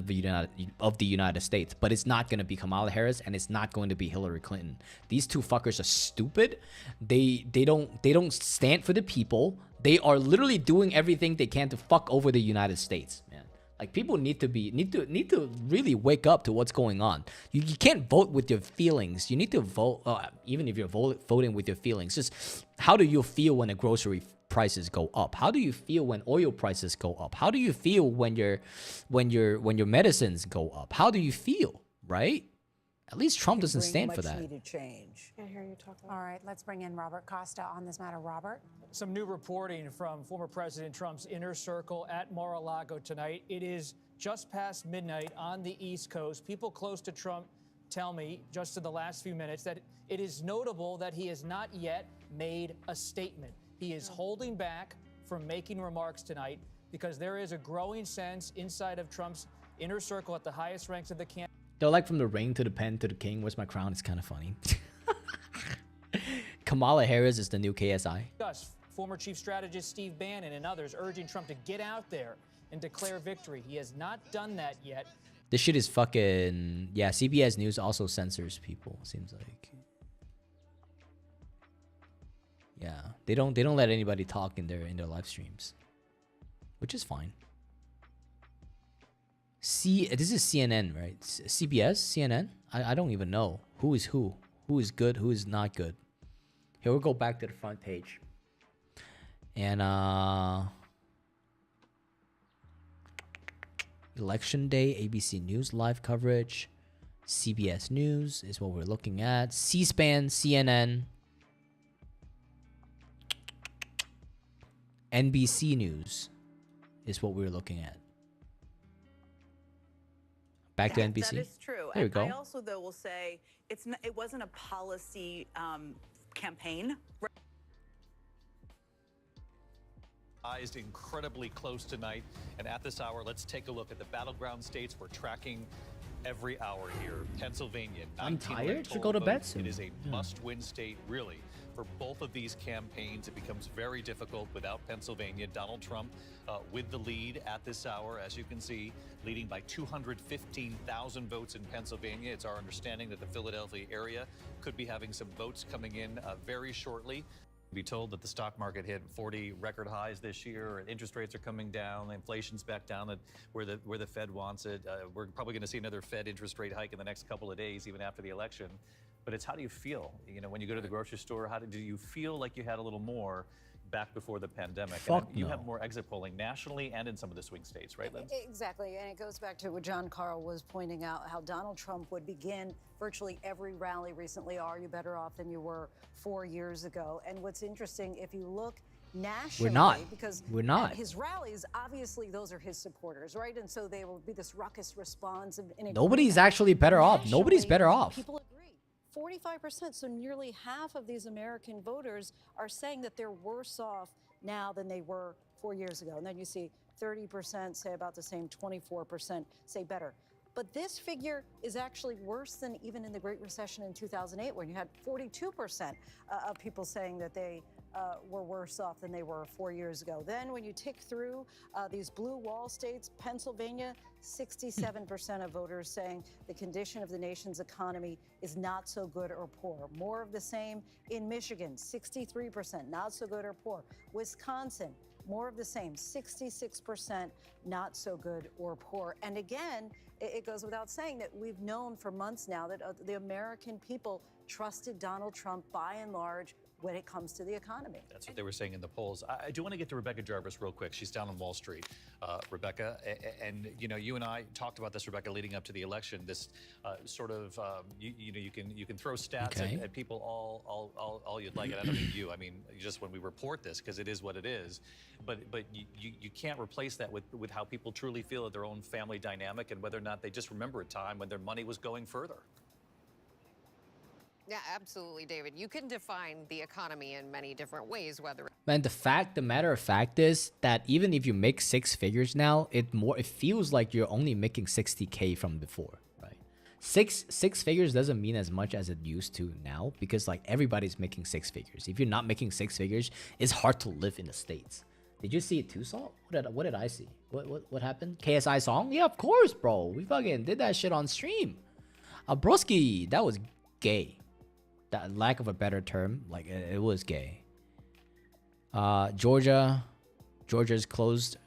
of the United States, but it's not going to be Kamala Harris and it's not going to be Hillary Clinton. These two fuckers are stupid. They don't stand for the people. They are literally doing everything they can to fuck over the United States, man. Like, people need to really wake up to what's going on. You can't vote with your feelings. You need to vote, even if you're voting with your feelings. Just how do you feel when a grocery prices go up? How do you feel when oil prices go up? How do you feel when your medicines go up? How do you feel, right? At least Trump doesn't stand for that. Needed change. I hear you talking. All right, let's bring in Robert Costa on this matter. Robert. Some new reporting from former President Trump's inner circle at Mar-a-Lago tonight. It is just past midnight on the East Coast. People close to Trump tell me just in the last few minutes that it is notable that he has not yet made a statement. He is holding back from making remarks tonight because there is a growing sense inside of Trump's inner circle at the highest ranks of the campaign. They're like, from the ring to the pen to the king. Where's my crown? It's kind of funny. Kamala Harris is the new KSI. Former chief strategist Steve Bannon and others urging Trump to get out there and declare victory. He has not done that yet. This shit is fucking... Yeah, CBS News also censors people, seems like. Yeah, they don't let anybody talk in their live streams, which is fine. This is CNN, right? CBS, CNN. I don't even know who is good, who is not good. Here, we'll go back to the front page, and Election day, ABC News live coverage. CBS News is what we're looking at. C-SPAN, CNN. NBC News is what we're looking at. Back to NBC. That is true. There we And go. I also, though, will say it wasn't a policy campaign. Incredibly close tonight, and at this hour, let's take a look at the battleground states we're tracking every hour here. Pennsylvania, I'm 19 tired. electoral Should go to bed votes. soon. It is a must-win state, really. For both of these campaigns, it becomes very difficult without Pennsylvania. Donald Trump with the lead at this hour, as you can see, leading by 215,000 votes in Pennsylvania. It's our understanding that the Philadelphia area could be having some votes coming in very shortly. Be told that the stock market hit 40 record highs this year, and interest rates are coming down, inflation's back down at where the Fed wants it. We're probably going to see another Fed interest rate hike in the next couple of days, even after the election. But it's how do you feel? You know, when you go to the grocery store, do you feel like you had a little more back before the pandemic? Fuck and you no. have more exit polling nationally and in some of the swing states, right, Liz? Exactly, and it goes back to what John Carl was pointing out, how Donald Trump would begin virtually every rally recently, are you better off than you were 4 years ago? And what's interesting, if you look nationally, because We're not. at his rallies, obviously those are his supporters, right? And so there will be this ruckus response. Nobody's actually better off. Nobody's better off. People agree. 45%, so nearly half of these American voters are saying that they're worse off now than they were 4 years ago. And then you see 30% say about the same, 24% say better. But this figure is actually worse than even in the Great Recession in 2008, when you had 42% of people saying that they were worse off than they were 4 years ago. Then when you tick through these blue wall states, Pennsylvania, 67% of voters saying the condition of the nation's economy is not so good or poor. More of the same in Michigan, 63%, not so good or poor. Wisconsin, more of the same, 66% not so good or poor. And again, it goes without saying that we've known for months now that the American people trusted Donald Trump by and large when it comes to the economy. That's what they were saying in the polls. I do want to get to Rebecca Jarvis real quick. She's down on Wall Street, Rebecca, and you know, you and I talked about this, Rebecca, leading up to the election. This sort of, you can throw stats at people all you'd like. And I don't mean you. I mean just when we report this, because it is what it is. But you can't replace that with how people truly feel at their own family dynamic and whether or not they just remember a time when their money was going further. Yeah, absolutely, David. You can define the economy in many different ways, whether Man, the matter of fact is that even if you make six figures now, it feels like you're only making 60K from before, right? Six figures doesn't mean as much as it used to now, because like everybody's making six figures. If you're not making six figures, it's hard to live in the States. Did you see it too, Salt? What did I see? What happened? KSI song? Yeah, of course, bro. We fucking did that shit on stream. Broski, that was gay. That lack of a better term, like it was gay. Georgia's closed.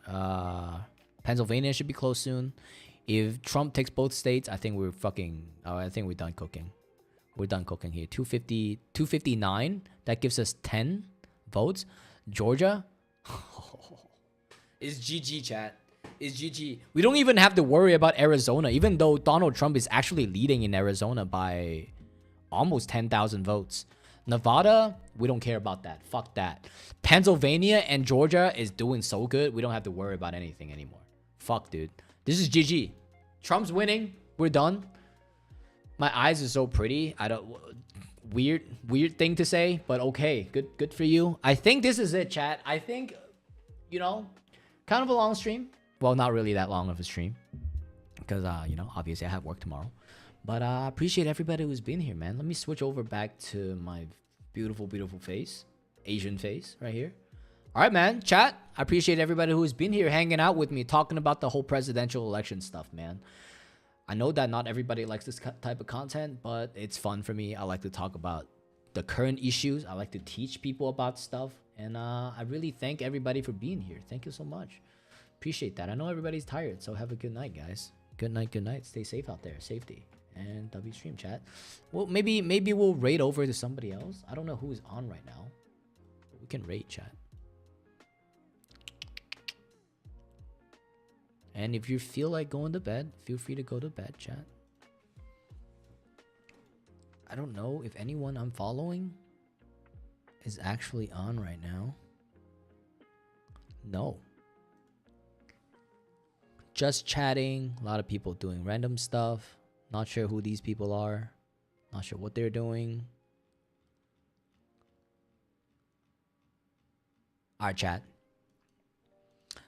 Pennsylvania should be closed soon. If Trump takes both states, I think we're fucking. I think we're done cooking. We're done cooking here. 259. That gives us 10 votes. Georgia. It's GG, chat. It's GG. We don't even have to worry about Arizona, even though Donald Trump is actually leading in Arizona by almost 10,000 votes. Nevada, we don't care about that. Fuck that. Pennsylvania and Georgia is doing so good, we don't have to worry about anything anymore. Fuck, dude. This is GG. Trump's winning. We're done. My eyes are so pretty. I don't... Weird thing to say, but okay. Good for you. I think this is it, chat. I think, you know, kind of a long stream. Well, not really that long of a stream. Because, you know, obviously I have work tomorrow. But I appreciate everybody who's been here, man. Let me switch over back to my beautiful, beautiful face. Asian face right here. All right, man. Chat. I appreciate everybody who's been here hanging out with me, talking about the whole presidential election stuff, man. I know that not everybody likes this type of content, but it's fun for me. I like to talk about the current issues. I like to teach people about stuff. And I really thank everybody for being here. Thank you so much. Appreciate that. I know everybody's tired, so have a good night, guys. Good night, good night. Stay safe out there. Safety. And W stream, chat. Well, maybe we'll raid over to somebody else. I don't know who's on right now. But we can raid, chat. And if you feel like going to bed, feel free to go to bed, chat. I don't know if anyone I'm following is actually on right now. No. Just chatting. A lot of people doing random stuff. Not sure who these people are. Not sure what they're doing. Alright, chat.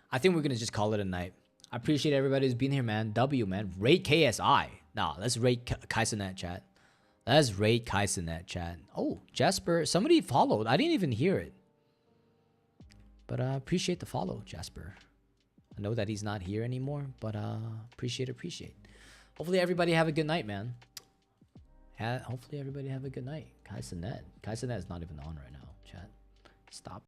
I think we're gonna just call it a night. I appreciate everybody who's been here, man. W, man. Rate KSI. Nah, let's rate Kaisenet, chat. Let's rate Kaisenet, chat. Oh, Jasper. Somebody followed. I didn't even hear it. But I appreciate the follow, Jasper. I know that he's not here anymore, but appreciate. Hopefully everybody have a good night, man. Hopefully everybody have a good night. Kaisenet. Kaisenet is not even on right now, chat. Stop.